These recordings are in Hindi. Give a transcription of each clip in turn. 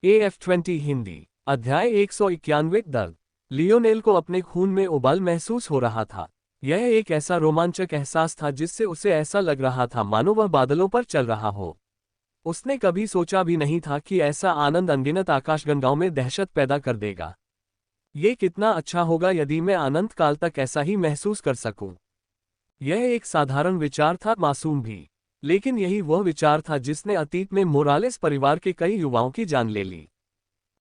AF20 हिंदी अध्याय 191 दर्द। लियोनेल को अपने खून में उबाल महसूस हो रहा था। यह एक ऐसा रोमांचक एहसास था जिससे उसे ऐसा लग रहा था मानो वह बादलों पर चल रहा हो। उसने कभी सोचा भी नहीं था कि ऐसा आनंद अनगिनत आकाशगंगाओं में दहशत पैदा कर देगा। ये कितना अच्छा होगा यदि मैं अनंत काल तक ऐसा ही महसूस कर सकूं। यह एक साधारण विचार था, मासूम भी, लेकिन यही वह विचार था जिसने अतीत में मोरालेस परिवार के कई युवाओं की जान ले ली।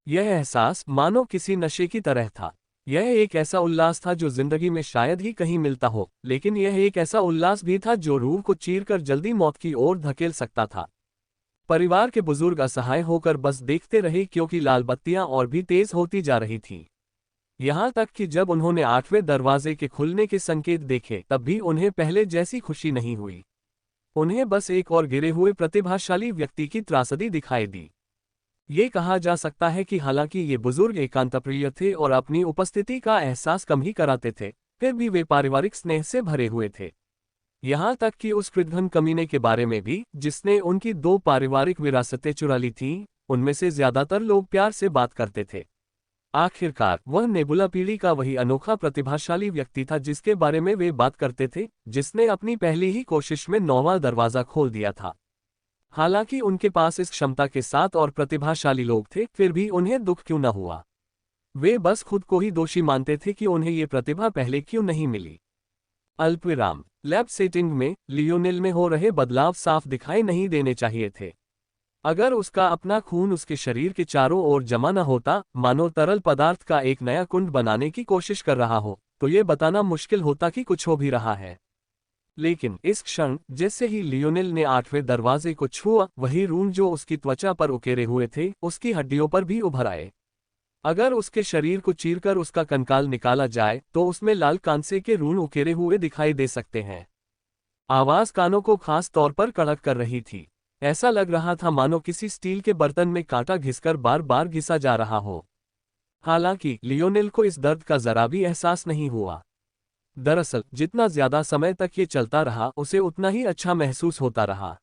यह एहसास मानो किसी नशे की तरह था। यह एक ऐसा उल्लास था जो जिंदगी में शायद ही कहीं मिलता हो, लेकिन यह एक ऐसा उल्लास भी था जो रूह को चीरकर जल्दी मौत की ओर धकेल सकता था। परिवार के बुजुर्ग असहाय होकर बस देखते रहे क्योंकि लाल बत्तियां और भी तेज होती जा रही थीं। यहां तक कि जब उन्होंने 8वें दरवाजे के खुलने के संकेत देखे तब भी उन्हें पहले जैसी खुशी नहीं हुई। उन्हें बस एक और गिरे हुए प्रतिभाशाली व्यक्ति की त्रासदी दिखाई दी। ये कहा जा सकता है कि हालांकि ये बुजुर्ग एकांतप्रिय थे और अपनी उपस्थिति का एहसास कम ही कराते थे, फिर भी वे पारिवारिक स्नेह से भरे हुए थे। यहाँ तक कि उस कृतघ्न कमीने के बारे में भी, जिसने उनकी 2 पारिवारिक विरासतें चुरा ली थीं, उनमें से ज्यादातर लोग प्यार से बात करते थे। आखिरकार वह नेबुला पीढ़ी का वही अनोखा प्रतिभाशाली व्यक्ति था जिसके बारे में वे बात करते थे, जिसने अपनी पहली ही कोशिश में 9वां दरवाजा खोल दिया था। हालांकि उनके पास इस क्षमता के साथ और प्रतिभाशाली लोग थे, फिर भी उन्हें दुख क्यों न हुआ। वे बस खुद को ही दोषी मानते थे कि उन्हें ये प्रतिभा पहले क्यों नहीं मिली। अल्पविराम। लैब सेटिंग में लियोनेल में हो रहे बदलाव साफ दिखाई नहीं देने चाहिए थे। अगर उसका अपना खून उसके शरीर के चारों ओर जमा न होता, मानो तरल पदार्थ का एक नया कुंड बनाने की कोशिश कर रहा हो, तो ये बताना मुश्किल होता कि कुछ हो भी रहा है। लेकिन इस क्षण जैसे ही लियोनेल ने 8वें दरवाजे को छुआ, वही रून जो उसकी त्वचा पर उकेरे हुए थे उसकी हड्डियों पर भी उभर आए। अगर उसके शरीर को चीरकर उसका कंकाल निकाला जाए तो उसमें लाल कांसे के रून उकेरे हुए दिखाई दे सकते हैं। आवाज कानों को खास तौर पर कड़क कर रही थी। ऐसा लग रहा था मानो किसी स्टील के बर्तन में कांटा घिसकर बार बार घिसा जा रहा हो। हालांकि लियोनेल को इस दर्द का जरा भी एहसास नहीं हुआ। दरअसल जितना ज्यादा समय तक ये चलता रहा उसे उतना ही अच्छा महसूस होता रहा।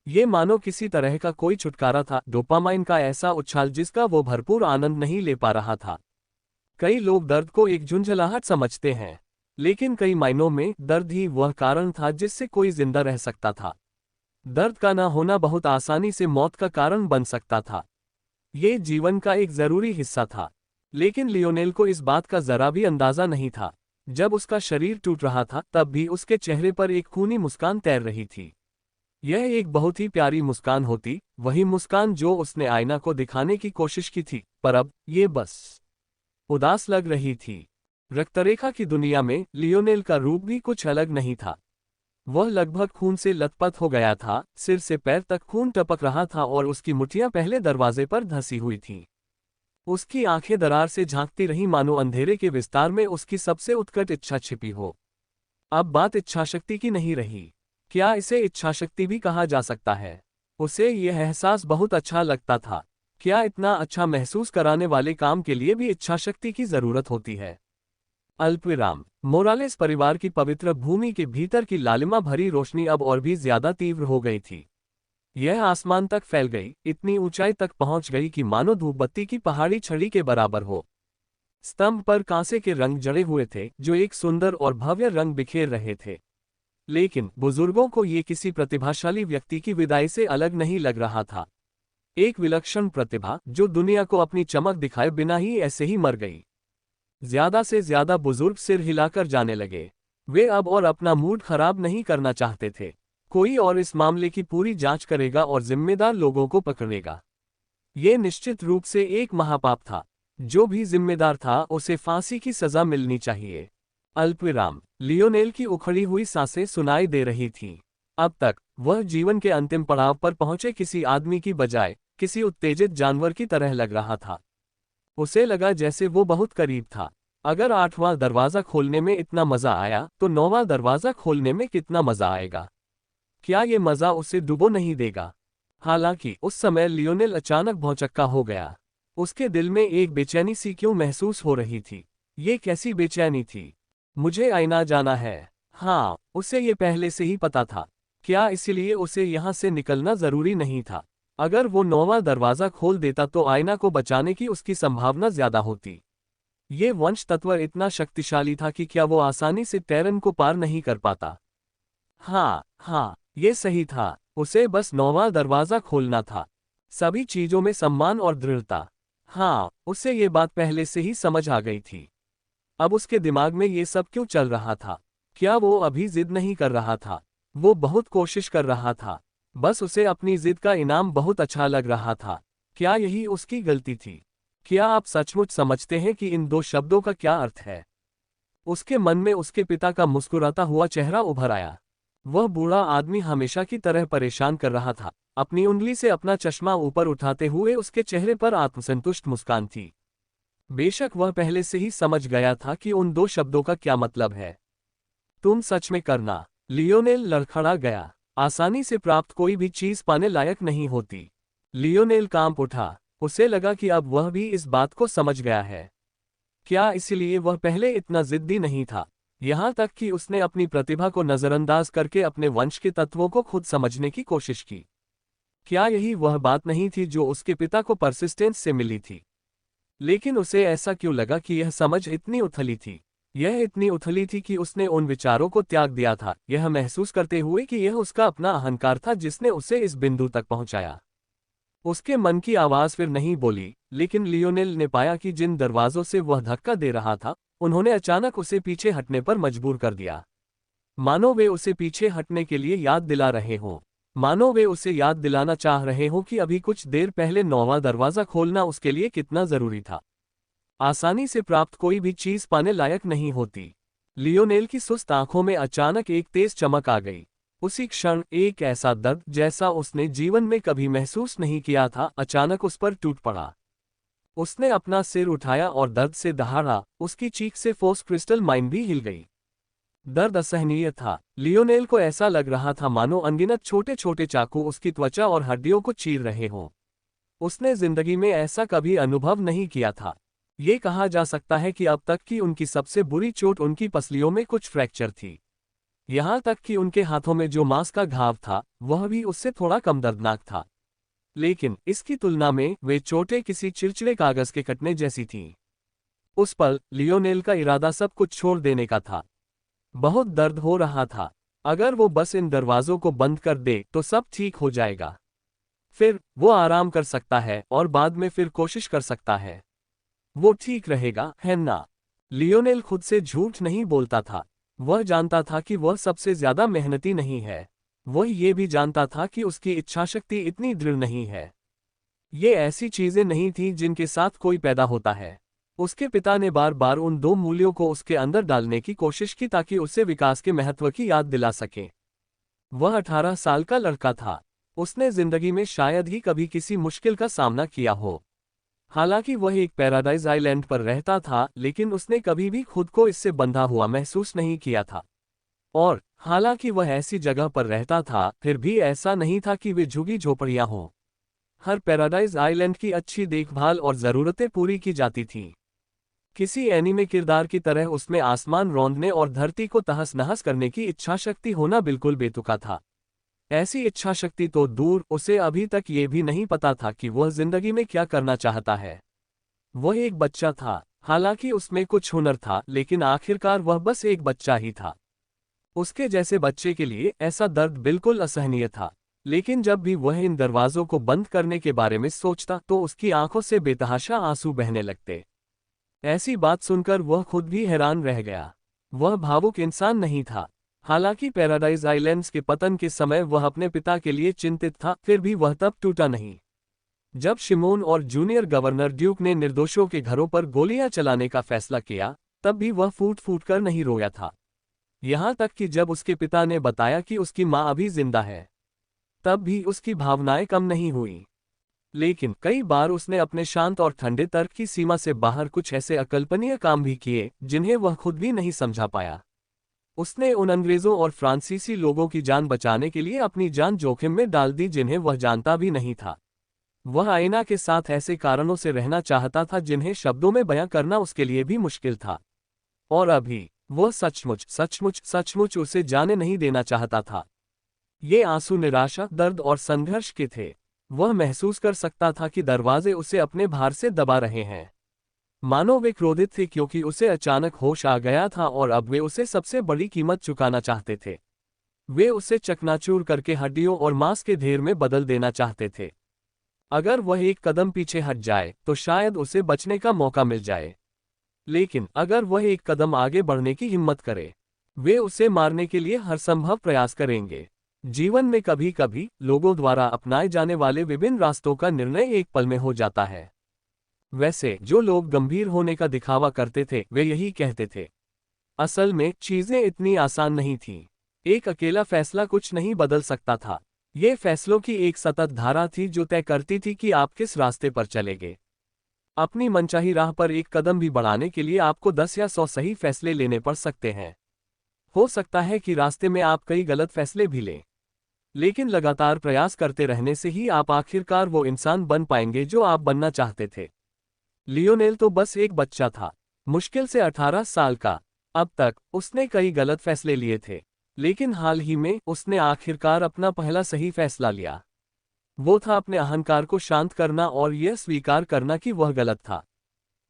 ये मानो किसी तरह का कोई छुटकारा था, डोपामाइन का ऐसा उछाल जिसका वो भरपूर आनंद नहीं ले पा रहा था। कई लोग दर्द को एक झुंझलाहट समझते हैं, लेकिन कई मायनों में दर्द ही वह कारण था जिससे कोई जिंदा रह सकता था। दर्द का ना होना बहुत आसानी से मौत का कारण बन सकता था। ये जीवन का एक जरूरी हिस्सा था। लेकिन लियोनेल को इस बात का जरा भी अंदाजा नहीं था। जब उसका शरीर टूट रहा था तब भी उसके चेहरे पर एक खूनी मुस्कान तैर रही थी। यह एक बहुत ही प्यारी मुस्कान होती, वही मुस्कान जो उसने आईना को दिखाने की कोशिश की थी, पर अब ये बस उदास लग रही थी। रक्तरेखा की दुनिया में लियोनेल का रूप भी कुछ अलग नहीं था। वह लगभग खून से लथपथ हो गया था, सिर से पैर तक खून टपक रहा था और उसकी मुठ्ठियां पहले दरवाजे पर धंसी हुई थीं। उसकी आंखें दरार से झांकती रहीं मानो अंधेरे के विस्तार में उसकी सबसे उत्कट इच्छा छिपी हो। अब बात इच्छाशक्ति की नहीं रही। क्या इसे इच्छाशक्ति भी कहा जा सकता है? उसे यह एहसास बहुत अच्छा लगता था। क्या इतना अच्छा महसूस कराने वाले काम के लिए भी इच्छाशक्ति की जरूरत होती है? अल्पविराम। मोरालेस परिवार की पवित्र भूमि के भीतर की लालिमा भरी रोशनी अब और भी ज्यादा तीव्र हो गई थी। यह आसमान तक फैल गई, इतनी ऊंचाई तक पहुंच गई कि मानो धूपबत्ती की पहाड़ी छड़ी के बराबर हो। स्तंभ पर कांसे के रंग जड़े हुए थे जो एक सुंदर और भव्य रंग बिखेर रहे थे। लेकिन बुजुर्गों को ये किसी प्रतिभाशाली व्यक्ति की विदाई से अलग नहीं लग रहा था। एक विलक्षण प्रतिभा जो दुनिया को अपनी चमक दिखाए बिना ही ऐसे ही मर गई। ज्यादा से ज्यादा बुजुर्ग सिर हिलाकर जाने लगे। वे अब और अपना मूड खराब नहीं करना चाहते थे। कोई और इस मामले की पूरी जांच करेगा और जिम्मेदार लोगों को पकड़ेगा। ये निश्चित रूप से एक महापाप था। जो भी जिम्मेदार था उसे फांसी की सजा मिलनी चाहिए। अल्पविराम। लियोनेल की उखड़ी हुई सांसें सुनाई दे रही थीं। अब तक वह जीवन के अंतिम पड़ाव पर पहुंचे किसी आदमी की बजाय किसी उत्तेजित जानवर की तरह लग रहा था। उसे लगा जैसे वो बहुत करीब था। अगर 8वां दरवाजा खोलने में इतना मजा आया तो 9वां दरवाजा खोलने में कितना मजा आएगा। क्या ये मजा उसे डुबो नहीं देगा? हालांकि उस समय लियोनेल अचानक भौंचक्का हो गया। उसके दिल में एक बेचैनी सी क्यों महसूस हो रही थी। ये कैसी बेचैनी थी? मुझे आईना जाना है। हाँ, उसे ये पहले से ही पता था। क्या इसलिए उसे यहाँ से निकलना जरूरी नहीं था? अगर वो 9वां दरवाजा खोल देता तो आयना को बचाने की उसकी संभावना ज्यादा होती। ये वंश तत्व इतना शक्तिशाली था कि क्या वो आसानी से टैरन को पार नहीं कर पाता। हाँ, ये सही था, उसे बस 9वां दरवाजा खोलना था। सभी चीजों में सम्मान और दृढ़ता। हाँ, उसे ये बात पहले से ही समझ आ गई थी। अब उसके दिमाग में ये सब क्यों चल रहा था? क्या वो अभी जिद नहीं कर रहा था? वो बहुत कोशिश कर रहा था। बस उसे अपनी जिद का इनाम बहुत अच्छा लग रहा था। क्या यही उसकी गलती थी? क्या आप सचमुच समझते हैं कि इन 2 शब्दों का क्या अर्थ है? उसके मन में उसके पिता का मुस्कुराता हुआ चेहरा उभर आया। वह बूढ़ा आदमी हमेशा की तरह परेशान कर रहा था। अपनी उंगली से अपना चश्मा ऊपर उठाते हुए उसके चेहरे पर आत्मसंतुष्ट मुस्कान थी। बेशक वह पहले से ही समझ गया था कि उन 2 शब्दों का क्या मतलब है। तुम सच में करना। लियोनेल लड़खड़ा गया। आसानी से प्राप्त कोई भी चीज पाने लायक नहीं होती। लियोनेल कांप उठा। उसे लगा कि अब वह भी इस बात को समझ गया है। क्या इसलिए वह पहले इतना जिद्दी नहीं था? यहां तक कि उसने अपनी प्रतिभा को नजरअंदाज करके अपने वंश के तत्वों को खुद समझने की कोशिश की। क्या यही वह बात नहीं थी जो उसके पिता को परसिस्टेंस से मिली थी? लेकिन उसे ऐसा क्यों लगा कि यह समझ इतनी उथली थी? यह इतनी उथली थी कि उसने उन विचारों को त्याग दिया था, यह महसूस करते हुए कि यह उसका अपना अहंकार था जिसने उसे इस बिंदु तक पहुंचाया। उसके मन की आवाज फिर नहीं बोली, लेकिन लियोनेल ने पाया कि जिन दरवाजों से वह धक्का दे रहा था, उन्होंने अचानक उसे पीछे हटने पर मजबूर कर दिया। मानो वे उसे पीछे हटने के लिए याद दिला रहे हों। मानो वे उसे याद दिलाना चाह रहे हों कि अभी कुछ देर पहले 9वां दरवाजा खोलना उसके लिए कितना जरूरी था। आसानी से प्राप्त कोई भी चीज पाने लायक नहीं होती। लियोनेल की सुस्त आंखों में अचानक एक तेज चमक आ गई। उसी क्षण एक ऐसा दर्द जैसा उसने जीवन में कभी महसूस नहीं किया था अचानक उस पर टूट पड़ा। उसने अपना सिर उठाया और दर्द से दहाड़ा। उसकी चीख से फोर्स क्रिस्टल माइन भी हिल गई। दर्द असहनीय था। लियोनेल को ऐसा लग रहा था मानो अनगिनत छोटे छोटे चाकू उसकी त्वचा और हड्डियों को चीर रहे हों। उसने जिंदगी में ऐसा कभी अनुभव नहीं किया था। ये कहा जा सकता है कि अब तक की उनकी सबसे बुरी चोट उनकी पसलियों में कुछ फ्रैक्चर थी। यहां तक कि उनके हाथों में जो मांस का घाव था वह भी उससे थोड़ा कम दर्दनाक था। लेकिन इसकी तुलना में वे चोटें किसी चिड़चिड़े कागज के कटने जैसी थीं। उस पल लियोनेल का इरादा सब कुछ छोड़ देने का था। बहुत दर्द हो रहा था। अगर वो बस इन दरवाजों को बंद कर दे तो सब ठीक हो जाएगा। फिर वो आराम कर सकता है और बाद में फिर कोशिश कर सकता है। वो ठीक रहेगा, है ना? लियोनेल खुद से झूठ नहीं बोलता था। वह जानता था कि वह सबसे ज्यादा मेहनती नहीं है। वह ये भी जानता था कि उसकी इच्छाशक्ति इतनी दृढ़ नहीं है। ये ऐसी चीजें नहीं थीं जिनके साथ कोई पैदा होता है। उसके पिता ने बार बार उन 2 मूल्यों को उसके अंदर डालने की कोशिश की ताकि उसे विकास के महत्व की याद दिला सके। वह 18 साल का लड़का था। उसने जिंदगी में शायद ही कभी किसी मुश्किल का सामना किया हो। हालांकि वह एक पैराडाइज आइलैंड पर रहता था, लेकिन उसने कभी भी खुद को इससे बंधा हुआ महसूस नहीं किया था। और हालांकि वह ऐसी जगह पर रहता था, फिर भी ऐसा नहीं था कि वे झुगी झोपड़ियां हों। हर पैराडाइज आइलैंड की अच्छी देखभाल और ज़रूरतें पूरी की जाती थीं। किसी एनीमे किरदार की तरह उसमें आसमान रौंदने और धरती को तहस नहस करने की इच्छाशक्ति होना बिल्कुल बेतुका था। ऐसी इच्छाशक्ति तो दूर, उसे अभी तक ये भी नहीं पता था कि वह जिंदगी में क्या करना चाहता है। वह एक बच्चा था। हालांकि उसमें कुछ हुनर था, लेकिन आखिरकार वह बस एक बच्चा ही था। उसके जैसे बच्चे के लिए ऐसा दर्द बिल्कुल असहनीय था। लेकिन जब भी वह इन दरवाजों को बंद करने के बारे में सोचता तो उसकी आंखों से बेतहाशा आंसू बहने लगते। ऐसी बात सुनकर वह खुद भी हैरान रह गया। वह भावुक इंसान नहीं था। हालांकि पैराडाइज आइलैंड्स के पतन के समय वह अपने पिता के लिए चिंतित था, फिर भी वह तब टूटा नहीं। जब शिमोन और जूनियर गवर्नर ड्यूक ने निर्दोषों के घरों पर गोलियां चलाने का फैसला किया, तब भी वह फूट फूट कर नहीं रोया था। यहां तक कि जब उसके पिता ने बताया कि उसकी मां अभी जिंदा है, तब भी उसकी भावनाएं कम नहीं हुई। लेकिन कई बार उसने अपने शांत और ठंडे तर्क की सीमा से बाहर कुछ ऐसे अकल्पनीय काम भी किए जिन्हें वह खुद भी नहीं समझा पाया। उसने उन अंग्रेजों और फ्रांसीसी लोगों की जान बचाने के लिए अपनी जान जोखिम में डाल दी जिन्हें वह जानता भी नहीं था। वह आईना के साथ ऐसे कारणों से रहना चाहता था जिन्हें शब्दों में बयां करना उसके लिए भी मुश्किल था। और अभी वह सचमुच सचमुच सचमुच उसे जाने नहीं देना चाहता था। ये आंसू निराशा, दर्द और संघर्ष के थे। वह महसूस कर सकता था कि दरवाजे उसे अपने भार से दबा रहे हैं। मानो वे क्रोधित थे क्योंकि उसे अचानक होश आ गया था और अब वे उसे सबसे बड़ी कीमत चुकाना चाहते थे। वे उसे चकनाचूर करके हड्डियों और मांस के ढेर में बदल देना चाहते थे। अगर वह एक कदम पीछे हट जाए तो शायद उसे बचने का मौका मिल जाए, लेकिन अगर वह एक कदम आगे बढ़ने की हिम्मत करे, वे उसे मारने के लिए हर संभव प्रयास करेंगे। जीवन में कभी कभी लोगों द्वारा अपनाए जाने वाले विभिन्न रास्तों का निर्णय एक पल में हो जाता है। वैसे जो लोग गंभीर होने का दिखावा करते थे वे यही कहते थे। असल में चीजें इतनी आसान नहीं थीं। एक अकेला फैसला कुछ नहीं बदल सकता था। ये फैसलों की एक सतत धारा थी जो तय करती थी कि आप किस रास्ते पर चलेंगे। अपनी मनचाही राह पर एक कदम भी बढ़ाने के लिए आपको 10 या 100 सही फैसले लेने पड़ सकते हैं। हो सकता है कि रास्ते में आप कई गलत फैसले भी लें, लेकिन लगातार प्रयास करते रहने से ही आप आखिरकार वो इंसान बन पाएंगे जो आप बनना चाहते थे। लियोनेल तो बस एक बच्चा था, मुश्किल से 18 साल का। अब तक उसने कई गलत फैसले लिए थे, लेकिन हाल ही में उसने आखिरकार अपना पहला सही फैसला लिया। वो था अपने अहंकार को शांत करना और यह स्वीकार करना कि वह गलत था।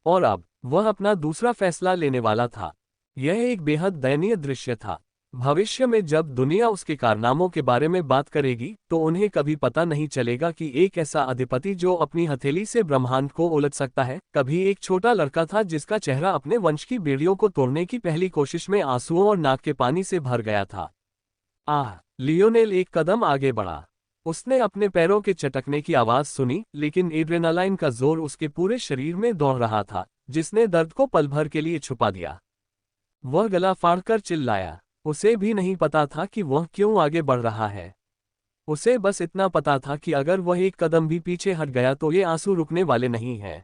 और अब वह अपना दूसरा फैसला लेने वाला था। यह एक बेहद दयनीय दृश्य था। भविष्य में जब दुनिया उसके कारनामों के बारे में बात करेगी तो उन्हें कभी पता नहीं चलेगा कि एक ऐसा अधिपति जो अपनी हथेली से ब्रह्मांड को उलट सकता है, कभी एक छोटा लड़का था जिसका चेहरा अपने वंश की बेड़ियों को तोड़ने की पहली कोशिश में आंसुओं और नाक के पानी से भर गया था। लियोनेल एक कदम आगे बढ़ा। उसने अपने पैरों के चटकने की आवाज सुनी, लेकिन एड्रेनालाइन का जोर उसके पूरे शरीर में दौड़ रहा था, जिसने दर्द को पल भर के लिए छुपा दिया। वह गला फाड़कर चिल्लाया। उसे भी नहीं पता था कि वह क्यों आगे बढ़ रहा है। उसे बस इतना पता था कि अगर वह एक कदम भी पीछे हट गया तो ये आंसू रुकने वाले नहीं हैं।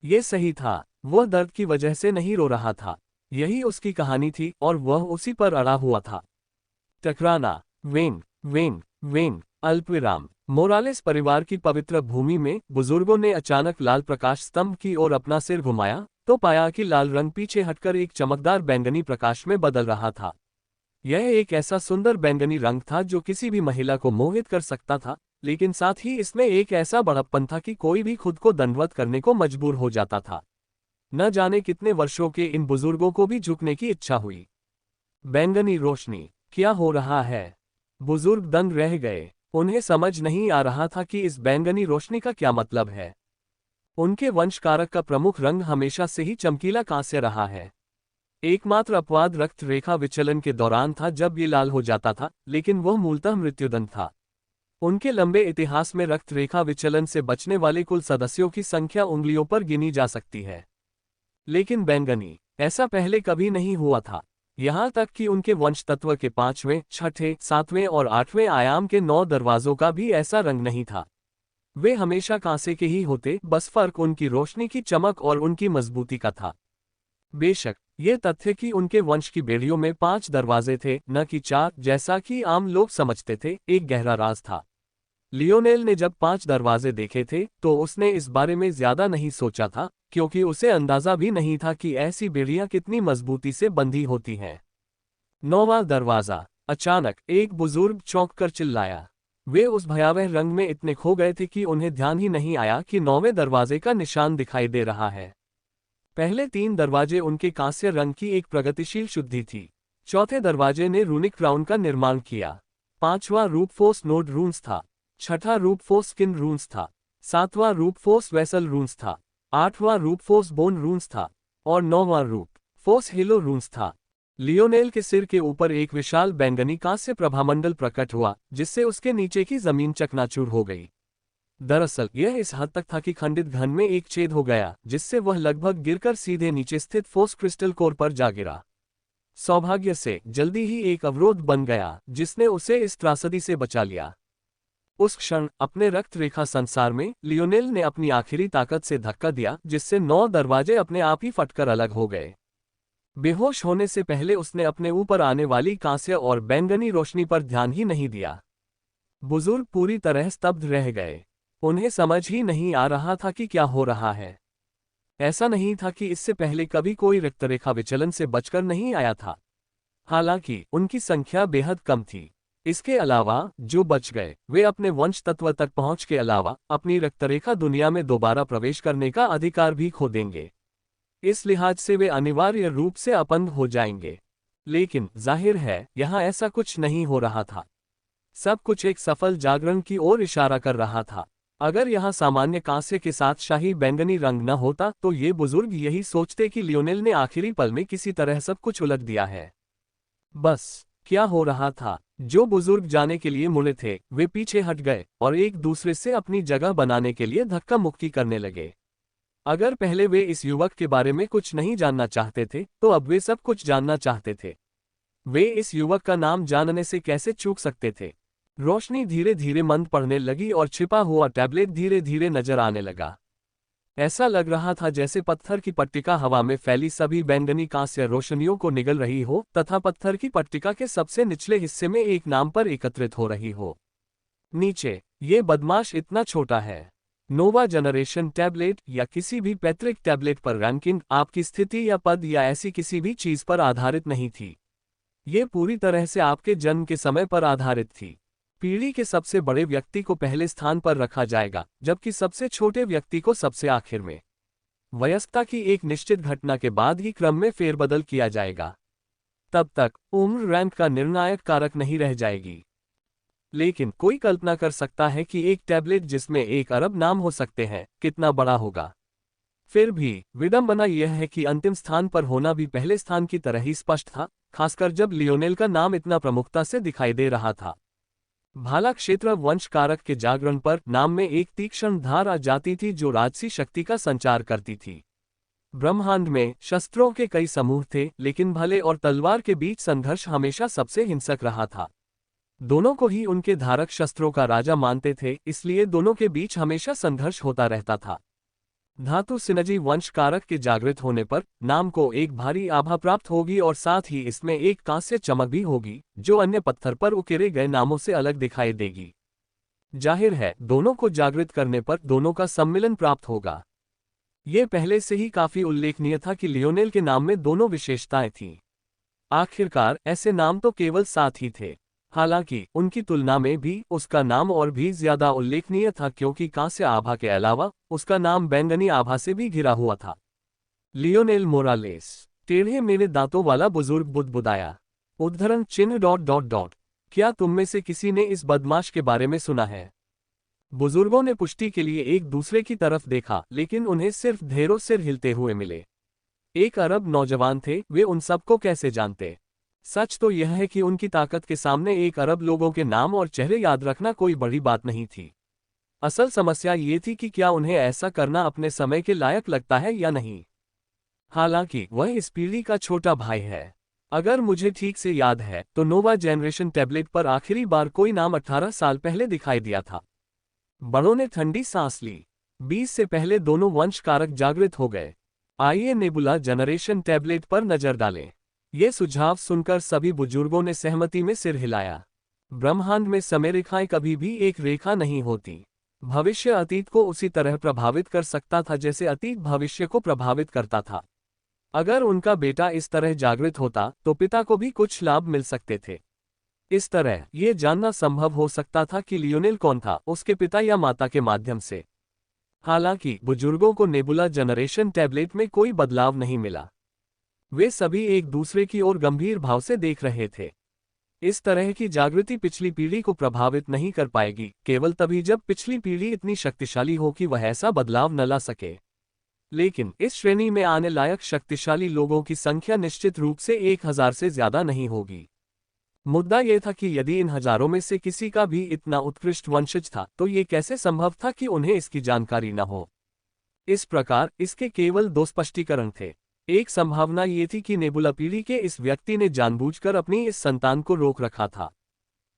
ये सही था, वह दर्द की वजह से नहीं रो रहा था। यही उसकी कहानी थी और वह उसी पर अड़ा हुआ था। टकराना। वेन वेन वेन अल्पविराम। मोरालेस परिवार की पवित्र भूमि में बुजुर्गों ने अचानक लाल प्रकाश स्तंभ की ओर अपना सिर घुमाया तो पाया कि लाल रंग पीछे हटकर एक चमकदार बैंगनी प्रकाश में बदल रहा था। यह एक ऐसा सुंदर बैंगनी रंग था जो किसी भी महिला को मोहित कर सकता था, लेकिन साथ ही इसमें एक ऐसा बड़प्पन था कि कोई भी खुद को दंडवत करने को मजबूर हो जाता था। न जाने कितने वर्षों के इन बुजुर्गों को भी झुकने की इच्छा हुई। बैंगनी रोशनी, क्या हो रहा है? बुजुर्ग दंग रह गए। उन्हें समझ नहीं आ रहा था कि इस बैंगनी रोशनी का क्या मतलब है। उनके वंशकारक का प्रमुख रंग हमेशा से ही चमकीला कांस्य रहा है। एकमात्र अपवाद रक्त रेखा विचलन के दौरान था जब ये लाल हो जाता था, लेकिन वह मूलतः मृत्युदंड था। उनके लंबे इतिहास में रक्त रेखा विचलन से बचने वाले कुल सदस्यों की संख्या उंगलियों पर गिनी जा सकती है। लेकिन बैंगनी, ऐसा पहले कभी नहीं हुआ था। यहाँ तक कि उनके वंश तत्व के 5वें, 6ठे, 7वें और 8वें आयाम के 9 दरवाजों का भी ऐसा रंग नहीं था। वे हमेशा कांसे के ही होते, बस फर्क उनकी रोशनी की चमक और उनकी मजबूती का था। बेशक ये तथ्य कि उनके वंश की बेड़ियों में 5 दरवाजे थे, न कि 4 जैसा कि आम लोग समझते थे, एक गहरा राज था। लियोनेल ने जब 5 दरवाजे देखे थे तो उसने इस बारे में ज्यादा नहीं सोचा था, क्योंकि उसे अंदाजा भी नहीं था कि ऐसी बेड़ियां कितनी मजबूती से बंधी होती हैं। 9वां दरवाजा। अचानक एक बुजुर्ग चौंक कर चिल्लाया। वे उस भयावह रंग में इतने खो गए थे कि उन्हें ध्यान ही नहीं आया कि 9वें दरवाजे का निशान दिखाई दे रहा है। पहले 3 दरवाजे उनके कांस्य रंग की एक प्रगतिशील शुद्धि थी। चौथे दरवाजे ने रूनिक क्राउन का निर्माण किया। 5वां रूप फोर्स नोड रून्स था। 6ठा रूप फोर्स स्किन रून्स था। 7वां रूप फोर्स वेसल रून्स था। 8वां रूप फोर्स बोन रून्स था। और 9वां रूप फोर्स हेलो रून्स था। लियोनेल के सिर के ऊपर एक विशाल बैंगनी कांस्य प्रभामंडल प्रकट हुआ, जिससे उसके नीचे की जमीन चकनाचूर हो गई। दरअसल यह इस हद तक था कि खंडित घन में एक छेद हो गया, जिससे वह लगभग गिरकर सीधे नीचे स्थित फोर्स क्रिस्टल कोर पर जा गिरा। सौभाग्य से जल्दी ही एक अवरोध बन गया, जिसने उसे इस त्रासदी से बचा लिया। उस क्षण अपने रक्त रेखा संसार में लियोनेल ने अपनी आखिरी ताकत से धक्का दिया, जिससे 9 दरवाजे अपने आप ही फटकर अलग हो गए। बेहोश होने से पहले उसने अपने ऊपर आने वाली कांस्य और बैंगनी रोशनी पर ध्यान ही नहीं दिया। बुजुर्ग पूरी तरह स्तब्ध रह गए। उन्हें समझ ही नहीं आ रहा था कि क्या हो रहा है। ऐसा नहीं था कि इससे पहले कभी कोई रक्तरेखा विचलन से बचकर नहीं आया था। हालांकि उनकी संख्या बेहद कम थी। इसके अलावा जो बच गए वे अपने वंश तत्व तक पहुंच के अलावा अपनी रक्तरेखा दुनिया में दोबारा प्रवेश करने का अधिकार भी खो देंगे। इस लिहाज से वे अनिवार्य रूप से अपंग हो जाएंगे। लेकिन जाहिर है यहाँ ऐसा कुछ नहीं हो रहा था। सब कुछ एक सफल जागरण की ओर इशारा कर रहा था। अगर यहाँ सामान्य कांस्य के साथ शाही बैंगनी रंग न होता तो ये बुजुर्ग यही सोचते कि लियोनेल ने आखिरी पल में किसी तरह सब कुछ उलट दिया है। बस क्या हो रहा था, जो बुजुर्ग जाने के लिए मुड़े थे वे पीछे हट गए और एक दूसरे से अपनी जगह बनाने के लिए धक्का मुक्की करने लगे। अगर पहले वे इस युवक के बारे में कुछ नहीं जानना चाहते थे तो अब वे सब कुछ जानना चाहते थे। वे इस युवक का नाम जानने से कैसे चूक सकते थे। रोशनी धीरे धीरे मंद पड़ने लगी और छिपा हुआ टैबलेट धीरे धीरे नजर आने लगा। ऐसा लग रहा था जैसे पत्थर की पट्टिका हवा में फैली सभी बैंगनी कांस्य रोशनियों को निगल रही हो तथा पत्थर की पट्टिका के सबसे निचले हिस्से में एक नाम पर एकत्रित हो रही हो। नीचे, ये बदमाश इतना छोटा है। नोवा जनरेशन टैबलेट या किसी भी पैतृक टैबलेट पर रैंकिंग आपकी स्थिति या पद या ऐसी किसी भी चीज पर आधारित नहीं थी। ये पूरी तरह से आपके जन्म के समय पर आधारित थी। पीढ़ी के सबसे बड़े व्यक्ति को पहले स्थान पर रखा जाएगा, जबकि सबसे छोटे व्यक्ति को सबसे आखिर में। वयस्कता की एक निश्चित घटना के बाद ही क्रम में फेरबदल किया जाएगा। तब तक उम्र रैंक का निर्णायक कारक नहीं रह जाएगी। लेकिन कोई कल्पना कर सकता है कि एक टैबलेट जिसमें 1 अरब नाम हो सकते हैं कितना बड़ा होगा। फिर भी विडंबना यह है कि अंतिम स्थान पर होना भी पहले स्थान की तरह ही स्पष्ट था, खासकर जब लियोनेल का नाम इतना प्रमुखता से दिखाई दे रहा था। भाला क्षेत्र वंश कारक के जागरण पर नाम में एक तीक्ष्ण धार आ जाती थी जो राजसी शक्ति का संचार करती थी। ब्रह्मांड में शस्त्रों के कई समूह थे, लेकिन भले और तलवार के बीच संघर्ष हमेशा सबसे हिंसक रहा था। दोनों को ही उनके धारक शस्त्रों का राजा मानते थे, इसलिए दोनों के बीच हमेशा संघर्ष होता रहता था। धातु सिनर्जी वंश कारक के जागृत होने पर नाम को एक भारी आभा प्राप्त होगी और साथ ही इसमें एक कांस्य चमक भी होगी जो अन्य पत्थर पर उकेरे गए नामों से अलग दिखाई देगी। जाहिर है दोनों को जागृत करने पर दोनों का सम्मिलन प्राप्त होगा। ये पहले से ही काफी उल्लेखनीय था कि लियोनेल के नाम में दोनों विशेषताएं थीं। आखिरकार ऐसे नाम तो केवल 7 ही थे। हालांकि उनकी तुलना में भी उसका नाम और भी ज्यादा उल्लेखनीय था, क्योंकि कांस्य आभा के अलावा उसका नाम बैंगनी आभा से भी घिरा हुआ था। Lionel Morales. टेढ़े मेरे दांतों वाला बुजुर्ग बुदबुदाया। उद्धरण चिन्ह ... क्या तुम में से किसी ने इस बदमाश के बारे में सुना है? बुजुर्गों ने पुष्टि के लिए एक दूसरे की तरफ देखा, लेकिन उन्हें सिर्फ ढेरों सिर हिलते हुए मिले। 1 अरब नौजवान थे, वे उन सबको कैसे जानते? सच तो यह है कि उनकी ताकत के सामने 1 अरब लोगों के नाम और चेहरे याद रखना कोई बड़ी बात नहीं थी। असल समस्या ये थी कि क्या उन्हें ऐसा करना अपने समय के लायक लगता है या नहीं। हालांकि वह इस पीढ़ी का छोटा भाई है। अगर मुझे ठीक से याद है तो नोवा जनरेशन टैबलेट पर आखिरी बार कोई नाम 18 साल पहले दिखाई दिया था। बड़ों ने ठंडी सांस ली। 20 से पहले दोनों वंश कारक जागृत हो गए। आइए नेबुला जनरेशन टैबलेट पर नजर डालें। ये सुझाव सुनकर सभी बुजुर्गों ने सहमति में सिर हिलाया। ब्रह्मांड में समय रेखाएं कभी भी एक रेखा नहीं होती। भविष्य अतीत को उसी तरह प्रभावित कर सकता था जैसे अतीत भविष्य को प्रभावित करता था। अगर उनका बेटा इस तरह जागृत होता तो पिता को भी कुछ लाभ मिल सकते थे। इस तरह यह जानना संभव हो सकता था कि लियोनेल कौन था, उसके पिता या माता के माध्यम से। हालांकि बुजुर्गों को नेबुला जनरेशन टैबलेट में कोई बदलाव नहीं मिला। वे सभी एक दूसरे की ओर गंभीर भाव से देख रहे थे। इस तरह की जागृति पिछली पीढ़ी को प्रभावित नहीं कर पाएगी, केवल तभी जब पिछली पीढ़ी इतनी शक्तिशाली हो कि वह ऐसा बदलाव न ला सके। लेकिन इस श्रेणी में आने लायक शक्तिशाली लोगों की संख्या निश्चित रूप से 1000 से ज्यादा नहीं होगी। मुद्दा यह था कि यदि इन हजारों में से किसी का भी इतना उत्कृष्ट वंशज था तो ये कैसे संभव था कि उन्हें इसकी जानकारी न हो। इस प्रकार इसके केवल 2 स्पष्टीकरण थे। एक संभावना ये थी कि नेबुला पीढ़ी के इस व्यक्ति ने जानबूझकर अपनी इस संतान को रोक रखा था।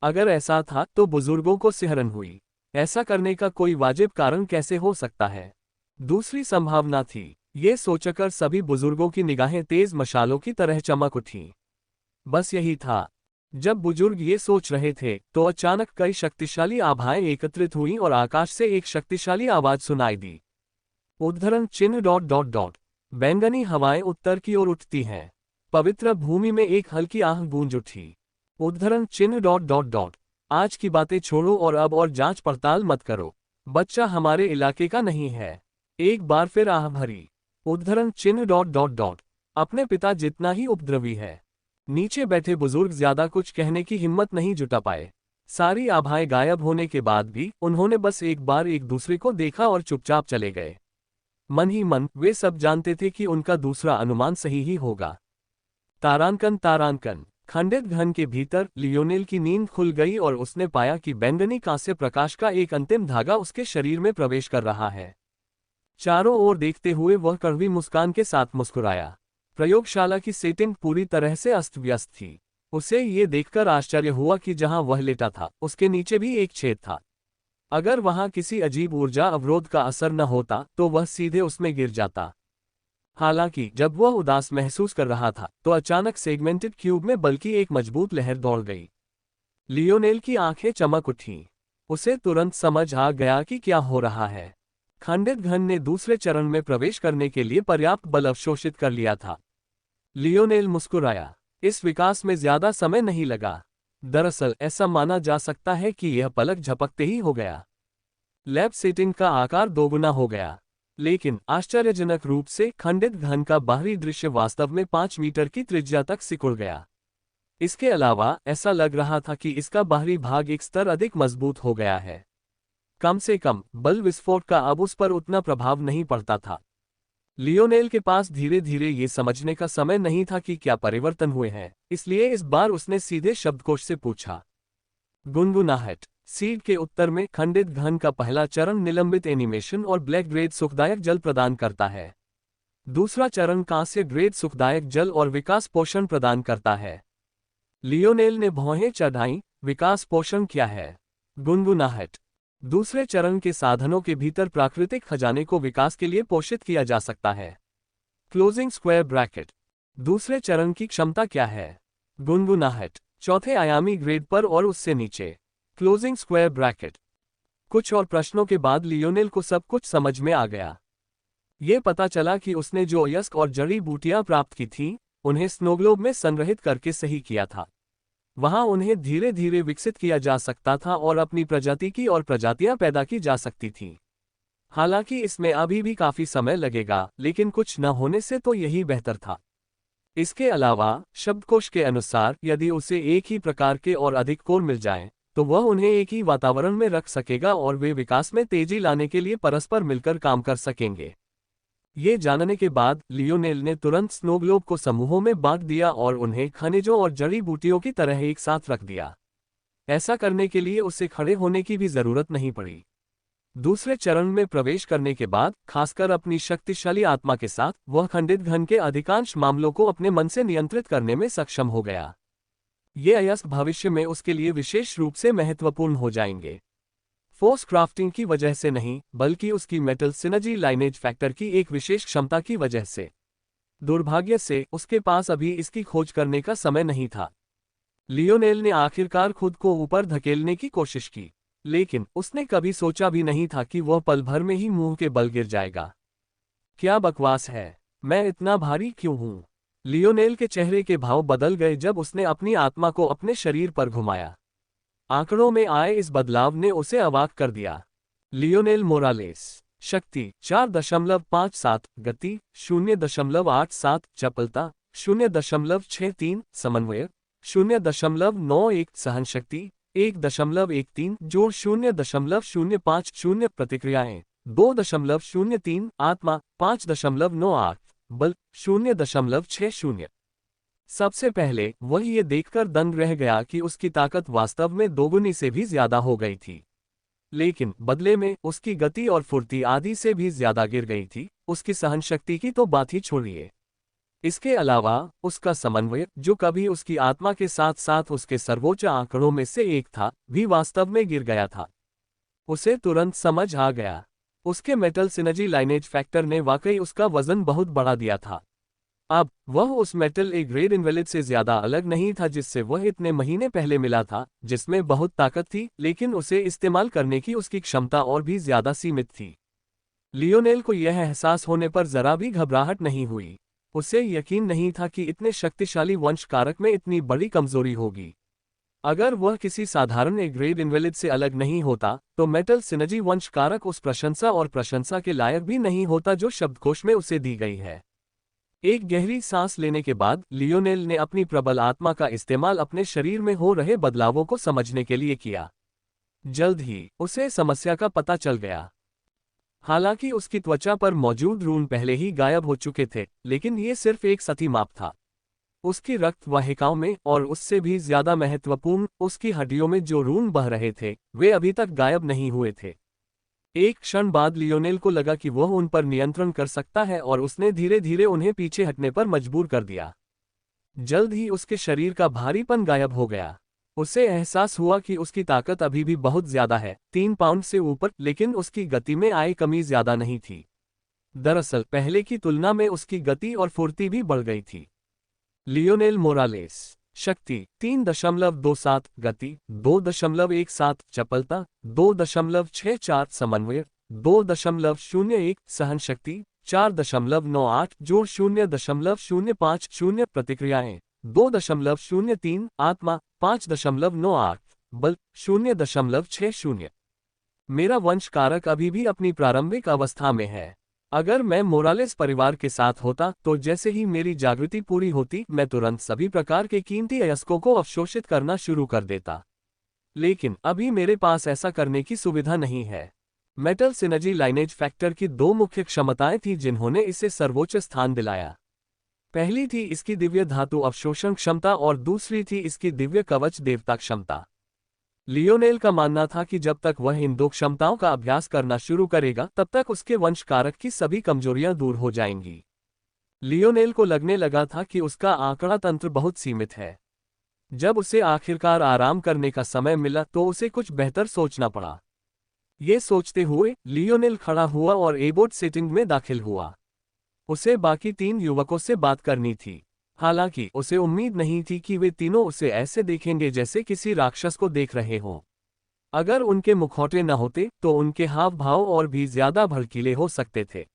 अगर ऐसा था तो बुजुर्गों को सिहरन हुई। ऐसा करने का कोई वाजिब कारण कैसे हो सकता है? दूसरी संभावना थी। ये सोचकर सभी बुजुर्गों की निगाहें तेज मशालों की तरह चमक उठीं। बस यही था। जब बुजुर्ग ये सोच रहे थे तो अचानक कई शक्तिशाली आभाएं एकत्रित हुईं और आकाश से एक शक्तिशाली आवाज सुनाई दी। उद्धरण चिन्ह ... बैंगनी हवाएं उत्तर की ओर उठती हैं। पवित्र भूमि में एक हल्की आह गूंज उठी। उद्धरण चिन्ह ... आज की बातें छोड़ो और अब और जांच पड़ताल मत करो। बच्चा हमारे इलाके का नहीं है। एक बार फिर आह भरी। उद्धरण चिन्ह डॉट डॉट डॉट। अपने पिता जितना ही उपद्रवी है। नीचे बैठे बुजुर्ग ज्यादा कुछ कहने की हिम्मत नहीं जुटा पाए। सारी आभाएं गायब होने के बाद भी उन्होंने बस एक बार एक दूसरे को देखा और चुपचाप चले गए। मन ही मन वे सब जानते थे कि उनका दूसरा अनुमान सही ही होगा। तारांकन तारांकन। खंडित घन के भीतर लियोनेल की नींद खुल गई और उसने पाया कि बैंगनी कांस्य प्रकाश का एक अंतिम धागा उसके शरीर में प्रवेश कर रहा है। चारों ओर देखते हुए वह कड़वी मुस्कान के साथ मुस्कुराया। प्रयोगशाला की सेटिंग पूरी तरह से अस्त व्यस्त थी। उसे ये देखकर आश्चर्य हुआ कि जहां वह लेटा था उसके नीचे भी एक छेद था। अगर वहां किसी अजीब ऊर्जा अवरोध का असर न होता तो वह सीधे उसमें गिर जाता। हालांकि जब वह उदास महसूस कर रहा था तो अचानक सेगमेंटेड क्यूब में बल्कि एक मजबूत लहर दौड़ गई। लियोनेल की आंखें चमक उठीं। उसे तुरंत समझ आ गया कि क्या हो रहा है। खंडित घन ने दूसरे चरण में प्रवेश करने के लिए पर्याप्त बल अवशोषित कर लिया था। लियोनेल मुस्कुराया। इस विकास में ज्यादा समय नहीं लगा। दरअसल ऐसा माना जा सकता है कि यह पलक झपकते ही हो गया। लैब सेटिंग का आकार दोगुना हो गया। लेकिन आश्चर्यजनक रूप से खंडित घन का बाहरी दृश्य वास्तव में 5 मीटर की त्रिज्या तक सिकुड़ गया। इसके अलावा ऐसा लग रहा था कि इसका बाहरी भाग एक स्तर अधिक मजबूत हो गया है। कम से कम बल विस्फोट का अब उस पर उतना प्रभाव नहीं पड़ता था। लियोनेल के पास धीरे धीरे ये समझने का समय नहीं था कि क्या परिवर्तन हुए हैं, इसलिए इस बार उसने सीधे शब्दकोश से पूछा। गुनगुनाहट। सीड के उत्तर में खंडित घन का पहला चरण निलंबित एनिमेशन और ब्लैक ग्रेड सुखदायक जल प्रदान करता है। दूसरा चरण कांस्य ग्रेड सुखदायक जल और विकास पोषण प्रदान करता है। लियोनेल ने भौहें चढ़ाईं। विकास पोषण क्या है? गुनगुनाहट। दूसरे चरण के साधनों के भीतर प्राकृतिक खजाने को विकास के लिए पोषित किया जा सकता है। Closing square bracket. दूसरे चरण की क्षमता क्या है? गुनगुनाहट। चौथे आयामी ग्रेड पर और उससे नीचे। Closing square bracket. कुछ और प्रश्नों के बाद लियोनेल को सब कुछ समझ में आ गया। ये पता चला कि उसने जो अयस्क और जड़ी बूटियां प्राप्त की थीं, उन्हें स्नोग्लोब में संग्रहित करके सही किया था। वहां उन्हें धीरे धीरे विकसित किया जा सकता था और अपनी प्रजाति की और प्रजातियां पैदा की जा सकती थीं। हालांकि इसमें अभी भी काफी समय लगेगा, लेकिन कुछ न होने से तो यही बेहतर था। इसके अलावा शब्दकोश के अनुसार यदि उसे एक ही प्रकार के और अधिक कोर मिल जाएं, तो वह उन्हें एक ही वातावरण में रख सकेगा और वे विकास में तेजी लाने के लिए परस्पर मिलकर काम कर सकेंगे। ये जानने के बाद लियोनेल ने तुरंत स्नोग्लोब को समूहों में बांट दिया और उन्हें खनिजों और जड़ी बूटियों की तरह एक साथ रख दिया। ऐसा करने के लिए उसे खड़े होने की भी जरूरत नहीं पड़ी। दूसरे चरण में प्रवेश करने के बाद, खासकर अपनी शक्तिशाली आत्मा के साथ, वह खंडित घन के अधिकांश मामलों को अपने मन से नियंत्रित करने में सक्षम हो गया। ये अयस्क भविष्य में उसके लिए विशेष रूप से महत्वपूर्ण हो जाएंगे। फोर्स क्राफ्टिंग की वजह से नहीं, बल्कि उसकी मेटल सिनर्जी लाइनेज फैक्टर की एक विशेष क्षमता की वजह से। दुर्भाग्य से उसके पास अभी इसकी खोज करने का समय नहीं था। लियोनेल ने आखिरकार खुद को ऊपर धकेलने की कोशिश की, लेकिन उसने कभी सोचा भी नहीं था कि वह पल भर में ही मुंह के बल गिर जाएगा। क्या बकवास है, मैं इतना भारी क्यों हूं? लियोनेल के चेहरे के भाव बदल गए जब उसने अपनी आत्मा को अपने शरीर पर घुमाया। आंकड़ों में आए इस बदलाव ने उसे अवाक कर दिया। Lionel Morales. शक्ति 4.57, गति 0.87, चपलता 0.63, समन्वय 0.91, सहनशक्ति 1.13 जोड़ 0.05, प्रतिक्रियाएं 2.03, आत्मा 5.98, बल 0.60। सबसे पहले वह ये देखकर दंग रह गया कि उसकी ताकत वास्तव में दोगुनी से भी ज्यादा हो गई थी। लेकिन बदले में उसकी गति और फुर्ती आधी से भी ज्यादा गिर गई थी। उसकी सहनशक्ति की तो बात ही छोड़िए। इसके अलावा उसका समन्वय, जो कभी उसकी आत्मा के साथ साथ उसके सर्वोच्च आंकड़ों में से एक था, भी वास्तव में गिर गया था। उसे तुरंत समझ आ गया। उसके मेटल सिनर्जी लाइनेज फैक्टर ने वाकई उसका वजन बहुत बढ़ा दिया था। अब वह उस मेटल ए ग्रेड इनवैलिड से ज्यादा अलग नहीं था जिससे वह इतने महीने पहले मिला था, जिसमें बहुत ताकत थी, लेकिन उसे इस्तेमाल करने की उसकी क्षमता और भी ज्यादा सीमित थी। लियोनेल को यह एहसास होने पर जरा भी घबराहट नहीं हुई। उसे यकीन नहीं था कि इतने शक्तिशाली वंश कारक में इतनी बड़ी कमजोरी होगी। अगर वह किसी साधारण ए ग्रेड इनवेलिड से अलग नहीं होता तो मेटल सिनर्जी वंशकारक उस प्रशंसा और प्रशंसा के लायक भी नहीं होता जो शब्दकोश में उसे दी गई है। एक गहरी सांस लेने के बाद लियोनेल ने अपनी प्रबल आत्मा का इस्तेमाल अपने शरीर में हो रहे बदलावों को समझने के लिए किया। जल्द ही उसे समस्या का पता चल गया। हालांकि उसकी त्वचा पर मौजूद रून पहले ही गायब हो चुके थे, लेकिन ये सिर्फ एक सतही माप था। उसकी रक्त वाहिकाओं में और उससे भी ज्यादा महत्वपूर्ण उसकी हड्डियों में जो रून बह रहे थे वे अभी तक गायब नहीं हुए थे। एक क्षण बाद लियोनेल को लगा कि वह उन पर नियंत्रण कर सकता है और उसने धीरे धीरे उन्हें पीछे हटने पर मजबूर कर दिया। जल्द ही उसके शरीर का भारीपन गायब हो गया। उसे एहसास हुआ कि उसकी ताकत अभी भी बहुत ज्यादा है, 3 पाउंड से ऊपर, लेकिन उसकी गति में आई कमी ज्यादा नहीं थी। दरअसल पहले की तुलना में उसकी गति और फुर्ती भी बढ़ गई थी। Lionel Morales. शक्ति 3.27, गति 2.17, चपलता 2.64, समन्वय 2.01, सहनशक्ति 4.98 जोड़ 0.050, प्रतिक्रियाएं 2.03, आत्मा 5.98, बल 0.60। मेरा वंश कारक अभी भी अपनी प्रारंभिक अवस्था में है। अगर मैं मोरालेस परिवार के साथ होता तो जैसे ही मेरी जागृति पूरी होती मैं तुरंत सभी प्रकार के कीमती अयस्कों को अवशोषित करना शुरू कर देता। लेकिन अभी मेरे पास ऐसा करने की सुविधा नहीं है। मेटल सिनर्जी लाइनेज फैक्टर की 2 मुख्य क्षमताएं थी जिन्होंने इसे सर्वोच्च स्थान दिलाया। पहली थी इसकी दिव्य धातु अवशोषण क्षमता और दूसरी थी इसकी दिव्य कवच देवता क्षमता। लियोनेल का मानना था कि जब तक वह इन 2 क्षमताओं का अभ्यास करना शुरू करेगा तब तक उसके वंश कारक की सभी कमजोरियां दूर हो जाएंगी। लियोनेल को लगने लगा था कि उसका आंकड़ा तंत्र बहुत सीमित है। जब उसे आखिरकार आराम करने का समय मिला तो उसे कुछ बेहतर सोचना पड़ा। ये सोचते हुए लियोनेल खड़ा हुआ और एबोट सेटिंग में दाखिल हुआ। उसे बाकी 3 युवकों से बात करनी थी। हालांकि उसे उम्मीद नहीं थी कि वे तीनों उसे ऐसे देखेंगे जैसे किसी राक्षस को देख रहे हों। अगर उनके मुखौटे न होते तो उनके हाव भाव और भी ज्यादा भड़कीले हो सकते थे।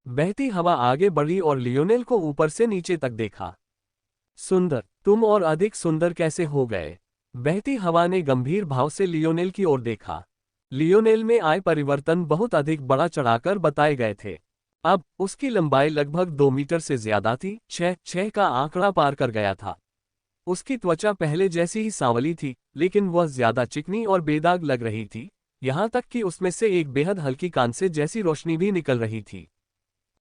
बहती हवा आगे बढ़ी और लियोनेल को ऊपर से नीचे तक देखा। सुंदर, तुम और अधिक सुंदर कैसे हो गए? बहती हवा ने गंभीर भाव से लियोनेल की ओर देखा। लियोनेल में आए परिवर्तन बहुत अधिक बढ़ा चढ़ाकर बताए गए थे। अब उसकी लंबाई लगभग 2 मीटर से ज्यादा थी, 6 का आंकड़ा पार कर गया था। उसकी त्वचा पहले जैसी ही सांवली थी, लेकिन वह ज्यादा चिकनी और बेदाग लग रही थी, यहां तक कि उसमें से एक बेहद हल्की कांसे जैसी रोशनी भी निकल रही थी।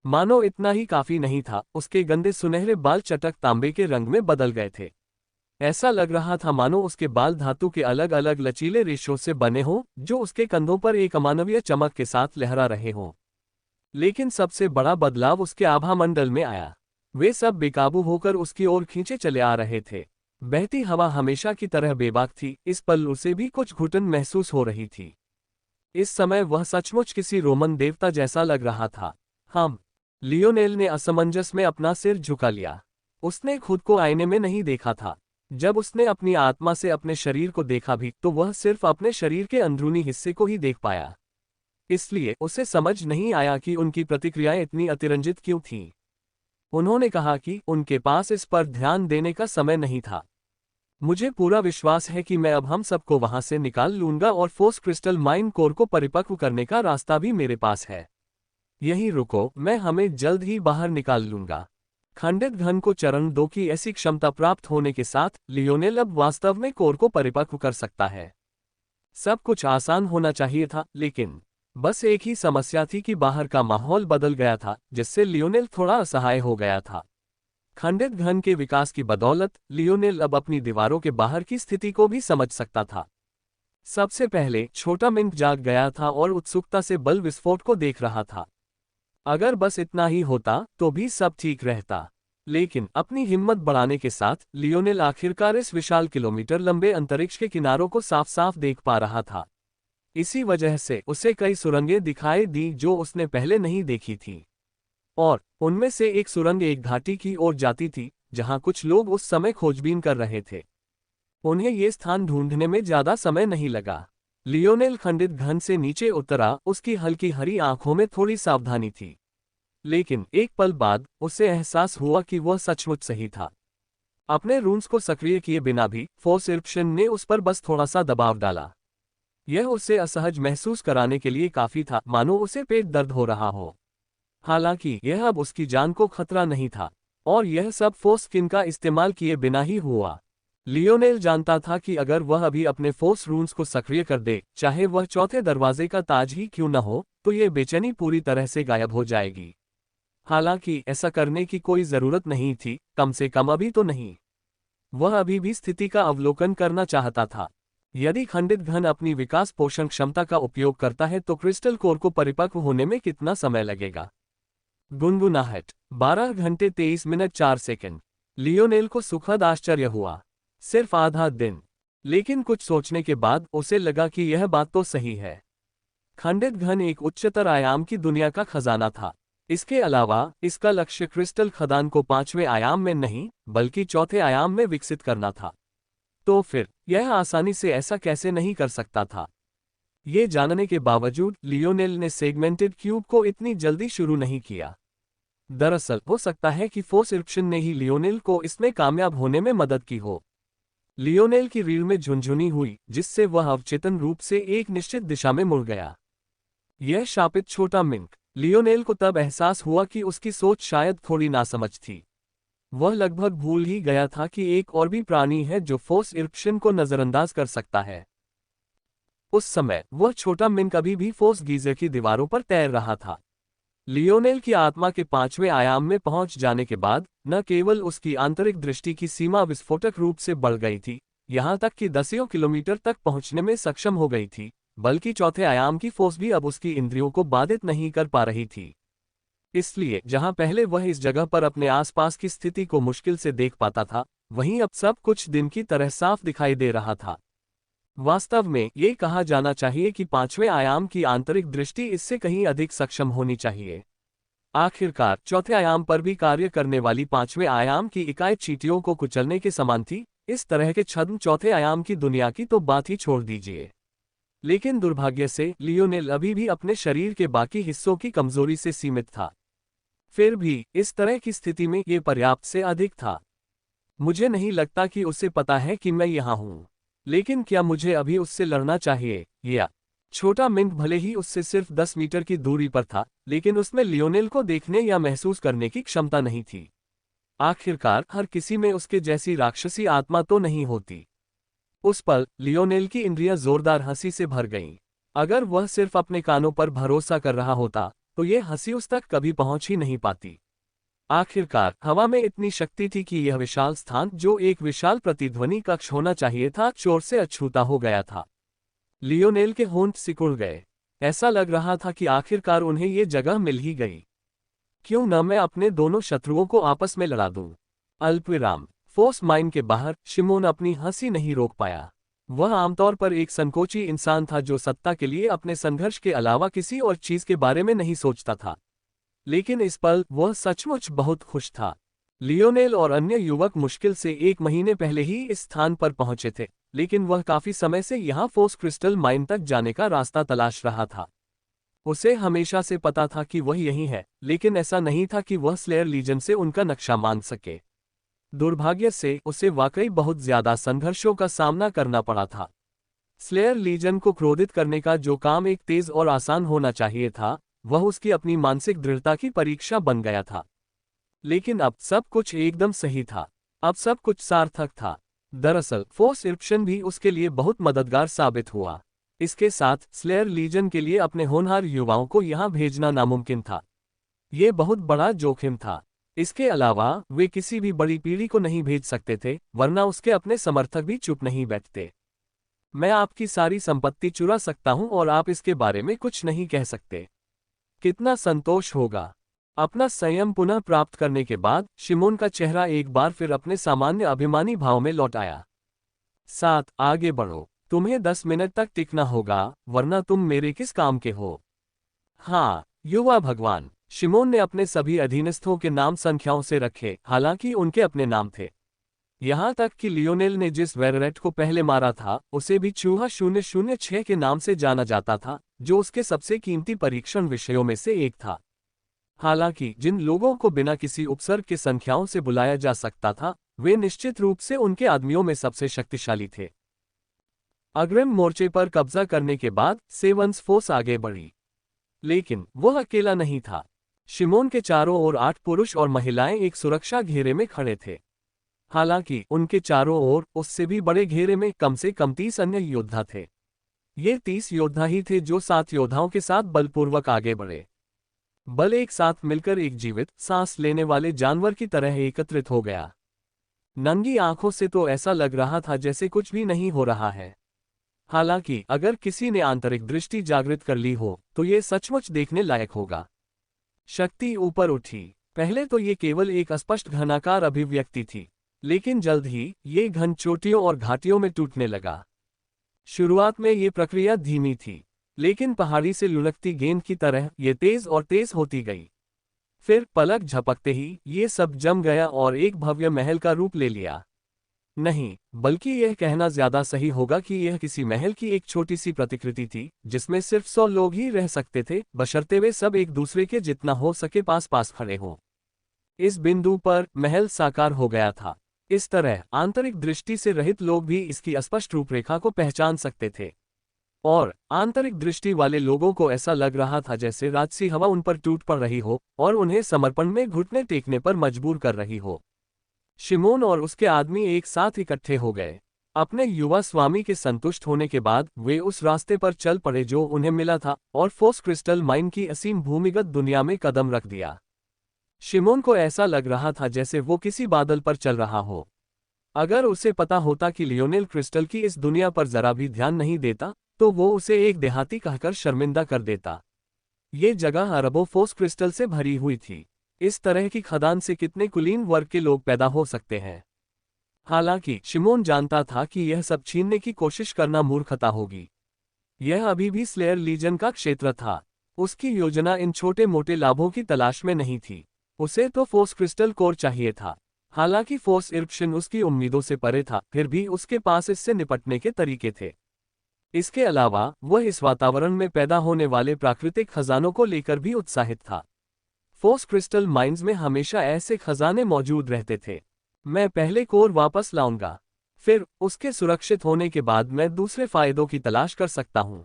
मानो इतना ही काफी नहीं था, उसके गंदे सुनहरे बाल चटक तांबे के रंग में बदल गए थे। ऐसा लग रहा था मानो उसके बाल धातु के अलग अलग लचीले रेशों से बने हों, जो उसके कंधों पर एक अमानवीय चमक के साथ लहरा रहे हों। लेकिन सबसे बड़ा बदलाव उसके आभामंडल में आया। वे सब बेकाबू होकर उसकी ओर खींचे चले आ रहे थे। बहती हवा हमेशा की तरह बेबाक थी, इस पल उसे भी कुछ घुटन महसूस हो रही थी। इस समय वह सचमुच किसी रोमन देवता जैसा लग रहा था। हम लियोनेल ने असमंजस में अपना सिर झुका लिया। उसने खुद को आईने में नहीं देखा था। जब उसने अपनी आत्मा से अपने शरीर को देखा भी तो वह सिर्फ अपने शरीर के अंदरूनी हिस्से को ही देख पाया। इसलिए उसे समझ नहीं आया कि उनकी प्रतिक्रियाएं इतनी अतिरंजित क्यों थीं। उन्होंने कहा कि उनके पास इस पर ध्यान देने का समय नहीं था। मुझे पूरा विश्वास है कि मैं अब हम सबको वहां से निकाल लूंगा और फोर्स क्रिस्टल माइन कोर को परिपक्व करने का रास्ता भी मेरे पास है। यहीं रुको, मैं हमें जल्द ही बाहर निकाल लूंगा। खंडित घन को चरण 2 की ऐसी क्षमता प्राप्त होने के साथ लियोनेल अब वास्तव में कोर को परिपक्व कर सकता है। सब कुछ आसान होना चाहिए था, लेकिन बस एक ही समस्या थी कि बाहर का माहौल बदल गया था, जिससे लियोनेल थोड़ा असहाय हो गया था। खंडित घन के विकास की बदौलत लियोनेल अब अपनी दीवारों के बाहर की स्थिति को भी समझ सकता था। सबसे पहले छोटा मिंक जाग गया था और उत्सुकता से बल विस्फोट को देख रहा था। अगर बस इतना ही होता तो भी सब ठीक रहता, लेकिन अपनी हिम्मत बढ़ाने के साथ लियोनेल आखिरकार इस विशाल किलोमीटर लंबे अंतरिक्ष के किनारों को साफ साफ देख पा रहा था। इसी वजह से उसे कई सुरंगें दिखाई दी जो उसने पहले नहीं देखी थी, और उनमें से एक सुरंग एक घाटी की ओर जाती थी जहां कुछ लोग उस समय खोजबीन कर रहे थे। उन्हें ये स्थान ढूंढने में ज्यादा समय नहीं लगा। लियोनेल खंडित घन से नीचे उतरा, उसकी हल्की हरी आंखों में थोड़ी सावधानी थी, लेकिन एक पल बाद उसे एहसास हुआ कि वह सचमुच सही था। अपने रून्स को सक्रिय किए बिना भी फोर्स इरप्शन ने उस पर बस थोड़ा सा दबाव डाला। यह उसे असहज महसूस कराने के लिए काफी था, मानो उसे पेट दर्द हो रहा हो। हालांकि यह अब उसकी जान को खतरा नहीं था, और यह सब फोर्स स्किन का इस्तेमाल किए बिना ही हुआ। लियोनेल जानता था कि अगर वह अभी अपने फोर्स रून्स को सक्रिय कर दे, चाहे वह चौथे दरवाजे का ताज ही क्यों न हो, तो ये बेचैनी पूरी तरह से गायब हो जाएगी। हालांकि ऐसा करने की कोई जरूरत नहीं थी, कम से कम अभी तो नहीं। वह अभी भी स्थिति का अवलोकन करना चाहता था। यदि खंडित घन अपनी विकास पोषण क्षमता का उपयोग करता है तो क्रिस्टल कोर को परिपक्व होने में कितना समय लगेगा? गुनगुनाहट 12 घंटे 23 मिनट 4 सेकंड। लियोनेल को सुखद आश्चर्य हुआ। सिर्फ आधा दिन। लेकिन कुछ सोचने के बाद उसे लगा कि यह बात तो सही है। खंडित घन एक उच्चतर आयाम की दुनिया का खजाना था। इसके अलावा इसका लक्ष्य क्रिस्टल खदान को 5वें आयाम में नहीं, बल्कि चौथे आयाम में विकसित करना था। तो फिर यह आसानी से ऐसा कैसे नहीं कर सकता था? ये जानने के बावजूद लियोनेल ने सेगमेंटेड क्यूब को इतनी जल्दी शुरू नहीं किया। दरअसल हो सकता है कि फोर्स इरप्शन ने ही लियोनेल को इसमें कामयाब होने में मदद की हो। लियोनेल की रीढ़ में झुनझुनी हुई, जिससे वह अवचेतन रूप से एक निश्चित दिशा में मुड़ गया। यह शापित छोटा मिंक। लियोनेल को तब एहसास हुआ कि उसकी सोच शायद थोड़ी नासमझ थी। वह लगभग भूल ही गया था कि एक और भी प्राणी है जो फोर्स इरप्शन को नजरअंदाज कर सकता है। उस समय वह छोटा मिंक अभी भी फोर्स गीजर की दीवारों पर तैर रहा था। लियोनेल की आत्मा के 5वें आयाम में पहुंच जाने के बाद न केवल उसकी आंतरिक दृष्टि की सीमा विस्फोटक रूप से बढ़ गई थी, यहां तक कि दसियों किलोमीटर तक पहुंचने में सक्षम हो गई थी, बल्कि चौथे आयाम की फोर्स भी अब उसकी इंद्रियों को बाधित नहीं कर पा रही थी। इसलिए जहां पहले वह इस जगह पर अपने आसपास की स्थिति को मुश्किल से देख पाता था, वहीं अब सब कुछ दिन की तरह साफ दिखाई दे रहा था। वास्तव में ये कहा जाना चाहिए कि 5वें आयाम की आंतरिक दृष्टि इससे कहीं अधिक सक्षम होनी चाहिए। आखिरकार चौथे आयाम पर भी कार्य करने वाली 5वें आयाम की इकाई चींटियों को कुचलने के समान थी। इस तरह के छद्म चौथे आयाम की दुनिया की तो बात ही छोड़ दीजिए। लेकिन दुर्भाग्य से लियोनेल अभी भी अपने शरीर के बाकी हिस्सों की कमजोरी से सीमित था। फिर भी इस तरह की स्थिति में ये पर्याप्त से अधिक था। मुझे नहीं लगता कि उसे पता है कि मैं यहाँ हूँ। लेकिन क्या मुझे अभी उससे लड़ना चाहिए? या छोटा मिंक भले ही उससे सिर्फ 10 मीटर की दूरी पर था, लेकिन उसमें लियोनेल को देखने या महसूस करने की क्षमता नहीं थी। आखिरकार हर किसी में उसके जैसी राक्षसी आत्मा तो नहीं होती। उस पल लियोनेल की इंद्रियां जोरदार हंसी से भर गईं। अगर वह सिर्फ अपने कानों पर भरोसा कर रहा होता तो ये हंसी उस तक कभी पहुंच ही नहीं पाती। आखिरकार हवा में इतनी शक्ति थी कि यह विशाल स्थान, जो एक विशाल प्रतिध्वनि कक्ष होना चाहिए था, चोर से अछूता हो गया था। लियोनेल के होंठ सिकुड़ गए। ऐसा लग रहा था कि आखिरकार उन्हें ये जगह मिल ही गई। क्यों न मैं अपने दोनों शत्रुओं को आपस में लड़ा दूं? अल्पविराम। फोर्स माइन के बाहर शिमोन अपनी हंसी नहीं रोक पाया। वह आमतौर पर एक संकोची इंसान था जो सत्ता के लिए अपने संघर्ष के अलावा किसी और चीज के बारे में नहीं सोचता था। लेकिन इस पल वह सचमुच बहुत खुश था। लियोनेल और अन्य युवक मुश्किल से 1 महीने पहले ही इस स्थान पर पहुंचे थे, लेकिन वह काफी समय से यहाँ फोर्स क्रिस्टल माइन तक जाने का रास्ता तलाश रहा था। उसे हमेशा से पता था कि वह यही है, लेकिन ऐसा नहीं था कि वह स्लेयर लीजन से उनका नक्शा मान सके। दुर्भाग्य से उसे वाकई बहुत ज्यादा संघर्षों का सामना करना पड़ा था। स्लेयर लीजन को क्रोधित करने का जो काम एक तेज और आसान होना चाहिए था, वह उसकी अपनी मानसिक दृढ़ता की परीक्षा बन गया था। लेकिन अब सब कुछ एकदम सही था। अब सब कुछ सार्थक था। दरअसल फोर्स इरप्शन भी उसके लिए बहुत मददगार साबित हुआ। इसके साथ स्लेयर लीजन के लिए अपने होनहार युवाओं को यहाँ भेजना नामुमकिन था। ये बहुत बड़ा जोखिम था। इसके अलावा वे किसी भी बड़ी पीढ़ी को नहीं भेज सकते थे, वरना उसके अपने समर्थक भी चुप नहीं बैठते। मैं आपकी सारी संपत्ति चुरा सकता हूं और आप इसके बारे में कुछ नहीं कह सकते। कितना संतोष होगा। अपना संयम पुनः प्राप्त करने के बाद शिमोन का चेहरा एक बार फिर अपने सामान्य अभिमानी भाव में लौट आया। 7 आगे बढ़ो। तुम्हें 10 मिनट तक टिकना होगा, वरना तुम मेरे किस काम के हो? हाँ, युवा भगवान। शिमोन ने अपने सभी अधीनस्थों के नाम संख्याओं से रखे, हालांकि उनके अपने नाम थे। यहां तक कि लियोनेल ने जिस वेररेट को पहले मारा था, उसे भी चूहा 006 के नाम से जाना जाता था, जो उसके सबसे कीमती परीक्षण विषयों में से एक था। हालांकि जिन लोगों को बिना किसी उपसर्ग के संख्याओं से बुलाया जा सकता था, वे निश्चित रूप से उनके आदमियों में सबसे शक्तिशाली थे। अग्रिम मोर्चे पर कब्जा करने के बाद सेवंस फोर्स आगे बढ़ी, लेकिन वह अकेला नहीं था। शिमोन के चारों ओर 8 पुरुष और महिलाएं एक सुरक्षा घेरे में खड़े थे। हालांकि उनके चारों ओर उससे भी बड़े घेरे में कम से कम 30 अन्य योद्धा थे। ये 30 योद्धा ही थे जो 7 योद्धाओं के साथ बलपूर्वक आगे बढ़े। बल एक साथ मिलकर एक जीवित, सांस लेने वाले जानवर की तरह एकत्रित हो गया। नंगी आंखों से तो ऐसा लग रहा था जैसे कुछ भी नहीं हो रहा है। हालांकि अगर किसी ने आंतरिक दृष्टि जागृत कर ली हो तो ये सचमुच देखने लायक होगा। शक्ति ऊपर उठी। पहले तो ये केवल एक अस्पष्ट घनाकार अभिव्यक्ति थी, लेकिन जल्द ही ये घन चोटियों और घाटियों में टूटने लगा। शुरुआत में ये प्रक्रिया धीमी थी, लेकिन पहाड़ी से लुढ़कती गेंद की तरह ये तेज और तेज होती गई। फिर पलक झपकते ही ये सब जम गया और एक भव्य महल का रूप ले लिया। नहीं, बल्कि यह कहना ज्यादा सही होगा कि यह किसी महल की एक छोटी सी प्रतिकृति थी, जिसमें सिर्फ 100 लोग ही रह सकते थे, बशर्ते वे सब एक दूसरे के जितना हो सके पास पास खड़े हों। इस बिंदु पर महल साकार हो गया था। इस तरह आंतरिक दृष्टि से रहित लोग भी इसकी स्पष्ट रूपरेखा को पहचान सकते थे, और आंतरिक दृष्टि वाले लोगों को ऐसा लग रहा था जैसे राजसी हवा उन पर टूट पड़ रही हो और उन्हें समर्पण में घुटने टेकने पर मजबूर कर रही हो। शिमोन और उसके आदमी एक साथ इकट्ठे हो गए। अपने युवा स्वामी के संतुष्ट होने के बाद वे उस रास्ते पर चल पड़े जो उन्हें मिला था और फोस क्रिस्टल माइन की असीम भूमिगत दुनिया में कदम रख दिया। शिमोन को ऐसा लग रहा था जैसे वो किसी बादल पर चल रहा हो। अगर उसे पता होता कि लियोनेल क्रिस्टल की इस दुनिया पर जरा भी ध्यान नहीं देता, तो वो उसे एक देहाती कहकर शर्मिंदा कर देता। ये जगह अरबों फोस क्रिस्टल से भरी हुई थी। इस तरह की खदान से कितने कुलीन वर्ग के लोग पैदा हो सकते हैं। हालांकि शिमोन जानता था कि यह सब छीनने की कोशिश करना मूर्खता होगी। यह अभी भी स्लेयर लीजन का क्षेत्र था। उसकी योजना इन छोटे मोटे लाभों की तलाश में नहीं थी। उसे तो फोर्स क्रिस्टल कोर चाहिए था। हालांकि फोर्स इरप्शन उसकी उम्मीदों से परे था, फिर भी उसके पास इससे निपटने के तरीके थे। इसके अलावा वह इस वातावरण में पैदा होने वाले प्राकृतिक खजानों को लेकर भी उत्साहित था। फोर्स क्रिस्टल माइंस में हमेशा ऐसे खजाने मौजूद रहते थे। मैं पहले कोर वापस लाऊंगा, फिर उसके सुरक्षित होने के बाद मैं दूसरे फायदों की तलाश कर सकता हूं।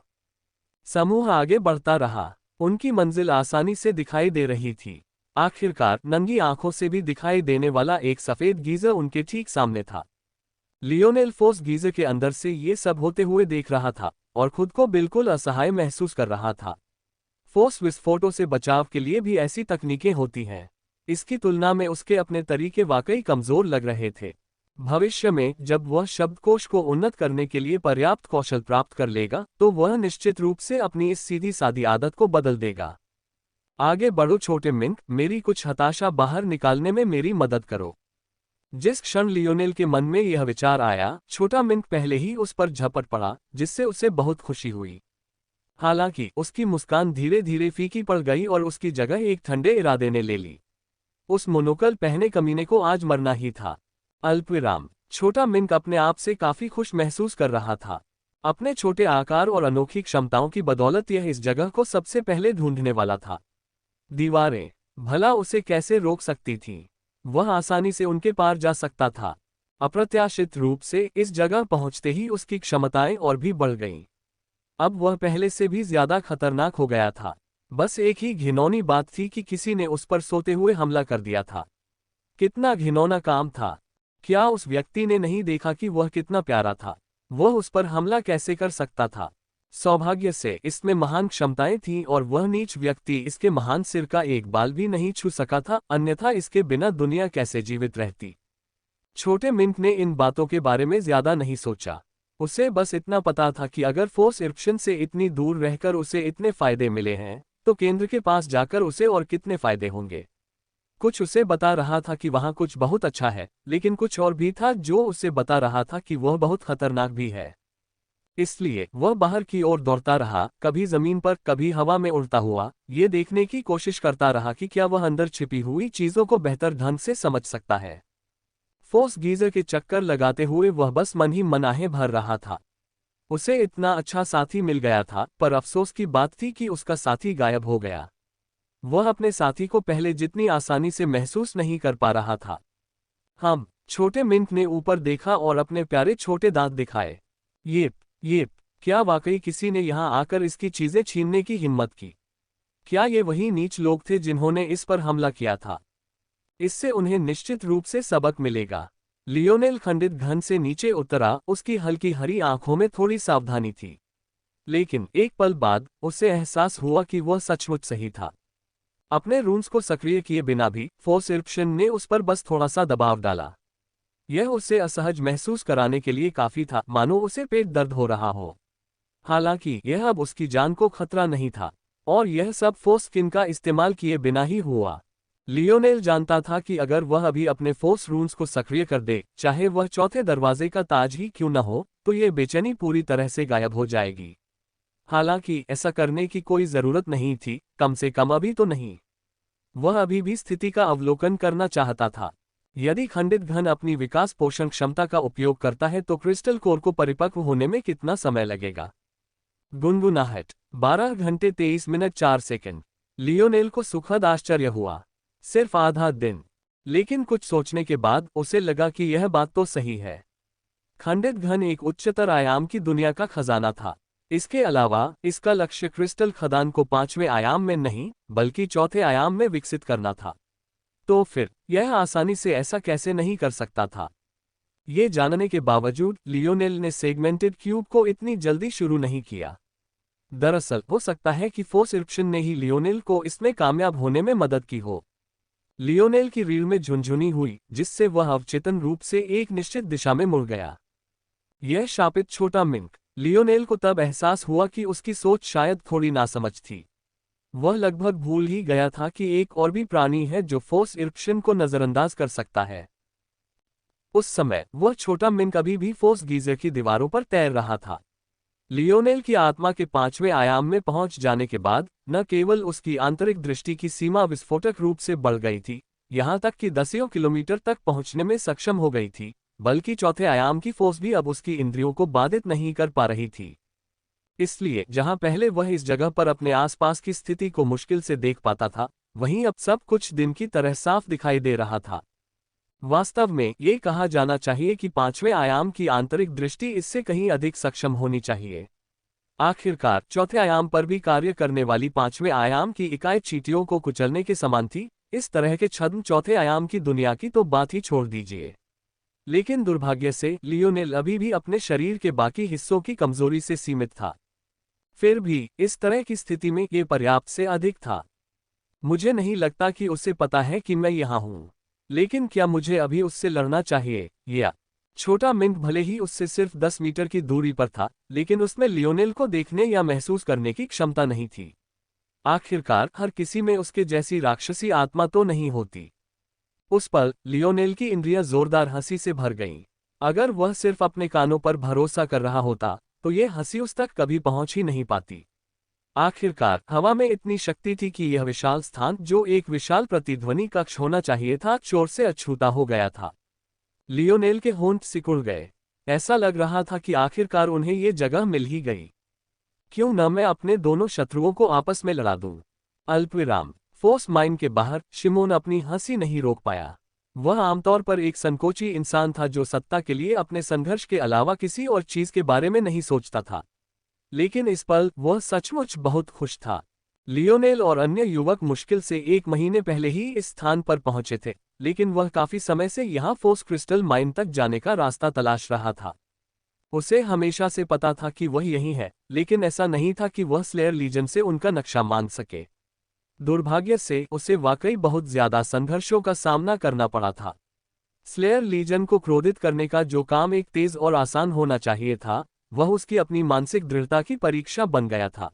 समूह आगे बढ़ता रहा। उनकी मंजिल आसानी से दिखाई दे रही थी। आखिरकार नंगी आंखों से भी दिखाई देने वाला एक सफेद गीजर उनके ठीक सामने था। लियोनेल फोर्स गीजर के अंदर से ये सब होते हुए देख रहा था और खुद को बिल्कुल असहाय महसूस कर रहा था। फोर्स विस्फोटों से बचाव के लिए भी ऐसी तकनीकें होती हैं। इसकी तुलना में उसके अपने तरीके वाकई कमजोर लग रहे थे। भविष्य में जब वह शब्दकोश को उन्नत करने के लिए पर्याप्त कौशल प्राप्त कर लेगा, तो वह निश्चित रूप से अपनी इस सीधी सादी आदत को बदल देगा। आगे बढ़ो छोटे मिंक, मेरी कुछ हताशा बाहर निकालने में मेरी मदद करो। जिस क्षण लियोनेल के मन में यह विचार आया, छोटा मिंक पहले ही उस पर झपट पड़ा, जिससे उसे बहुत खुशी हुई। हालांकि उसकी मुस्कान धीरे धीरे फीकी पड़ गई और उसकी जगह एक ठंडे इरादे ने ले ली। उस मोनोकल पहने कमीने को आज मरना ही था। अल्पविराम। छोटा मिंक अपने आप से काफी खुश महसूस कर रहा था। अपने छोटे आकार और अनोखी क्षमताओं की बदौलत यह इस जगह को सबसे पहले ढूंढने वाला था। दीवारें भला उसे कैसे रोक सकती थीं? वह आसानी से उनके पार जा सकता था। अप्रत्याशित रूप से इस जगह पहुंचते ही उसकी क्षमताएं और भी बढ़ गईं। अब वह पहले से भी ज्यादा खतरनाक हो गया था। बस एक ही घिनौनी बात थी कि किसी ने उस पर सोते हुए हमला कर दिया था। कितना घिनौना काम था। क्या उस व्यक्ति ने नहीं देखा कि वह कितना प्यारा था? वह उस पर हमला कैसे कर सकता था? सौभाग्य से इसमें महान क्षमताएं थीं और वह नीच व्यक्ति इसके महान सिर का एक बाल भी नहीं छू सका था, अन्यथा इसके बिना दुनिया कैसे जीवित रहती। छोटे मिंक ने इन बातों के बारे में ज्यादा नहीं सोचा। उसे बस इतना पता था कि अगर फोर्स इरप्शन से इतनी दूर रहकर उसे इतने फायदे मिले हैं, तो केंद्र के पास जाकर उसे और कितने फायदे होंगे। कुछ उसे बता रहा था कि वहां कुछ बहुत अच्छा है, लेकिन कुछ और भी था जो उसे बता रहा था कि वह बहुत खतरनाक भी है। इसलिए वह बाहर की ओर दौड़ता रहा, कभी जमीन पर कभी हवा में उड़ता हुआ, ये देखने की कोशिश करता रहा कि क्या वह अंदर छिपी हुई चीजों को बेहतर ढंग से समझ सकता है। फोर्स गीजर के चक्कर लगाते हुए वह बस मन ही मन आहें भर रहा था। उसे इतना अच्छा साथी मिल गया था, पर अफसोस की बात थी कि उसका साथी गायब हो गया। वह अपने साथी को पहले जितनी आसानी से महसूस नहीं कर पा रहा था। हम छोटे मिंट ने ऊपर देखा और अपने प्यारे छोटे दांत दिखाए। ये क्या वाकई किसी ने यहाँ आकर इसकी चीजें छीनने की हिम्मत की? क्या ये वही नीच लोग थे जिन्होंने इस पर हमला किया था? इससे उन्हें निश्चित रूप से सबक मिलेगा। लियोनेल खंडित घन से नीचे उतरा, उसकी हल्की हरी आंखों में थोड़ी सावधानी थी। लेकिन एक पल बाद उसे एहसास हुआ कि वह सचमुच सही था। अपने रून्स को सक्रिय किए बिना भी फोर्स इरप्शन ने उस पर बस थोड़ा सा दबाव डाला। यह उसे असहज महसूस कराने के लिए काफी था, मानो उसे पेट दर्द हो रहा हो। हालांकि यह अब उसकी जान को खतरा नहीं था, और यह सब फोर्स स्किन का इस्तेमाल किए बिना ही हुआ। लियोनेल जानता था कि अगर वह अभी अपने फोर्स रून्स को सक्रिय कर दे, चाहे वह चौथे दरवाजे का ताज ही क्यों न हो, तो यह बेचैनी पूरी तरह से गायब हो जाएगी। हालांकि ऐसा करने की कोई जरूरत नहीं थी, कम से कम अभी तो नहीं। वह अभी भी स्थिति का अवलोकन करना चाहता था। यदि खंडित घन अपनी विकास पोषण क्षमता का उपयोग करता है तो क्रिस्टल कोर को परिपक्व होने में कितना समय लगेगा? गुनगुनाहट 12 घंटे 23 मिनट 4 सेकंड। लियोनेल को सुखद आश्चर्य हुआ। सिर्फ आधा दिन। लेकिन कुछ सोचने के बाद उसे लगा कि यह बात तो सही है। खंडित घन एक उच्चतर आयाम की दुनिया का खजाना था। इसके अलावा इसका लक्ष्य क्रिस्टल खदान को 5वें आयाम में नहीं, बल्कि चौथे आयाम में विकसित करना था। तो फिर यह आसानी से ऐसा कैसे नहीं कर सकता था? ये जानने के बावजूद लियोनेल ने सेगमेंटेड क्यूब को इतनी जल्दी शुरू नहीं किया। दरअसल हो सकता है कि फोर्स इरप्शन ने ही लियोनेल को इसमें कामयाब होने में मदद की हो। लियोनेल की रीढ़ में झुनझुनी हुई, जिससे वह अवचेतन रूप से एक निश्चित दिशा में मुड़ गया। यह शापित छोटा मिंक। लियोनेल को तब एहसास हुआ कि उसकी सोच शायद थोड़ी नासमझ थी। वह लगभग भूल ही गया था कि एक और भी प्राणी है जो फोर्स इरप्शन को नजरअंदाज कर सकता है। उस समय वह छोटा मिंक अभी भी फोर्स गीजर की दीवारों पर तैर रहा था। लियोनेल की आत्मा के 5वें आयाम में पहुंच जाने के बाद न केवल उसकी आंतरिक दृष्टि की सीमा विस्फोटक रूप से बढ़ गई थी, यहां तक कि दसियों किलोमीटर तक पहुंचने में सक्षम हो गई थी, बल्कि चौथे आयाम की फोर्स भी अब उसकी इंद्रियों को बाधित नहीं कर पा रही थी। इसलिए जहां पहले वह इस जगह पर अपने आसपास की स्थिति को मुश्किल से देख पाता था, वहीं अब सब कुछ दिन की तरह साफ दिखाई दे रहा था। वास्तव में ये कहा जाना चाहिए कि 5वें आयाम की आंतरिक दृष्टि इससे कहीं अधिक सक्षम होनी चाहिए। आखिरकार चौथे आयाम पर भी कार्य करने वाली 5वें आयाम की इकाई चींटियों को कुचलने के समान थी। इस तरह के छद्म चौथे आयाम की दुनिया की तो बात ही छोड़ दीजिए। लेकिन दुर्भाग्य से लियोनेल अभी भी अपने शरीर के बाकी हिस्सों की कमजोरी से सीमित था। फिर भी इस तरह की स्थिति में ये पर्याप्त से अधिक था। मुझे नहीं लगता कि उसे पता है कि मैं यहाँ हूँ। लेकिन क्या मुझे अभी उससे लड़ना चाहिए? या छोटा मिंक भले ही उससे सिर्फ 10 मीटर की दूरी पर था, लेकिन उसमें लियोनेल को देखने या महसूस करने की क्षमता नहीं थी। आखिरकार हर किसी में उसके जैसी राक्षसी आत्मा तो नहीं होती। उस पल लियोनेल की इंद्रियां जोरदार हंसी से भर गईं। अगर वह सिर्फ अपने कानों पर भरोसा कर रहा होता तो ये हंसी उस तक कभी पहुंच ही नहीं पाती। आखिरकार हवा में इतनी शक्ति थी कि यह विशाल स्थान, जो एक विशाल प्रतिध्वनि कक्ष होना चाहिए था, शोर से अछूता हो गया था। लियोनेल के होंठ सिकुड़ गए। ऐसा लग रहा था कि आखिरकार उन्हें ये जगह मिल ही गई। क्यों न मैं अपने दोनों शत्रुओं को आपस में लड़ा दूं? अल्पविराम। फोर्स माइन के बाहर शिमोन अपनी हंसी नहीं रोक पाया। वह आमतौर पर एक संकोची इंसान था जो सत्ता के लिए अपने संघर्ष के अलावा किसी और चीज के बारे में नहीं सोचता था। लेकिन इस पल वह सचमुच बहुत खुश था। लियोनेल और अन्य युवक मुश्किल से 1 महीने पहले ही इस स्थान पर पहुंचे थे, लेकिन वह काफी समय से यहाँ फोर्स क्रिस्टल माइन तक जाने का रास्ता तलाश रहा था। उसे हमेशा से पता था कि वह यही है, लेकिन ऐसा नहीं था कि वह स्लेयर लीजन से उनका नक्शा मान सके। दुर्भाग्य से उसे वाकई बहुत ज्यादा संघर्षों का सामना करना पड़ा था। स्लेयर लीजन को क्रोधित करने का जो काम एक तेज और आसान होना चाहिए था, वह उसकी अपनी मानसिक दृढ़ता की परीक्षा बन गया था।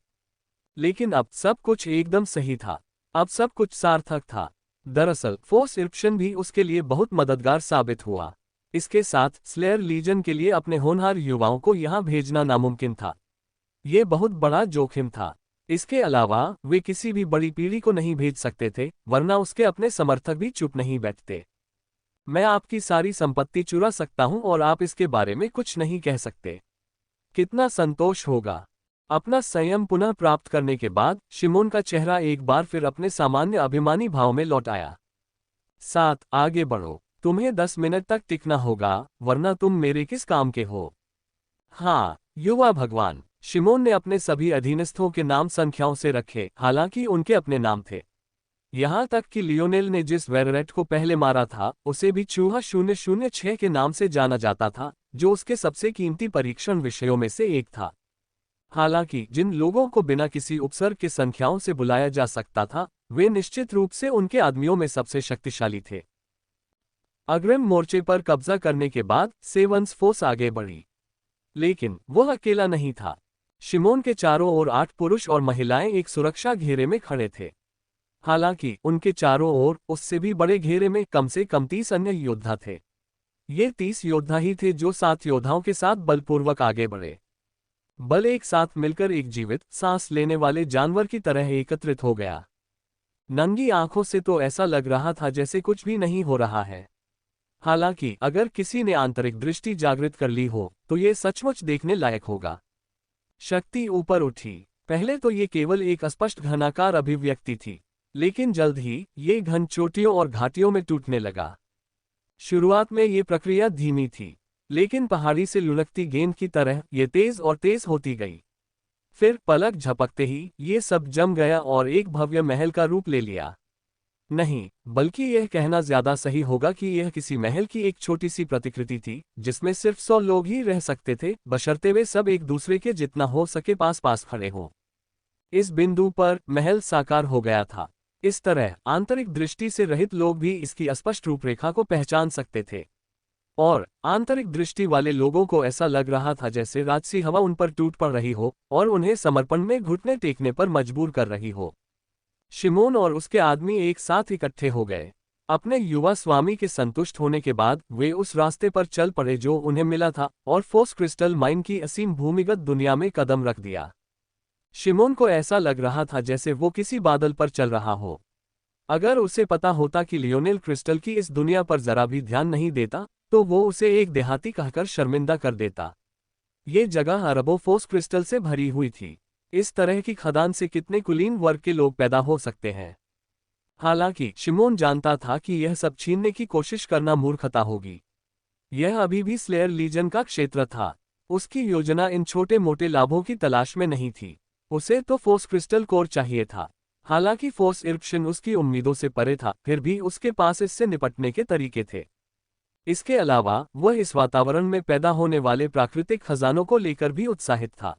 लेकिन अब सब कुछ एकदम सही था। अब सब कुछ सार्थक था। दरअसल फोर्स इरप्शन भी उसके लिए बहुत मददगार साबित हुआ। इसके साथ स्लेयर लीजन के लिए अपने होनहार युवाओं को यहाँ भेजना नामुमकिन था। ये बहुत बड़ा जोखिम था। इसके अलावा वे किसी भी बड़ी पीढ़ी को नहीं भेज सकते थे, वरना उसके अपने समर्थक भी चुप नहीं बैठते। मैं आपकी सारी संपत्ति चुरा सकता हूं और आप इसके बारे में कुछ नहीं कह सकते। कितना संतोष होगा। अपना संयम पुनः प्राप्त करने के बाद शिमोन का चेहरा एक बार फिर अपने सामान्य अभिमानी भाव में लौट आया। 7 आगे बढ़ो, तुम्हें 10 मिनट तक टिकना होगा, वरना तुम मेरे किस काम के हो? हाँ, युवा भगवान। शिमोन ने अपने सभी अधीनस्थों के नाम संख्याओं से रखे, हालांकि उनके अपने नाम थे। यहां तक कि लियोनेल ने जिस वेरेट को पहले मारा था, उसे भी चूहा 006 के नाम से जाना जाता था, जो उसके सबसे कीमती परीक्षण विषयों में से एक था। हालांकि जिन लोगों को बिना किसी उपसर्ग के संख्याओं से बुलाया जा सकता था, वे निश्चित रूप से उनके आदमियों में सबसे शक्तिशाली थे। अग्रिम मोर्चे पर कब्जा करने के बाद सेवंस फोर्स आगे बढ़ी, लेकिन वह अकेला नहीं था। शिमोन के चारों ओर 8 पुरुष और महिलाएं एक सुरक्षा घेरे में खड़े थे। हालांकि उनके चारों ओर उससे भी बड़े घेरे में कम से कम 30 अन्य योद्धा थे। ये 30 योद्धा ही थे जो 7 योद्धाओं के साथ बलपूर्वक आगे बढ़े। बल एक साथ मिलकर एक जीवित, सांस लेने वाले जानवर की तरह एकत्रित हो गया। नंगी आंखों से तो ऐसा लग रहा था जैसे कुछ भी नहीं हो रहा है। हालांकि अगर किसी ने आंतरिक दृष्टि जागृत कर ली हो, तो ये सचमुच देखने लायक होगा। शक्ति ऊपर उठी। पहले तो ये केवल एक अस्पष्ट घनाकार अभिव्यक्ति थी, लेकिन जल्द ही ये घन चोटियों और घाटियों में टूटने लगा। शुरुआत में ये प्रक्रिया धीमी थी, लेकिन पहाड़ी से लुढ़कती गेंद की तरह ये तेज और तेज होती गई। फिर पलक झपकते ही ये सब जम गया और एक भव्य महल का रूप ले लिया। नहीं, बल्कि यह कहना ज्यादा सही होगा कि यह किसी महल की एक छोटी सी प्रतिकृति थी, जिसमें सिर्फ 100 लोग ही रह सकते थे, बशर्ते वे सब एक दूसरे के जितना हो सके पास पास खड़े हों। इस बिंदु पर महल साकार हो गया था। इस तरह आंतरिक दृष्टि से रहित लोग भी इसकी अस्पष्ट रूपरेखा को पहचान सकते थे, और आंतरिक दृष्टि वाले लोगों को ऐसा लग रहा था जैसे राजसी हवा उन पर टूट पड़ रही हो और उन्हें समर्पण में घुटने टेकने पर मजबूर कर रही हो। शिमोन और उसके आदमी एक साथ इकट्ठे हो गए। अपने युवा स्वामी के संतुष्ट होने के बाद वे उस रास्ते पर चल पड़े जो उन्हें मिला था, और फोर्स क्रिस्टल माइन की असीम भूमिगत दुनिया में कदम रख दिया। शिमोन को ऐसा लग रहा था जैसे वो किसी बादल पर चल रहा हो। अगर उसे पता होता कि लियोनेल क्रिस्टल की इस दुनिया पर जरा भी ध्यान नहीं देता, तो वो उसे एक देहाती कहकर शर्मिंदा कर देता। ये जगह अरबों फोर्स क्रिस्टल से भरी हुई थी। इस तरह की खदान से कितने कुलीन वर्ग के लोग पैदा हो सकते हैं। हालांकि शिमोन जानता था कि यह सब छीनने की कोशिश करना मूर्खता होगी। यह अभी भी स्लेयर लीजन का क्षेत्र था। उसकी योजना इन छोटे मोटे लाभों की तलाश में नहीं थी। उसे तो फोर्स क्रिस्टल कोर चाहिए था। हालांकि फोर्स इरप्शन उसकी उम्मीदों से परे था, फिर भी उसके पास इससे निपटने के तरीके थे। इसके अलावा वह इस वातावरण में पैदा होने वाले प्राकृतिक खजानों को लेकर भी उत्साहित था।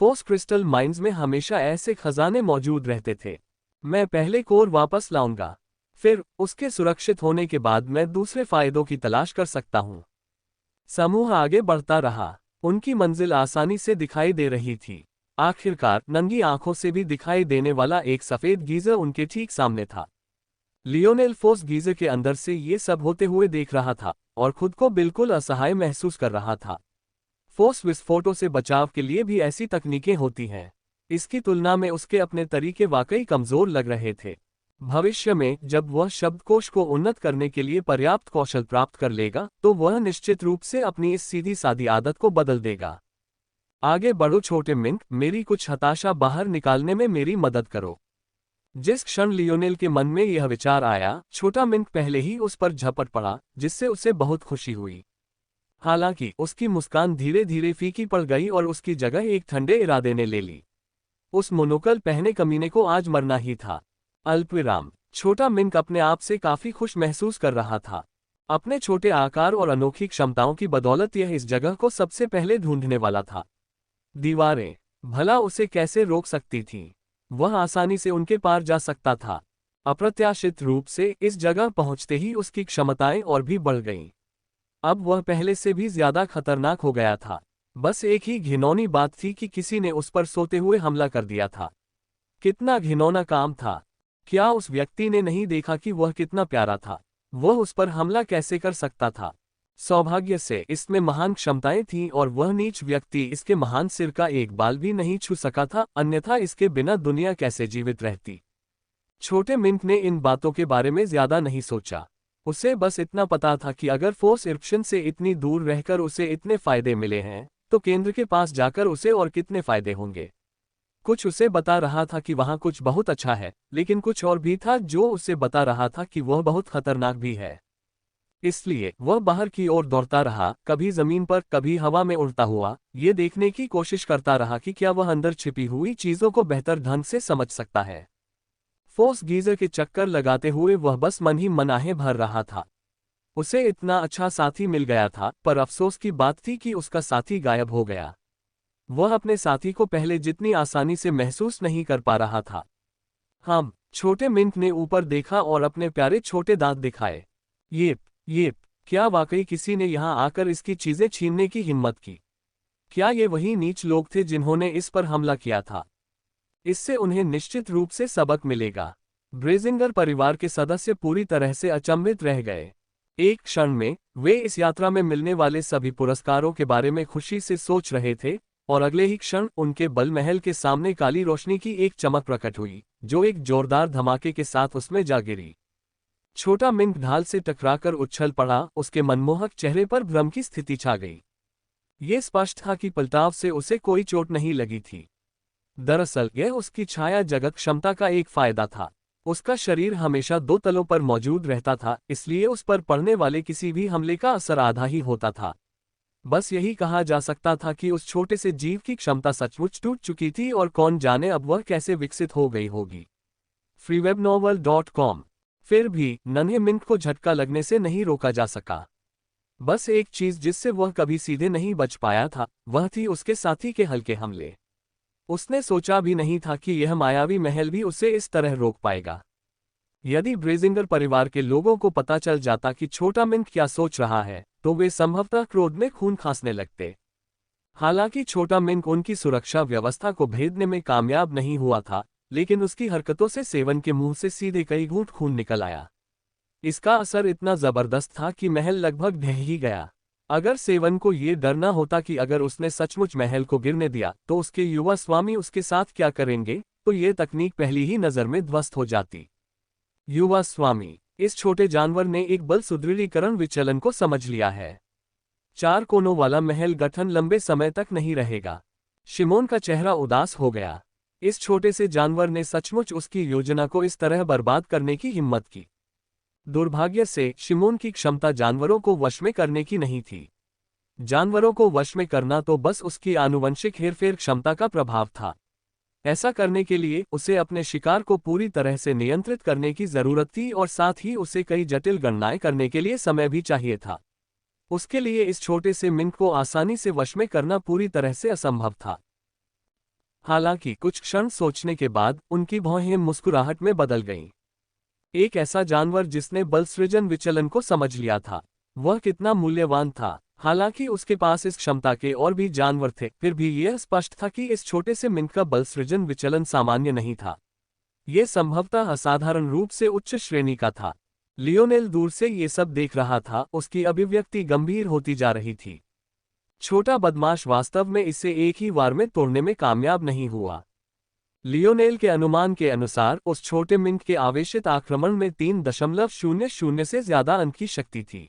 फोर्स क्रिस्टल माइंस में हमेशा ऐसे खजाने मौजूद रहते थे। मैं पहले कोर वापस लाऊंगा, फिर उसके सुरक्षित होने के बाद मैं दूसरे फायदों की तलाश कर सकता हूं। समूह आगे बढ़ता रहा। उनकी मंजिल आसानी से दिखाई दे रही थी। आखिरकार नंगी आंखों से भी दिखाई देने वाला एक सफेद गीजर उनके ठीक सामने था। लियोनेल फोर्स गीजर के अंदर से ये सब होते हुए देख रहा था और खुद को बिल्कुल असहाय महसूस कर रहा था। फोर्स विस्फोटों से बचाव के लिए भी ऐसी तकनीकें होती हैं। इसकी तुलना में उसके अपने तरीके वाकई कमजोर लग रहे थे। भविष्य में जब वह शब्दकोश को उन्नत करने के लिए पर्याप्त कौशल प्राप्त कर लेगा, तो वह निश्चित रूप से अपनी इस सीधी सादी आदत को बदल देगा। आगे बढ़ो छोटे मिंक, मेरी कुछ हताशा बाहर निकालने में मेरी मदद करो। जिस क्षण लियोनेल के मन में यह विचार आया, छोटा मिंक पहले ही उस पर झपट पड़ा, जिससे उसे बहुत खुशी हुई। हालांकि उसकी मुस्कान धीरे धीरे फीकी पड़ गई और उसकी जगह एक ठंडे इरादे ने ले ली। उस मोनोकल पहने कमीने को आज मरना ही था। अल्पविराम। छोटा मिंक अपने आप से काफी खुश महसूस कर रहा था। अपने छोटे आकार और अनोखी क्षमताओं की बदौलत यह इस जगह को सबसे पहले ढूंढने वाला था। दीवारें भला उसे कैसे रोक सकती थीं? वह आसानी से उनके पार जा सकता था। अप्रत्याशित रूप से इस जगह पहुंचते ही उसकी क्षमताएं और भी बढ़ गईं। अब वह पहले से भी ज्यादा खतरनाक हो गया था। बस एक ही घिनौनी बात थी कि किसी ने उस पर सोते हुए हमला कर दिया था। कितना घिनौना काम था। क्या उस व्यक्ति ने नहीं देखा कि वह कितना प्यारा था? वह उस पर हमला कैसे कर सकता था? सौभाग्य से इसमें महान क्षमताएं थीं और वह नीच व्यक्ति इसके महान सिर का एक बाल भी नहीं छू सका था, अन्यथा इसके बिना दुनिया कैसे जीवित रहती। छोटे मिंक ने इन बातों के बारे में ज्यादा नहीं सोचा। उसे बस इतना पता था कि अगर फोर्स इरप्शन से इतनी दूर रहकर उसे इतने फायदे मिले हैं, तो केंद्र के पास जाकर उसे और कितने फायदे होंगे। कुछ उसे बता रहा था कि वहां कुछ बहुत अच्छा है, लेकिन कुछ और भी था जो उसे बता रहा था कि वह बहुत खतरनाक भी है। इसलिए वह बाहर की ओर दौड़ता रहा, कभी जमीन पर कभी हवा में उड़ता हुआ, ये देखने की कोशिश करता रहा कि क्या वह अंदर छिपी हुई चीजों को बेहतर ढंग से समझ सकता है। फोर्स गीजर के चक्कर लगाते हुए वह बस मन ही मन आहें भर रहा था। उसे इतना अच्छा साथी मिल गया था, पर अफसोस की बात थी कि उसका साथी गायब हो गया। वह अपने साथी को पहले जितनी आसानी से महसूस नहीं कर पा रहा था। हम छोटे मिंक ने ऊपर देखा और अपने प्यारे छोटे दांत दिखाए। ये क्या वाकई किसी ने यहां आकर इसकी चीजें छीनने की हिम्मत की? क्या ये वही नीच लोग थे जिन्होंने इस पर हमला किया था? इससे उन्हें निश्चित रूप से सबक मिलेगा। ब्रेजिंगर परिवार के सदस्य पूरी तरह से अचंभित रह गए। एक क्षण में वे इस यात्रा में मिलने वाले सभी पुरस्कारों के बारे में खुशी से सोच रहे थे, और अगले ही क्षण उनके बल महल के सामने काली रोशनी की एक चमक प्रकट हुई, जो एक जोरदार धमाके के साथ उसमें जा गिरी। छोटा मिंक ढाल से टकराकर उछल पड़ा, उसके मनमोहक चेहरे पर भ्रम की स्थिति छा गई। ये स्पष्ट था कि पलटाव से उसे कोई चोट नहीं लगी थी। दरअसल यह उसकी छाया जगत क्षमता का एक फायदा था। उसका शरीर हमेशा दो तलों पर मौजूद रहता था, इसलिए उस पर पड़ने वाले किसी भी हमले का असर आधा ही होता था। बस यही कहा जा सकता था कि उस छोटे से जीव की क्षमता सचमुच टूट चुकी थी, और कौन जाने अब वह कैसे विकसित हो गई होगी। freewebnovel.com। फिर भी नन्हे मिंक को झटका लगने से नहीं रोका जा सका। बस एक चीज जिससे वह कभी सीधे नहीं बच पाया था, वह थी उसके साथी के हल्के हमले। उसने सोचा भी नहीं था कि यह मायावी महल भी उसे इस तरह रोक पाएगा। यदि ब्रेजिंगर परिवार के लोगों को पता चल जाता कि छोटा मिंक क्या सोच रहा है, तो वे संभवतः क्रोध में खून खांसने लगते। हालांकि छोटा मिंक उनकी सुरक्षा व्यवस्था को भेदने में कामयाब नहीं हुआ था, लेकिन उसकी हरकतों से सेवन के मुंह से सीधे कई घूंट खून निकल आया। इसका असर इतना जबरदस्त था कि महल लगभग ढह ही गया। अगर सेवन को ये डर न होता कि अगर उसने सचमुच महल को गिरने दिया तो उसके युवा स्वामी उसके साथ क्या करेंगे, तो ये तकनीक पहली ही नज़र में ध्वस्त हो जाती। युवा स्वामी, इस छोटे जानवर ने एक बल सुदृढ़ीकरण विचलन को समझ लिया है। 4 कोनों वाला महल गठन लंबे समय तक नहीं रहेगा। शिमोन का चेहरा उदास हो गया। इस छोटे से जानवर ने सचमुच उसकी योजना को इस तरह बर्बाद करने की हिम्मत की। दुर्भाग्य से शिमोन की क्षमता जानवरों को वश में करने की नहीं थी। जानवरों को वश में करना तो बस उसकी आनुवंशिक हेरफेर क्षमता का प्रभाव था। ऐसा करने के लिए उसे अपने शिकार को पूरी तरह से नियंत्रित करने की जरूरत थी, और साथ ही उसे कई जटिल गणनाएं करने के लिए समय भी चाहिए था। उसके लिए इस छोटे से मिंक को आसानी से वश में करना पूरी तरह से असंभव था। हालांकि कुछ क्षण सोचने के बाद उनकी भौहें मुस्कुराहट में बदल गईं। एक ऐसा जानवर जिसने बल सृजन विचलन को समझ लिया था, वह कितना मूल्यवान था। हालांकि उसके पास इस क्षमता के और भी जानवर थे, फिर भी यह स्पष्ट था कि इस छोटे से मिंक का बल सृजन विचलन सामान्य नहीं था। यह संभवतः असाधारण रूप से उच्च श्रेणी का था। लियोनेल दूर से ये सब देख रहा था, उसकी अभिव्यक्ति गंभीर होती जा रही थी। छोटा बदमाश वास्तव में इसे एक ही वार में तोड़ने में कामयाब नहीं हुआ। लियोनेल के अनुमान के अनुसार उस छोटे मिंक के आवेशित आक्रमण में 3.00 से ज्यादा अंक की शक्ति थी।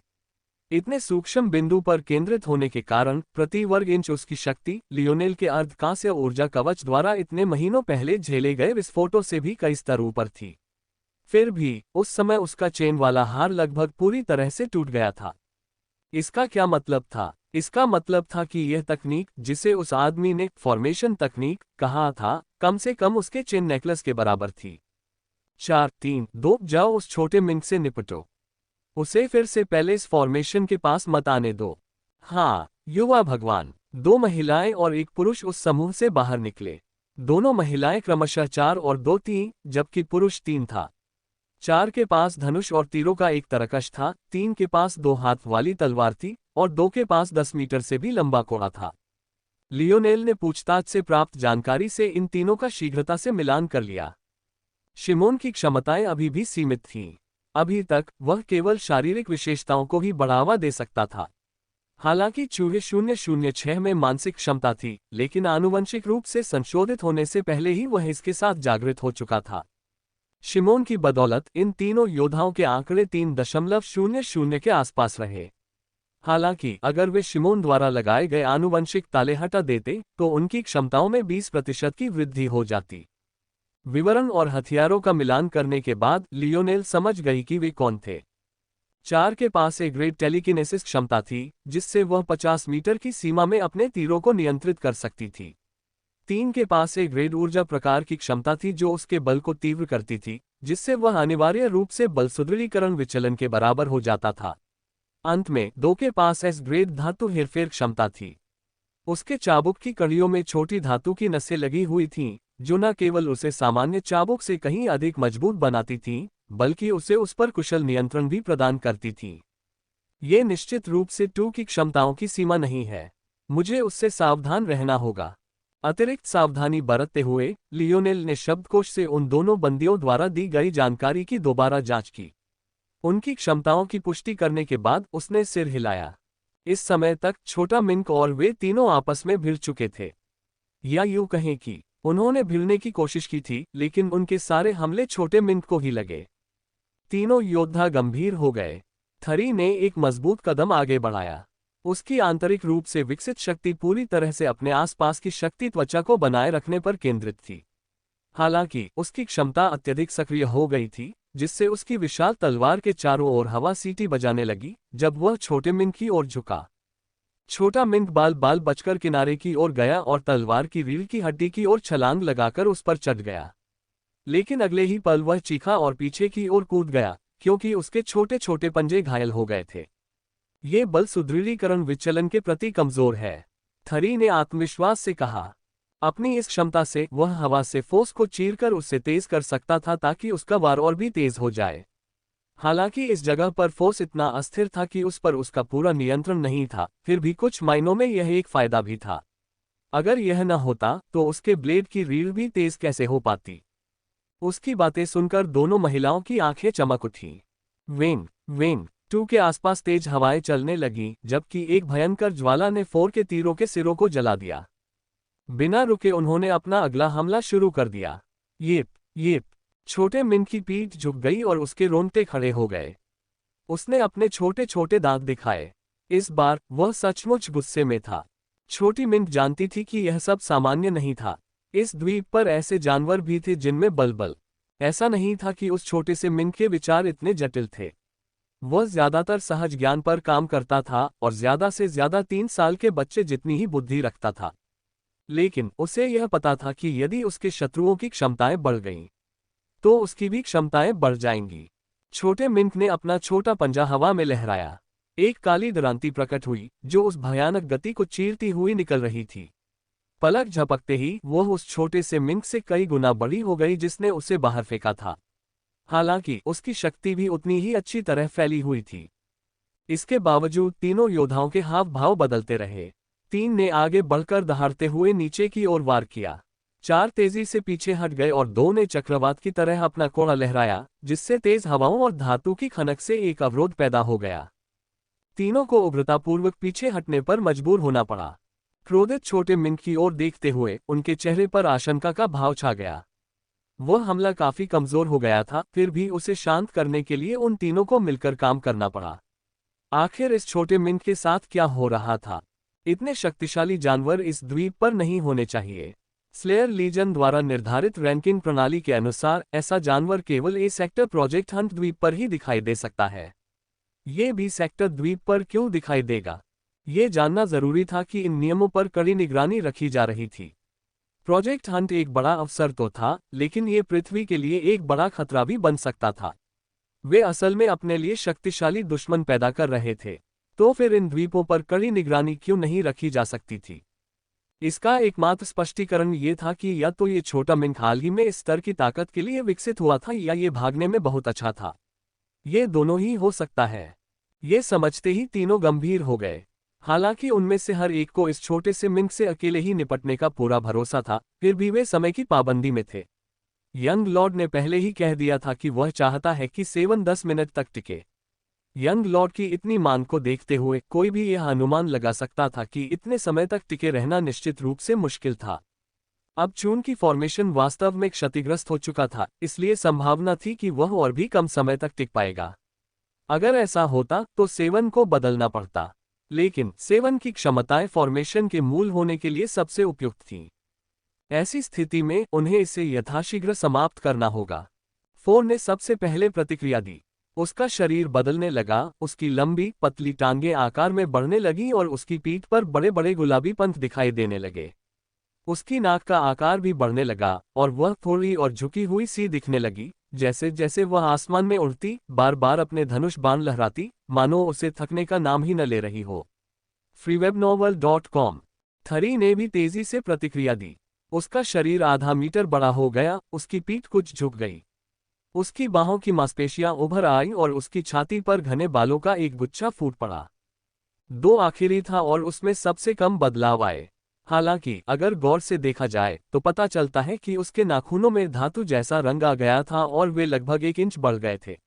इतने सूक्ष्म बिंदु पर केंद्रित होने के कारण प्रति वर्ग इंच उसकी शक्ति लियोनेल के अर्धकांस्य ऊर्जा कवच द्वारा इतने महीनों पहले झेले गए विस्फोटों से भी कई स्तर ऊपर थी। फिर भी उस समय उसका चेन वाला हार लगभग पूरी तरह से टूट गया था। इसका क्या मतलब था? इसका मतलब था कि यह तकनीक, जिसे उस आदमी ने फॉर्मेशन तकनीक कहा था, कम से कम उसके चेन नेकलेस के बराबर थी। 4, 3, 2 जाओ उस छोटे मिंक से निपटो। उसे फिर से पहले इस फॉर्मेशन के पास मत आने दो। हाँ, युवा भगवान। 2 महिलाएं और एक पुरुष उस समूह से बाहर निकले। दोनों महिलाएं क्रमशः 4 और 2 3, जबकि पुरुष 3 था। 4 के पास धनुष और तीरों का एक तरकश था, 3 के पास 2 हाथ वाली तलवार थी, और 2 के पास 10 मीटर से भी लंबा कोड़ा था। लियोनेल ने पूछताछ से प्राप्त जानकारी से इन तीनों का शीघ्रता से मिलान कर लिया। शिमोन की क्षमताएं अभी भी सीमित थीं। अभी तक वह केवल शारीरिक विशेषताओं को ही बढ़ावा दे सकता था। हालांकि चूहे 006 में मानसिक क्षमता थी, लेकिन आनुवंशिक रूप से संशोधित होने से पहले ही वह इसके साथ जागृत हो चुका था। शिमोन की बदौलत इन तीनों योद्धाओं के आंकड़े 3.00 के आसपास रहे। हालांकि अगर वे शिमोन द्वारा लगाए गए आनुवंशिक ताले हटा देते तो उनकी क्षमताओं में 20% की वृद्धि हो जाती। विवरण और हथियारों का मिलान करने के बाद लियोनेल समझ गई कि वे कौन थे। 4 के पास एक ग्रेड टेलीकिनेसिस क्षमता थी, जिससे वह 50 मीटर की सीमा में अपने तीरों को नियंत्रित कर सकती थी। 3 के पास एक ग्रेड ऊर्जा प्रकार की क्षमता थी जो उसके बल को तीव्र करती थी, जिससे वह अनिवार्य रूप से बल सुदृढ़ीकरण विचलन के बराबर हो जाता था। अंत में 2 के पास एस ग्रेड धातु हेरफेर क्षमता थी। उसके चाबुक की कड़ियों में छोटी धातु की नसें लगी हुई थीं, जो न केवल उसे सामान्य चाबुक से कहीं अधिक मजबूत बनाती थीं, बल्कि उसे उस पर कुशल नियंत्रण भी प्रदान करती थीं। ये निश्चित रूप से 2 की क्षमताओं की सीमा नहीं है। मुझे उससे सावधान रहना होगा। अतिरिक्त सावधानी बरतते हुए लियोनेल ने शब्दकोश से उन दोनों बंदियों द्वारा दी गई जानकारी की दोबारा जांच की। उनकी क्षमताओं की पुष्टि करने के बाद उसने सिर हिलाया। इस समय तक छोटा मिंक और वे तीनों आपस में भिड़ चुके थे। या यूं कहें कि उन्होंने भिड़ने की कोशिश की थी, लेकिन उनके सारे हमले छोटे मिंक को ही लगे। तीनों योद्धा गंभीर हो गए। थरी ने एक मजबूत कदम आगे बढ़ाया। उसकी आंतरिक रूप से विकसित शक्ति पूरी तरह से अपने आसपास की शक्ति त्वचा को बनाए रखने पर केंद्रित थी। हालांकि उसकी क्षमता अत्यधिक सक्रिय हो गई थी, जिससे उसकी विशाल तलवार के चारों ओर हवा सीटी बजाने लगी जब वह छोटे मिंक की ओर झुका। छोटा मिंक बाल बाल बचकर किनारे की ओर गया और तलवार की रीढ़ की हड्डी की ओर छलांग लगाकर उस पर चढ़ गया। लेकिन अगले ही पल वह चीखा और पीछे की ओर कूद गया, क्योंकि उसके छोटे छोटे पंजे घायल हो गए थे। ये बल सुदृढ़ीकरण विचलन के प्रति कमजोर है, थरी ने आत्मविश्वास से कहा। अपनी इस क्षमता से वह हवा से फोर्स को चीरकर उससे तेज कर सकता था ताकि उसका वार और भी तेज हो जाए। हालांकि इस जगह पर फोर्स इतना अस्थिर था कि उस पर उसका पूरा नियंत्रण नहीं था, फिर भी कुछ मायनों में यह एक फायदा भी था। अगर यह न होता तो उसके ब्लेड की रीढ़ भी तेज कैसे हो पाती। उसकी बातें सुनकर दोनों महिलाओं की आंखें चमक उठी। वेंग वेंग 2 के आसपास तेज हवाएं चलने लगीं, जबकि एक भयंकर ज्वाला ने 4 के तीरों के सिरों को जला दिया। बिना रुके उन्होंने अपना अगला हमला शुरू कर दिया। येप छोटे मिंक की पीठ झुक गई और उसके रोंगटे खड़े हो गए। उसने अपने छोटे छोटे दांत दिखाए। इस बार वह सचमुच गुस्से में था। छोटी मिंक जानती थी कि यह सब सामान्य नहीं था। इस द्वीप पर ऐसे जानवर भी थे जिनमें बल ऐसा नहीं था कि उस छोटे से मिंक के विचार इतने जटिल थे। वह ज्यादातर सहज ज्ञान पर काम करता था और ज्यादा से ज्यादा 3 साल के बच्चे जितनी ही बुद्धि रखता था। लेकिन उसे यह पता था कि यदि उसके शत्रुओं की क्षमताएं बढ़ गईं, तो उसकी भी क्षमताएं बढ़ जाएंगी। छोटे मिंक ने अपना छोटा पंजा हवा में लहराया। एक काली दरांती प्रकट हुई जो उस भयानक गति को चीरती हुई निकल रही थी। पलक झपकते ही वह उस छोटे से मिंक से कई गुना बड़ी हो गई जिसने उसे बाहर फेंका था। हालांकि उसकी शक्ति भी उतनी ही अच्छी तरह फैली हुई थी। इसके बावजूद तीनों योद्धाओं के हाव भाव बदलते रहे। 3 ने आगे बढ़कर दहाड़ते हुए नीचे की ओर वार किया। 4 तेजी से पीछे हट गए और 2 ने चक्रवात की तरह अपना कोड़ा लहराया, जिससे तेज हवाओं और धातु की खनक से एक अवरोध पैदा हो गया। तीनों को उग्रतापूर्वक पीछे हटने पर मजबूर होना पड़ा। क्रोधित छोटे मिंक की ओर देखते हुए उनके चेहरे पर आशंका का भाव छा गया। वह हमला काफी कमजोर हो गया था, फिर भी उसे शांत करने के लिए उन तीनों को मिलकर काम करना पड़ा। आखिर इस छोटे मिंक के साथ क्या हो रहा था? इतने शक्तिशाली जानवर इस द्वीप पर नहीं होने चाहिए। स्लेयर लीजन द्वारा निर्धारित रैंकिंग प्रणाली के अनुसार ऐसा जानवर केवल ए सेक्टर प्रोजेक्ट हंट द्वीप पर ही दिखाई दे सकता है। ये बी सेक्टर द्वीप पर क्यों दिखाई देगा? ये जानना जरूरी था कि इन नियमों पर कड़ी निगरानी रखी जा रही थी। प्रोजेक्ट हंट एक बड़ा अवसर तो था, लेकिन ये पृथ्वी के लिए एक बड़ा खतरा भी बन सकता था। वे असल में अपने लिए शक्तिशाली दुश्मन पैदा कर रहे थे। तो फिर इन द्वीपों पर कड़ी निगरानी क्यों नहीं रखी जा सकती थी? इसका एकमात्र स्पष्टीकरण ये था कि या तो ये छोटा मिंक हाल ही में इस स्तर की ताकत के लिए विकसित हुआ था या ये भागने में बहुत अच्छा था। ये दोनों ही हो सकता है। ये समझते ही तीनों गंभीर हो गए। हालांकि उनमें से हर एक को इस छोटे से मिंक से अकेले ही निपटने का पूरा भरोसा था, फिर भी वे समय की पाबंदी में थे। यंग लॉर्ड ने पहले ही कह दिया था कि वह चाहता है कि सेवन 10 मिनट तक टिके। यंग लॉर्ड की इतनी मांग को देखते हुए कोई भी यह अनुमान लगा सकता था कि इतने समय तक टिके रहना निश्चित रूप से मुश्किल था। अब चूंकि फॉर्मेशन वास्तव में क्षतिग्रस्त हो चुका था, इसलिए संभावना थी कि वह और भी कम समय तक टिक पाएगा। अगर ऐसा होता तो सेवन को बदलना पड़ता। लेकिन सेवन की क्षमताएं फॉर्मेशन के मूल होने के लिए सबसे उपयुक्त थीं। ऐसी स्थिति में उन्हें इसे यथाशीघ्र समाप्त करना होगा। 4 ने सबसे पहले प्रतिक्रिया दी। उसका शरीर बदलने लगा, उसकी लंबी पतली टांगें आकार में बढ़ने लगीं और उसकी पीठ पर बड़े बड़े गुलाबी पंख दिखाई देने लगे। उसकी नाक का आकार भी बढ़ने लगा और वह थोड़ी और झुकी हुई सी दिखने लगी, जैसे जैसे वह आसमान में उड़ती, बार बार अपने धनुष बाण लहराती, मानो उसे थकने का नाम ही न ले रही हो। freewebnovel.com। थरी ने भी तेजी से प्रतिक्रिया दी। उसका शरीर आधा मीटर बड़ा हो गया, उसकी पीठ कुछ झुक गई, उसकी बाहों की मांसपेशियां उभर आई और उसकी छाती पर घने बालों का एक गुच्छा फूट पड़ा। 2 आखिरी था और उसमें सबसे कम बदलाव आए। हालांकि अगर गौर से देखा जाए तो पता चलता है कि उसके नाखूनों में धातु जैसा रंग आ गया था और वे लगभग 1 इंच बढ़ गए थे।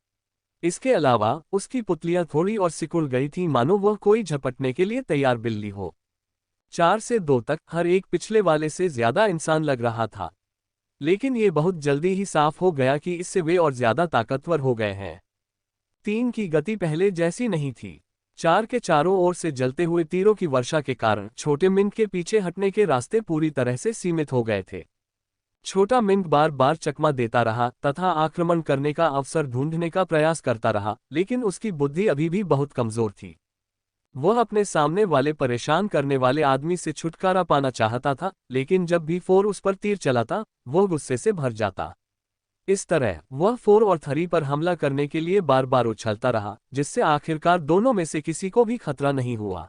इसके अलावा उसकी पुतलियां थोड़ी और सिकुड़ गई थीं, मानो वह कोई झपटने के लिए तैयार बिल्ली हो। 4 से 2 तक हर एक पिछले वाले से ज्यादा इंसान लग रहा था, लेकिन ये बहुत जल्दी ही साफ हो गया कि इससे वे और ज्यादा ताकतवर हो गए हैं। 3 की गति पहले जैसी नहीं थी। 4 के चारों ओर से जलते हुए तीरों की वर्षा के कारण छोटे मिंट के पीछे हटने के रास्ते पूरी तरह से सीमित हो गए थे। छोटा मिंट बार बार चकमा देता रहा तथा आक्रमण करने का अवसर ढूंढने का प्रयास करता रहा, लेकिन उसकी बुद्धि अभी भी बहुत कमजोर थी। वह अपने सामने वाले परेशान करने वाले आदमी से छुटकारा पाना चाहता था, लेकिन जब भी 4 उस पर तीर चलाता, वह गुस्से से भर जाता। इस तरह वह 4 और 3 पर हमला करने के लिए बार बार उछलता रहा, जिससे आखिरकार दोनों में से किसी को भी खतरा नहीं हुआ।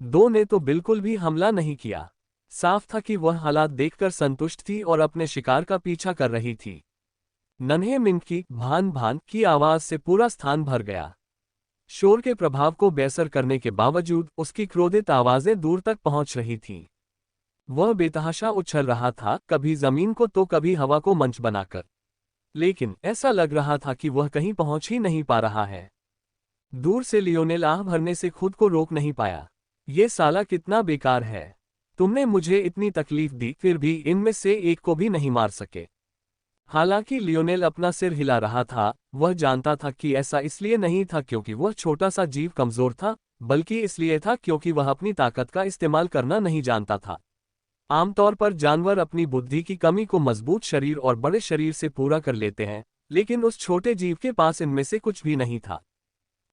2 ने तो बिल्कुल भी हमला नहीं किया। साफ था कि वह हालात देखकर संतुष्ट थी और अपने शिकार का पीछा कर रही थी। नन्हे मिंट की भान भान की आवाज से पूरा स्थान भर गया। शोर के प्रभाव को बेअसर करने के बावजूद उसकी क्रोधित आवाजें दूर तक पहुंच रही थीं। वह बेतहाशा उछल रहा था, कभी जमीन को तो कभी हवा को मंच बनाकर, लेकिन ऐसा लग रहा था कि वह कहीं पहुंच ही नहीं पा रहा है। दूर से लियोनेल आह भरने से खुद को रोक नहीं पाया। ये साला कितना बेकार है। तुमने मुझे इतनी तकलीफ दी, फिर भी इनमें से एक को भी नहीं मार सके। हालांकि लियोनेल अपना सिर हिला रहा था, वह जानता था कि ऐसा इसलिए नहीं था क्योंकि वह छोटा सा जीव कमजोर था, बल्कि इसलिए था क्योंकि वह अपनी ताकत का इस्तेमाल करना नहीं जानता था। आमतौर पर जानवर अपनी बुद्धि की कमी को मजबूत शरीर और बड़े शरीर से पूरा कर लेते हैं, लेकिन उस छोटे जीव के पास इनमें से कुछ भी नहीं था।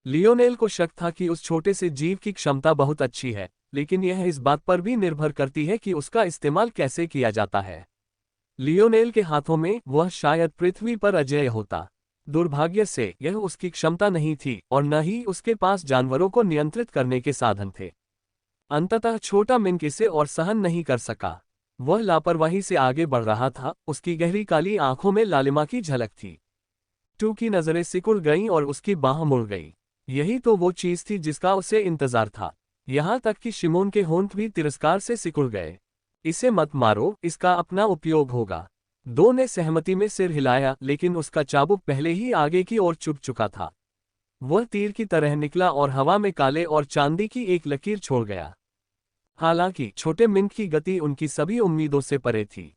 लियोनेल को शक था कि उस छोटे से जीव की क्षमता बहुत अच्छी है, लेकिन यह इस बात पर भी निर्भर करती है कि उसका इस्तेमाल कैसे किया जाता है। लियोनेल के हाथों में वह शायद पृथ्वी पर अजेय होता। दुर्भाग्य से यह उसकी क्षमता नहीं थी और न ही उसके पास जानवरों को नियंत्रित करने के साधन थे। अंततः छोटा मिंक इसे और सहन नहीं कर सका। वह लापरवाही से आगे बढ़ रहा था, उसकी गहरी काली आंखों में लालिमा की झलक थी। 2 की नजरें सिकुड़ गईं और उसकी बाह मुड़ गई। यही तो वो चीज थी जिसका उसे इंतजार था। यहां तक कि शिमोन के होंठ भी तिरस्कार से सिकुड़ गए। इसे मत मारो, इसका अपना उपयोग होगा। 2 ने सहमति में सिर हिलाया, लेकिन उसका चाबुक पहले ही आगे की ओर चुक चुका था। वह तीर की तरह निकला और हवा में काले और चांदी की एक लकीर छोड़ गया। हालांकि छोटे मिंट की गति उनकी सभी उम्मीदों से परे थी।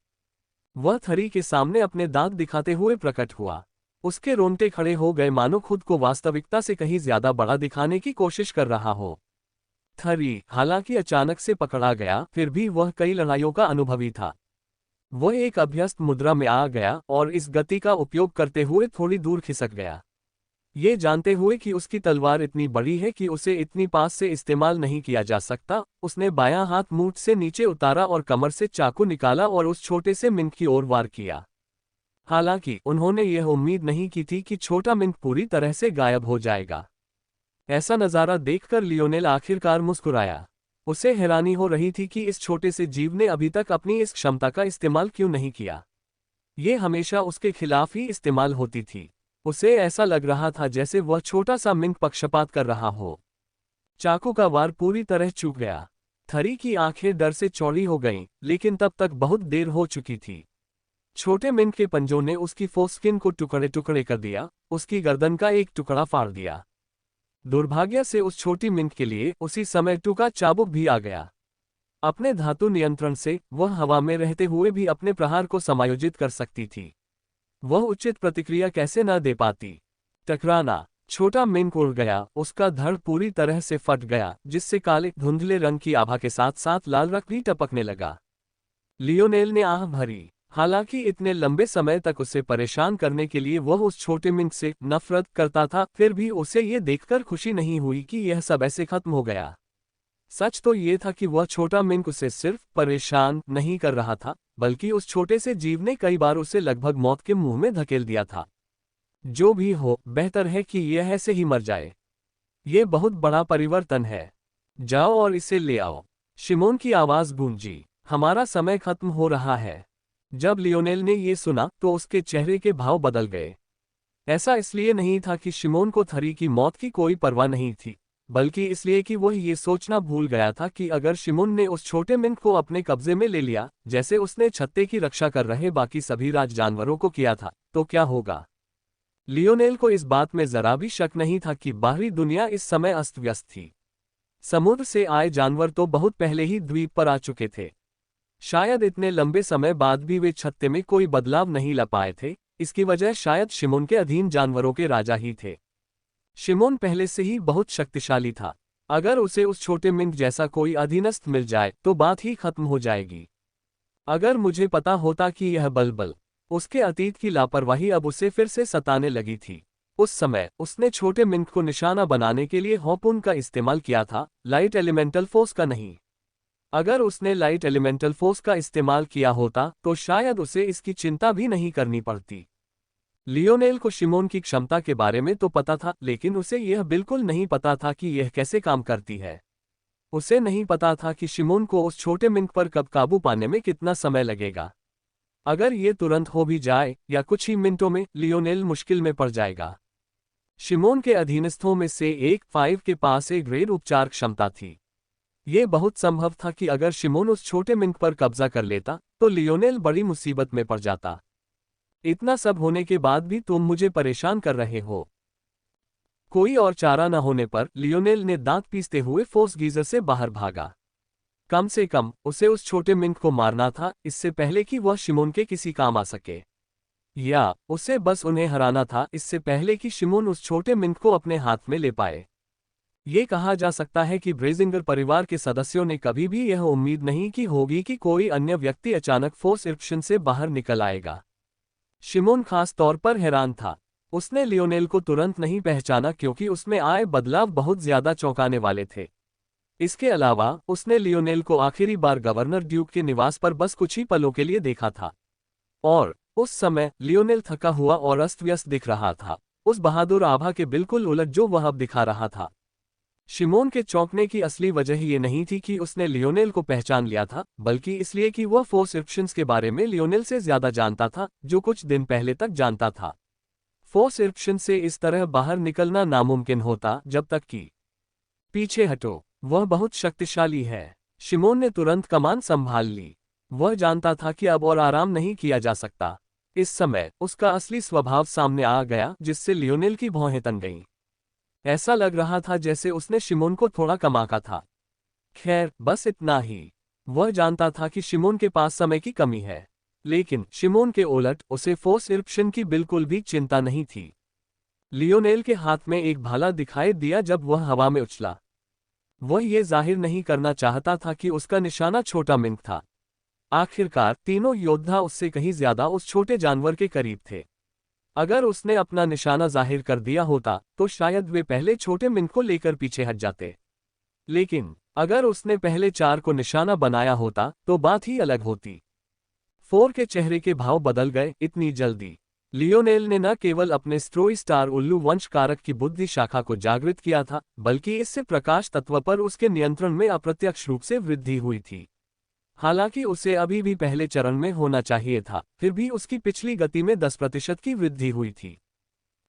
वह थरी के सामने अपने दांत दिखाते हुए प्रकट हुआ। उसके रोंगटे खड़े हो गए, मानो खुद को वास्तविकता से कहीं ज्यादा बड़ा दिखाने की कोशिश कर रहा हो। थरी हालांकि अचानक से पकड़ा गया, फिर भी वह कई लड़ाइयों का अनुभवी था। वह एक अभ्यस्त मुद्रा में आ गया और इस गति का उपयोग करते हुए थोड़ी दूर खिसक गया। ये जानते हुए कि उसकी तलवार इतनी बड़ी है कि उसे इतनी पास से इस्तेमाल नहीं किया जा सकता, उसने बायां हाथ मूठ से नीचे उतारा और कमर से चाकू निकाला और उस छोटे से मिंट की ओर वार किया। हालांकि उन्होंने यह उम्मीद नहीं की थी कि छोटा मिंट पूरी तरह से गायब हो जाएगा। ऐसा नज़ारा देखकर लियोनेल आखिरकार मुस्कुराया। उसे हैरानी हो रही थी कि इस छोटे से जीव ने अभी तक अपनी इस क्षमता का इस्तेमाल क्यों नहीं किया। ये हमेशा उसके खिलाफ ही इस्तेमाल होती थी। उसे ऐसा लग रहा था जैसे वह छोटा सा मिंट पक्षपात कर रहा हो। चाकू का वार पूरी तरह चूक गया। थरी की आंखें डर से चौड़ी हो गईं, लेकिन तब तक बहुत देर हो चुकी थी। छोटे मिंट के पंजों ने उसकी फोस्किन को टुकड़े टुकड़े कर दिया, उसकी गर्दन का एक टुकड़ा फाड़ दिया। दुर्भाग्य से उस छोटी मिंट के लिए उसी समय टूका चाबुक भी आ गया। अपने धातु नियंत्रण से वह हवा में रहते हुए भी अपने प्रहार को समायोजित कर सकती थी। वह उचित प्रतिक्रिया कैसे न दे पाती। टकराना। छोटा मिंक उड़ गया, उसका धड़ पूरी तरह से फट गया, जिससे काले धुंधले रंग की आभा के साथ साथ लाल रक्त भी टपकने लगा। लियोनेल ने आह भरी। हालांकि इतने लंबे समय तक उसे परेशान करने के लिए वह उस छोटे मिंक से नफरत करता था, फिर भी उसे ये देखकर खुशी नहीं हुई कि यह सब ऐसे खत्म हो गया। सच तो ये था कि वह छोटा मिंक उसे सिर्फ परेशान नहीं कर रहा था, बल्कि उस छोटे से जीव ने कई बार उसे लगभग मौत के मुंह में धकेल दिया था। जो भी हो, बेहतर है कि यह ऐसे ही मर जाए। ये बहुत बड़ा परिवर्तन है। जाओ और इसे ले आओ। शिमोन की आवाज गूंजी। हमारा समय खत्म हो रहा है। जब लियोनेल ने ये सुना तो उसके चेहरे के भाव बदल गए। ऐसा इसलिए नहीं था कि शिमोन को थरी की मौत की कोई परवाह नहीं थी, बल्कि इसलिए कि वह ये सोचना भूल गया था कि अगर शिमोन ने उस छोटे मिंक को अपने कब्जे में ले लिया, जैसे उसने छत्ते की रक्षा कर रहे बाकी सभी राज जानवरों को किया था, तो क्या होगा। लियोनेल को इस बात में जरा भी शक नहीं था कि बाहरी दुनिया इस समय अस्त व्यस्त थी। समुद्र से आए जानवर तो बहुत पहले ही द्वीप पर आ चुके थे। शायद इतने लंबे समय बाद भी वे छत्ते में कोई बदलाव नहीं ला पाए थे। इसकी वजह शायद शिमोन के अधीन जानवरों के राजा ही थे। शिमोन पहले से ही बहुत शक्तिशाली था। अगर उसे उस छोटे मिंक जैसा कोई अधीनस्थ मिल जाए तो बात ही खत्म हो जाएगी। अगर मुझे पता होता कि यह बलबल, उसके अतीत की लापरवाही अब उसे फिर से सताने लगी थी। उस समय उसने छोटे मिंक को निशाना बनाने के लिए हार्पून का इस्तेमाल किया था, लाइट एलिमेंटल फोर्स का नहीं। अगर उसने लाइट एलिमेंटल फोर्स का इस्तेमाल किया होता तो शायद उसे इसकी चिंता भी नहीं करनी पड़ती। लियोनेल को शिमोन की क्षमता के बारे में तो पता था, लेकिन उसे यह बिल्कुल नहीं पता था कि यह कैसे काम करती है। उसे नहीं पता था कि शिमोन को उस छोटे मिंक पर कब काबू पाने में कितना समय लगेगा। अगर ये तुरंत हो भी जाए या कुछ ही मिनटों में, लियोनेल मुश्किल में पड़ जाएगा। शिमोन के अधीनस्थों में से एक 5 के पास एक ग्रेड उपचार क्षमता थी। ये बहुत संभव था कि अगर शिमोन उस छोटे मिंक पर कब्जा कर लेता तो लियोनेल बड़ी मुसीबत में पड़ जाता। इतना सब होने के बाद भी तुम मुझे परेशान कर रहे हो। कोई और चारा न होने पर लियोनेल ने दांत पीसते हुए फोर्स गीजर से बाहर भागा। कम से कम उसे उस छोटे मिंक को मारना था, इससे पहले कि वह शिमोन के किसी काम आ सके। या उसे बस उन्हें हराना था, इससे पहले कि शिमोन उस छोटे मिंक को अपने हाथ में ले पाए। ये कहा जा सकता है कि ब्रेजिंगर परिवार के सदस्यों ने कभी भी यह उम्मीद नहीं की होगी कि कोई अन्य व्यक्ति अचानक फोर्स इरप्शन से बाहर निकल आएगा। शिमोन खास तौर पर हैरान था। उसने लियोनेल को तुरंत नहीं पहचाना क्योंकि उसमें आए बदलाव बहुत ज्यादा चौंकाने वाले थे। इसके अलावा उसने लियोनेल को आखिरी बार गवर्नर ड्यूक के निवास पर बस कुछ ही पलों के लिए देखा था, और उस समय लियोनेल थका हुआ और अस्त व्यस्त दिख रहा था, उस बहादुर आभा के बिल्कुल उलट जो वह अब दिखा रहा था। शिमोन के चौंकने की असली वजह ये नहीं थी कि उसने लियोनेल को पहचान लिया था, बल्कि इसलिए कि वह फोर्स इरप्शंस के बारे में लियोनेल से ज्यादा जानता था, जो कुछ दिन पहले तक जानता था। फोर्स इरप्शन से इस तरह बाहर निकलना नामुमकिन होता जब तक कि पीछे हटो, वह बहुत शक्तिशाली है। शिमोन ने तुरंत कमान संभाल ली। वह जानता था कि अब और आराम नहीं किया जा सकता। इस समय उसका असली स्वभाव सामने आ गया, जिससे लियोनेल की भौहें तन गईं। ऐसा लग रहा था जैसे उसने शिमोन को थोड़ा कम आंका था। खैर, बस इतना ही। वह जानता था कि शिमोन के पास समय की कमी है, लेकिन शिमोन के उलट उसे फोर्स इरप्शन की बिल्कुल भी चिंता नहीं थी। लियोनेल के हाथ में एक भाला दिखाई दिया जब वह हवा में उछला। वह ये जाहिर नहीं करना चाहता था कि उसका निशाना छोटा मिंक था। आखिरकार तीनों योद्धा उससे कहीं ज्यादा उस छोटे जानवर के करीब थे। अगर उसने अपना निशाना जाहिर कर दिया होता तो शायद वे पहले छोटे मिंक को लेकर पीछे हट जाते, लेकिन अगर उसने पहले 4 को निशाना बनाया होता तो बात ही अलग होती। 4 के चेहरे के भाव बदल गए इतनी जल्दी। लियोनेल ने न केवल अपने स्ट्रोई स्टार उल्लू वंश कारक की बुद्धि शाखा को जागृत किया था, बल्कि इससे प्रकाश तत्व पर उसके नियंत्रण में अप्रत्यक्ष रूप से वृद्धि हुई थी। हालांकि उसे अभी भी पहले चरण में होना चाहिए था, फिर भी उसकी पिछली गति में 10% की वृद्धि हुई थी।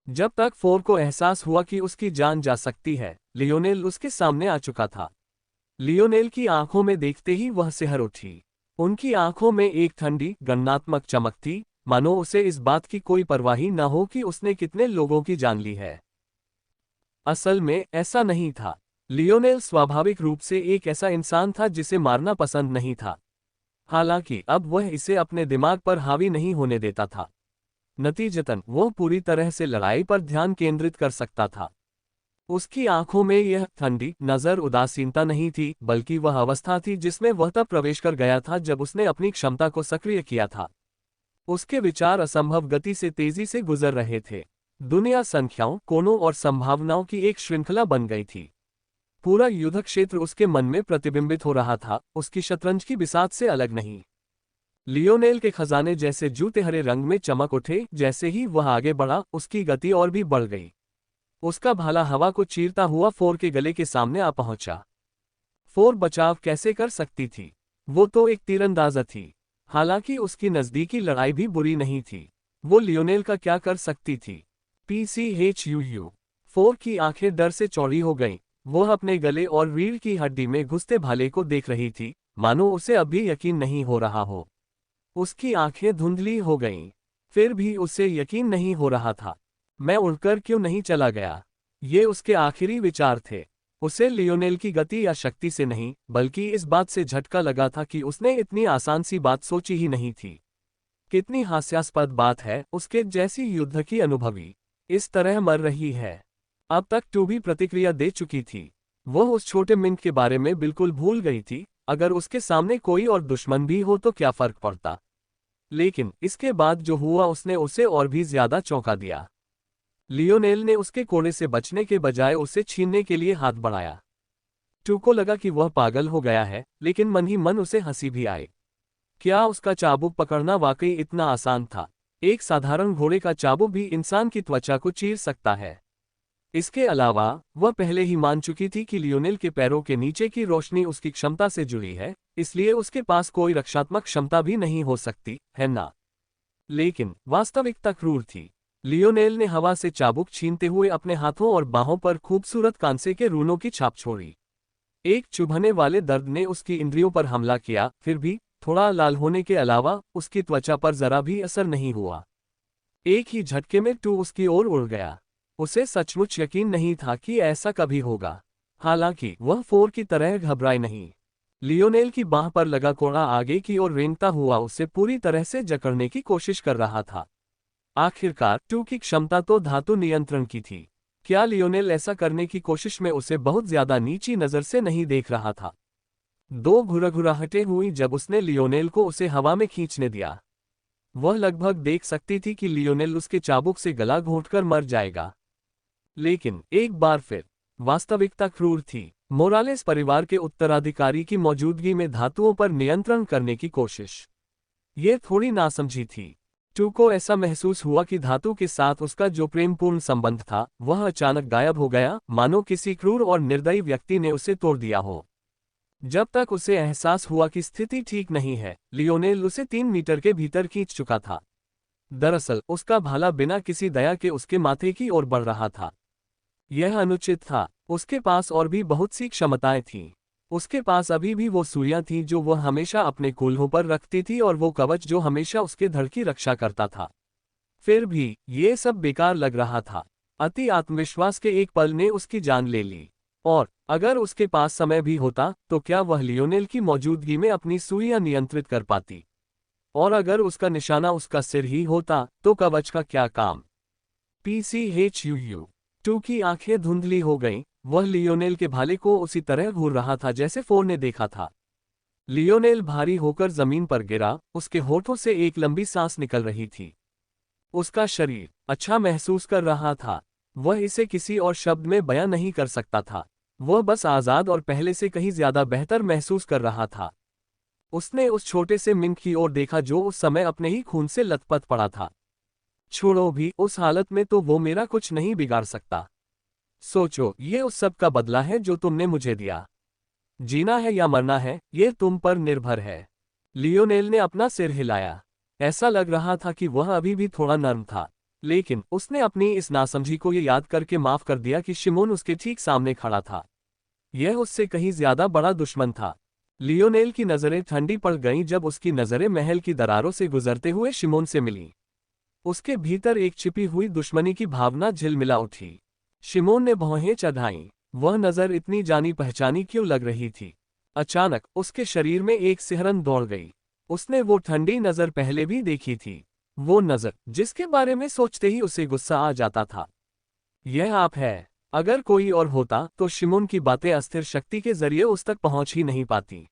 जब तक 4 को एहसास हुआ कि उसकी जान जा सकती है, लियोनेल उसके सामने आ चुका था। लियोनेल की आंखों में देखते ही वह सिहर उठी। उनकी आंखों में एक ठंडी गणनात्मक चमक थी, मानो उसे इस बात की कोई परवाह ही न हो कि उसने कितने लोगों की जान ली है। असल में ऐसा नहीं था। लियोनेल स्वाभाविक रूप से एक ऐसा इंसान था जिसे मारना पसंद नहीं था। हालांकि अब वह इसे अपने दिमाग पर हावी नहीं होने देता था। नतीजतन वो पूरी तरह से लड़ाई पर ध्यान केंद्रित कर सकता था। उसकी आंखों में यह ठंडी नजर उदासीनता नहीं थी, बल्कि वह अवस्था थी जिसमें वह तब प्रवेश कर गया था जब उसने अपनी क्षमता को सक्रिय किया था। उसके विचार असंभव गति से तेजी से गुजर रहे थे। दुनिया संख्याओं, कोणों और संभावनाओं की एक श्रृंखला बन गई थी। पूरा युद्ध क्षेत्र उसके मन में प्रतिबिंबित हो रहा था, उसकी शतरंज की बिसात से अलग नहीं। लियोनेल के खजाने जैसे जूते हरे रंग में चमक उठे। जैसे ही वह आगे बढ़ा, उसकी गति और भी बढ़ गई। उसका भाला हवा को चीरता हुआ फोर के गले के सामने आ पहुंचा। फोर बचाव कैसे कर सकती थी? वो तो एक तीरंदाजा थी। हालांकि उसकी नजदीकी लड़ाई भी बुरी नहीं थी। वो लियोनेल का क्या कर सकती थी? पीसीएचयूयू। फोर की आंखें डर से चौड़ी हो गईं। वह अपने गले और रीढ़ की हड्डी में घुसते भाले को देख रही थी, मानो उसे अभी यकीन नहीं हो रहा हो। उसकी आंखें धुंधली हो गईं। फिर भी उसे यकीन नहीं हो रहा था। मैं उड़कर क्यों नहीं चला गया? ये उसके आखिरी विचार थे। उसे लियोनेल की गति या शक्ति से नहीं, बल्कि इस बात से झटका लगा था कि उसने इतनी आसान सी बात सोची ही नहीं थी। कितनी हास्यास्पद बात है, उसके जैसी युद्ध की अनुभवी इस तरह मर रही है। अब तक टू भी प्रतिक्रिया दे चुकी थी। वह उस छोटे मिंट के बारे में बिल्कुल भूल गई थी। अगर उसके सामने कोई और दुश्मन भी हो तो क्या फर्क पड़ता? लेकिन इसके बाद जो हुआ उसने उसे और भी ज्यादा चौंका दिया। लियोनेल ने उसके कोड़े से बचने के बजाय उसे छीनने के लिए हाथ बढ़ाया। टू को लगा कि वह पागल हो गया है, लेकिन मन ही मन उसे हंसी भी आई। क्या उसका चाबुक पकड़ना वाकई इतना आसान था? एक साधारण घोड़े का चाबुक भी इंसान की त्वचा को चीर सकता है। इसके अलावा वह पहले ही मान चुकी थी कि लियोनेल के पैरों के नीचे की रोशनी उसकी क्षमता से जुड़ी है, इसलिए उसके पास कोई रक्षात्मक क्षमता भी नहीं हो सकती है ना। लेकिन वास्तविकता क्रूर थी। लियोनेल ने हवा से चाबुक छीनते हुए अपने हाथों और बाहों पर खूबसूरत कांसे के रूनों की छाप छोड़ी। एक चुभने वाले दर्द ने उसकी इंद्रियों पर हमला किया, फिर भी थोड़ा लाल होने के अलावा उसकी त्वचा पर जरा भी असर नहीं हुआ। एक ही झटके में टू उसकी ओर उड़ गया। उसे सचमुच यकीन नहीं था कि ऐसा कभी होगा। हालांकि वह फोर की तरह घबराई नहीं। लियोनेल की बाह पर लगा कोड़ा आगे की ओर रेंगता हुआ उसे पूरी तरह से जकड़ने की कोशिश कर रहा था। आखिरकार टू की क्षमता तो धातु नियंत्रण की थी। क्या लियोनेल ऐसा करने की कोशिश में उसे बहुत ज्यादा नीची नजर से नहीं देख रहा था? दो घुरघुराहटें हुई जब उसने लियोनेल को उसे हवा में खींचने दिया। वह लगभग देख सकती थी कि लियोनेल उसके चाबुक से गला घोंटकर मर जाएगा। लेकिन एक बार फिर वास्तविकता क्रूर थी। मोरालेस परिवार के उत्तराधिकारी की मौजूदगी में धातुओं पर नियंत्रण करने की कोशिश, ये थोड़ी नासमझी थी। टू को ऐसा महसूस हुआ कि धातु के साथ उसका जो प्रेमपूर्ण संबंध था वह अचानक गायब हो गया, मानो किसी क्रूर और निर्दयी व्यक्ति ने उसे तोड़ दिया हो। जब तक उसे एहसास हुआ कि स्थिति ठीक नहीं है, लियोनेल उसे 3 मीटर के भीतर खींच चुका था। दरअसल उसका भाला बिना किसी दया के उसके माथे की ओर बढ़ रहा था। यह अनुचित था। उसके पास और भी बहुत सी क्षमताएं थीं। उसके पास अभी भी वो सुइयां थीं जो वह हमेशा अपने कूल्हों पर रखती थी, और वो कवच जो हमेशा उसके धड़ की रक्षा करता था। फिर भी ये सब बेकार लग रहा था। अति आत्मविश्वास के एक पल ने उसकी जान ले ली। और अगर उसके पास समय भी होता तो क्या वह लियोनेल की मौजूदगी में अपनी सुइयां नियंत्रित कर पाती? और अगर उसका निशाना उसका सिर ही होता तो कवच का क्या काम? पीसीएचयूयू। टू की आंखें धुंधली हो गईं। वह लियोनेल के भाले को उसी तरह घूर रहा था जैसे फोर ने देखा था। लियोनेल भारी होकर जमीन पर गिरा। उसके होठों से एक लंबी सांस निकल रही थी। उसका शरीर अच्छा महसूस कर रहा था। वह इसे किसी और शब्द में बयां नहीं कर सकता था। वह बस आजाद और पहले से कहीं ज्यादा बेहतर महसूस कर रहा था। उसने उस छोटे से मिंक की ओर देखा जो उस समय अपने ही खून से लथपथ पड़ा था। छोड़ो भी, उस हालत में तो वो मेरा कुछ नहीं बिगाड़ सकता। सोचो, ये उस सब का बदला है जो तुमने मुझे दिया। जीना है या मरना है, ये तुम पर निर्भर है। लियोनेल ने अपना सिर हिलाया। ऐसा लग रहा था कि वह अभी भी थोड़ा नर्म था, लेकिन उसने अपनी इस नासमझी को ये याद करके माफ कर दिया कि शिमोन उसके ठीक सामने खड़ा था। यह उससे कहीं ज्यादा बड़ा दुश्मन था। लियोनेल की नजरें ठंडी पड़ गईं जब उसकी नजरें महल की दरारों से गुजरते हुए शिमोन से मिली। उसके भीतर एक छिपी हुई दुश्मनी की भावना झिलमिला उठी। शिमोन ने भौहें चढ़ाईं। वह नजर इतनी जानी पहचानी क्यों लग रही थी? अचानक उसके शरीर में एक सिहरन दौड़ गई। उसने वो ठंडी नजर पहले भी देखी थी। वो नजर जिसके बारे में सोचते ही उसे गुस्सा आ जाता था। यह आप है। अगर कोई और होता तो शिमोन की बातें अस्थिर शक्ति के जरिए उस तक पहुंच ही नहीं पाती।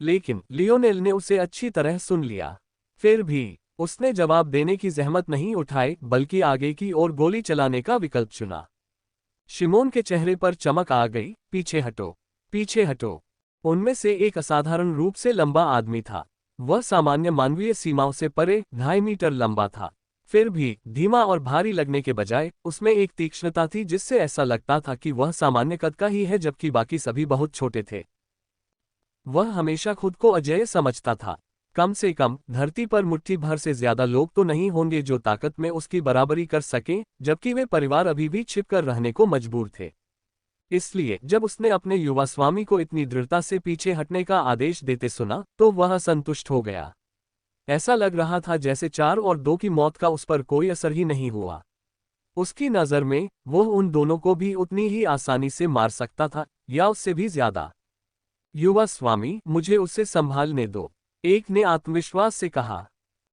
लेकिन लियोनेल ने उसे अच्छी तरह सुन लिया। फिर भी उसने जवाब देने की जहमत नहीं उठाई, बल्कि आगे की ओर गोली चलाने का विकल्प चुना। शिमोन के चेहरे पर चमक आ गई। पीछे हटो, पीछे हटो। उनमें से एक असाधारण रूप से लंबा आदमी था। वह सामान्य मानवीय सीमाओं से परे 2.5 मीटर लंबा था। फिर भी धीमा और भारी लगने के बजाय उसमें एक तीक्ष्णता थी जिससे ऐसा लगता था कि वह सामान्य कद का ही है, जबकि बाकी सभी बहुत छोटे थे। वह हमेशा खुद को अजेय समझता था। कम से कम धरती पर मुट्ठी भर से ज्यादा लोग तो नहीं होंगे जो ताकत में उसकी बराबरी कर सकें, जबकि वे परिवार अभी भी छिपकर रहने को मजबूर थे। इसलिए जब उसने अपने युवा स्वामी को इतनी दृढ़ता से पीछे हटने का आदेश देते सुना तो वह असंतुष्ट हो गया। ऐसा लग रहा था जैसे 4 और 2 की मौत का उस पर कोई असर ही नहीं हुआ। उसकी नज़र में वो उन दोनों को भी उतनी ही आसानी से मार सकता था, या उससे भी ज्यादा। युवा स्वामी, मुझे उसे संभालने दो, एक ने आत्मविश्वास से कहा।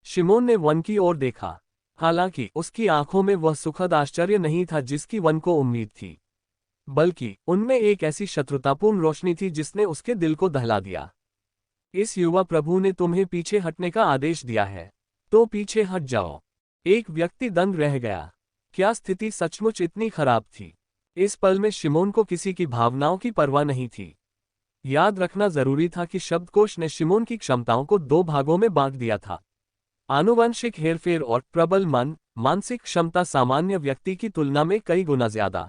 शिमोन ने वन की ओर देखा। हालांकि उसकी आंखों में वह सुखद आश्चर्य नहीं था जिसकी वन को उम्मीद थी, बल्कि उनमें एक ऐसी शत्रुतापूर्ण रोशनी थी जिसने उसके दिल को दहला दिया। इस युवा प्रभु ने तुम्हें पीछे हटने का आदेश दिया है, तो पीछे हट जाओ। एक व्यक्ति दंग रह गया। क्या स्थिति सचमुच इतनी खराब थी? इस पल में शिमोन को किसी की भावनाओं की परवाह नहीं थी। याद रखना जरूरी था कि शब्दकोश ने शिमोन की क्षमताओं को 2 भागों में बांट दिया था। आनुवंशिक हेरफेर और प्रबल मन, मानसिक क्षमता सामान्य व्यक्ति की तुलना में कई गुना ज्यादा।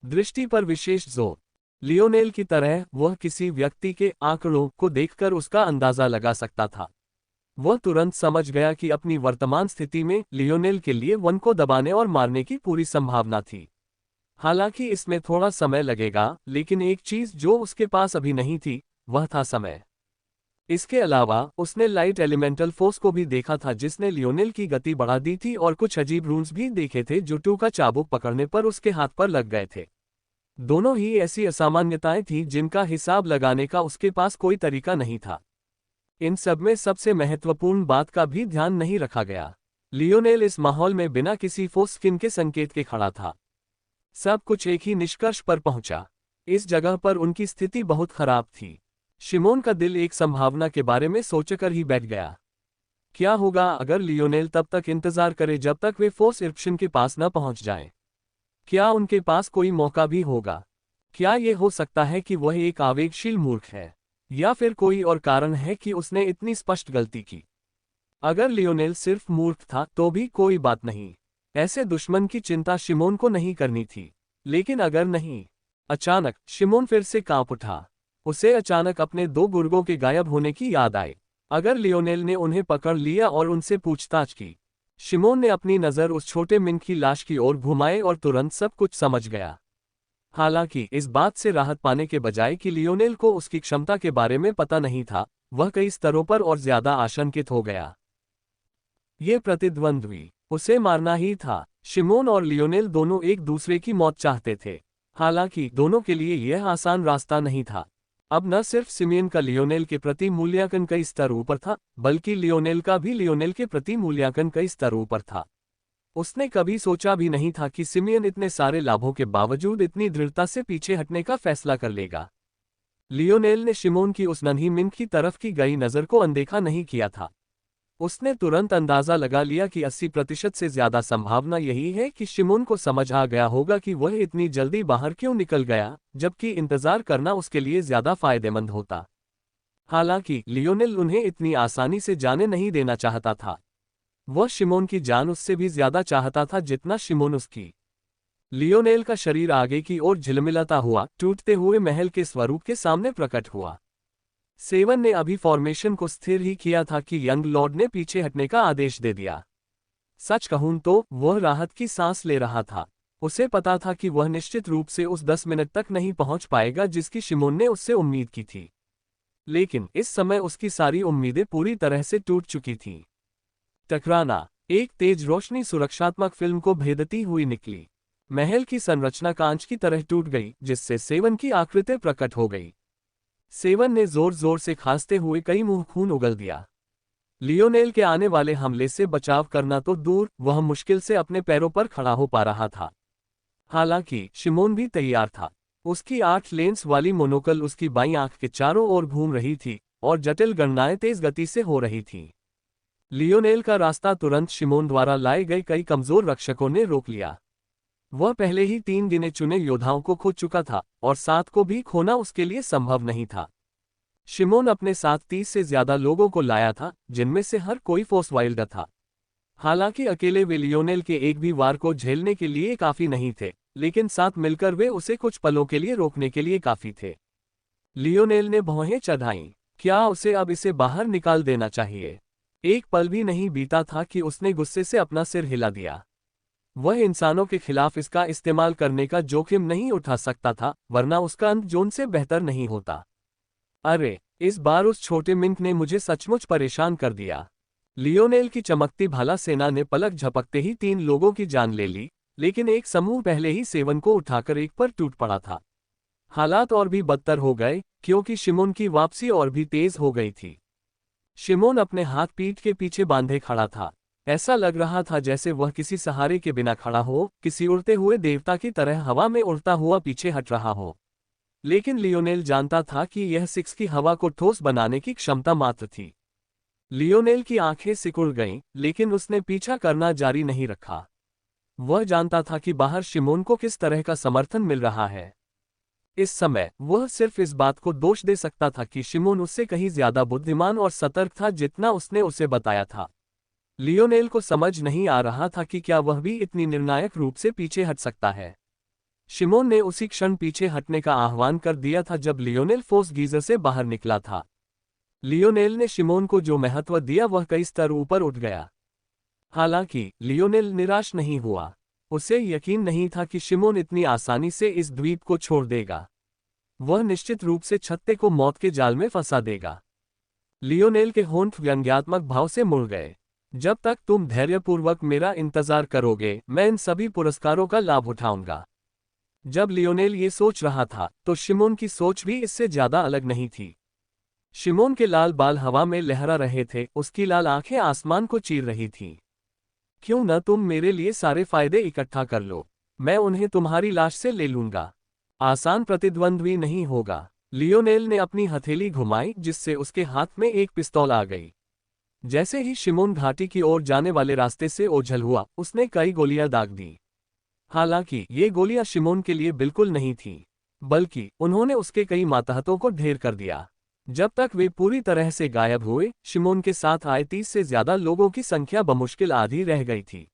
दृष्टि पर विशेष जोर। लियोनेल की तरह वह किसी व्यक्ति के आंकड़ों को देखकर उसका अंदाजा लगा सकता था। वह तुरंत समझ गया कि अपनी वर्तमान स्थिति में लियोनेल के लिए वन को दबाने और मारने की पूरी संभावना थी। हालांकि इसमें थोड़ा समय लगेगा, लेकिन एक चीज जो उसके पास अभी नहीं थी वह था समय। इसके अलावा उसने लाइट एलिमेंटल फोर्स को भी देखा था जिसने लियोनेल की गति बढ़ा दी थी, और कुछ अजीब रूल्स भी देखे थे जो टू का चाबुक पकड़ने पर उसके हाथ पर लग गए थे। दोनों ही ऐसी असामान्यताएं थीं जिनका हिसाब लगाने का उसके पास कोई तरीका नहीं था। इन सब में सबसे महत्वपूर्ण बात का भी ध्यान नहीं रखा गया। लियोनेल इस माहौल में बिना किसी फोर्स स्किन के संकेत के खड़ा था। सब कुछ एक ही निष्कर्ष पर पहुंचा। इस जगह पर उनकी स्थिति बहुत खराब थी। शिमोन का दिल एक संभावना के बारे में सोचकर ही बैठ गया। क्या होगा अगर लियोनेल तब तक इंतजार करे जब तक वे फोर्स इरप्शन के पास न पहुंच जाएं? क्या उनके पास कोई मौका भी होगा? क्या यह हो सकता है कि वह एक आवेगशील मूर्ख है, या फिर कोई और कारण है कि उसने इतनी स्पष्ट गलती की? अगर लियोनेल सिर्फ मूर्ख था तो भी कोई बात नहीं। ऐसे दुश्मन की चिंता शिमोन को नहीं करनी थी। लेकिन अगर नहीं। अचानक शिमोन फिर से कांप उठा। उसे अचानक अपने 2 गुर्गों के गायब होने की याद आई। अगर लियोनेल ने उन्हें पकड़ लिया और उनसे पूछताछ की। शिमोन ने अपनी नज़र उस छोटे मिंक की लाश की ओर घुमाई और तुरंत सब कुछ समझ गया। हालांकि इस बात से राहत पाने के बजाय कि लियोनेल को उसकी क्षमता के बारे में पता नहीं था, वह कई स्तरों पर और ज्यादा आशंकित हो गया। ये प्रतिद्वंद्वी उसे मारना ही था। शिमोन और लियोनेल दोनों एक दूसरे की मौत चाहते थे। हालांकि दोनों के लिए यह आसान रास्ता नहीं था। अब न सिर्फ सिमियन का लियोनेल के प्रति मूल्यांकन कई स्तर ऊपर था, बल्कि लियोनेल का भी लियोनेल के प्रति मूल्यांकन कई स्तर ऊपर था। उसने कभी सोचा भी नहीं था कि सिमियन इतने सारे लाभों के बावजूद इतनी दृढ़ता से पीछे हटने का फैसला कर लेगा। लियोनेल ने शिमोन की उस नन्ही मिंक की तरफ की गई नज़र को अनदेखा नहीं किया था। उसने तुरंत अंदाजा लगा लिया कि 80% से ज्यादा संभावना यही है कि शिमोन को समझ आ गया होगा कि वह इतनी जल्दी बाहर क्यों निकल गया, जबकि इंतजार करना उसके लिए ज्यादा फायदेमंद होता। हालांकि लियोनेल उन्हें इतनी आसानी से जाने नहीं देना चाहता था। वह शिमोन की जान उससे भी ज्यादा चाहता था जितना शिमोन उसकी। लियोनेल का शरीर आगे की ओर झिलमिलाता हुआ टूटते हुए महल के स्वरूप के सामने प्रकट हुआ। सेवन ने अभी फॉर्मेशन को स्थिर ही किया था कि यंग लॉर्ड ने पीछे हटने का आदेश दे दिया। सच कहूं तो वह राहत की सांस ले रहा था। उसे पता था कि वह निश्चित रूप से उस 10 मिनट तक नहीं पहुंच पाएगा जिसकी शिमोन ने उससे उम्मीद की थी। लेकिन इस समय उसकी सारी उम्मीदें पूरी तरह से टूट चुकी थीं। टकराना। एक तेज रोशनी सुरक्षात्मक फिल्म को भेदती हुई निकली। महल की संरचना कांच की तरह टूट गई, जिससे सेवन की आकृति प्रकट हो गई। सेवन ने जोर जोर से खांसते हुए कई मुंह खून उगल दिया। लियोनेल के आने वाले हमले से बचाव करना तो दूर, वह मुश्किल से अपने पैरों पर खड़ा हो पा रहा था। हालांकि शिमोन भी तैयार था। उसकी 8 लेंस वाली मोनोकल उसकी बाईं आंख के चारों ओर घूम रही थी और जटिल गणनाएं तेज गति से हो रही थीं। लियोनेल का रास्ता तुरंत शिमोन द्वारा लाए गए कई कमजोर रक्षकों ने रोक लिया। वह पहले ही 3 गिने चुने योद्धाओं को खो चुका था और 7 को भी खोना उसके लिए संभव नहीं था। शिमोन अपने साथ 30 से ज्यादा लोगों को लाया था, जिनमें से हर कोई फोर्स वाइल्ड था। हालांकि अकेले वे लियोनेल के एक भी वार को झेलने के लिए काफी नहीं थे, लेकिन साथ मिलकर वे उसे कुछ पलों के लिए रोकने के लिए काफी थे। लियोनेल ने भौहें चढ़ाईं। क्या उसे अब इसे बाहर निकाल देना चाहिए? एक पल भी नहीं बीता था कि उसने गुस्से से अपना सिर हिला दिया। वह इंसानों के खिलाफ इसका इस्तेमाल करने का जोखिम नहीं उठा सकता था, वरना उसका अंत जोन से बेहतर नहीं होता। अरे, इस बार उस छोटे मिंक ने मुझे सचमुच परेशान कर दिया। लियोनेल की चमकती भाला सेना ने पलक झपकते ही 3 लोगों की जान ले ली, लेकिन एक समूह पहले ही सेवन को उठाकर एक पर टूट पड़ा था। हालात और भी बदतर हो गए, क्योंकि शिमोन की वापसी और भी तेज हो गई थी। शिमोन अपने हाथ पीठ के पीछे बांधे खड़ा था। ऐसा लग रहा था जैसे वह किसी सहारे के बिना खड़ा हो, किसी उड़ते हुए देवता की तरह हवा में उड़ता हुआ पीछे हट रहा हो। लेकिन लियोनेल जानता था कि यह 6 की हवा को ठोस बनाने की क्षमता मात्र थी। लियोनेल की आंखें सिकुड़ गईं, लेकिन उसने पीछा करना जारी नहीं रखा। वह जानता था कि बाहर शिमोन को किस तरह का समर्थन मिल रहा है। इस समय वह सिर्फ इस बात को दोष दे सकता था कि शिमोन उससे कहीं ज्यादा बुद्धिमान और सतर्क था जितना उसने उसे बताया था। लियोनेल को समझ नहीं आ रहा था कि क्या वह भी इतनी निर्णायक रूप से पीछे हट सकता है। शिमोन ने उसी क्षण पीछे हटने का आह्वान कर दिया था जब लियोनेल फोर्स गीजर से बाहर निकला था। लियोनेल ने शिमोन को जो महत्व दिया वह कई स्तर ऊपर उठ गया। हालांकि लियोनेल निराश नहीं हुआ। उसे यकीन नहीं था कि शिमोन इतनी आसानी से इस द्वीप को छोड़ देगा। वह निश्चित रूप से छत्ते को मौत के जाल में फंसा देगा। लियोनेल के होंठ व्यंग्यात्मक भाव से मुड़ गए। जब तक तुम धैर्यपूर्वक मेरा इंतजार करोगे, मैं इन सभी पुरस्कारों का लाभ उठाऊंगा। जब लियोनेल ये सोच रहा था, तो शिमोन की सोच भी इससे ज्यादा अलग नहीं थी। शिमोन के लाल बाल हवा में लहरा रहे थे, उसकी लाल आंखें आसमान को चीर रही थीं। क्यों न तुम मेरे लिए सारे फायदे इकट्ठा कर लो, मैं उन्हें तुम्हारी लाश से ले लूंगा। आसान प्रतिद्वंद्वी नहीं होगा। लियोनेल ने अपनी हथेली घुमाई, जिससे उसके हाथ में एक पिस्तौल आ गई। जैसे ही शिमोन घाटी की ओर जाने वाले रास्ते से ओझल हुआ, उसने कई गोलियां दाग दी। हालांकि ये गोलियां शिमोन के लिए बिल्कुल नहीं थीं, बल्कि उन्होंने उसके कई मातहतों को ढेर कर दिया। जब तक वे पूरी तरह से गायब हुए, शिमोन के साथ आए 30 से ज्यादा लोगों की संख्या बमुश्किल आधी रह गई थी।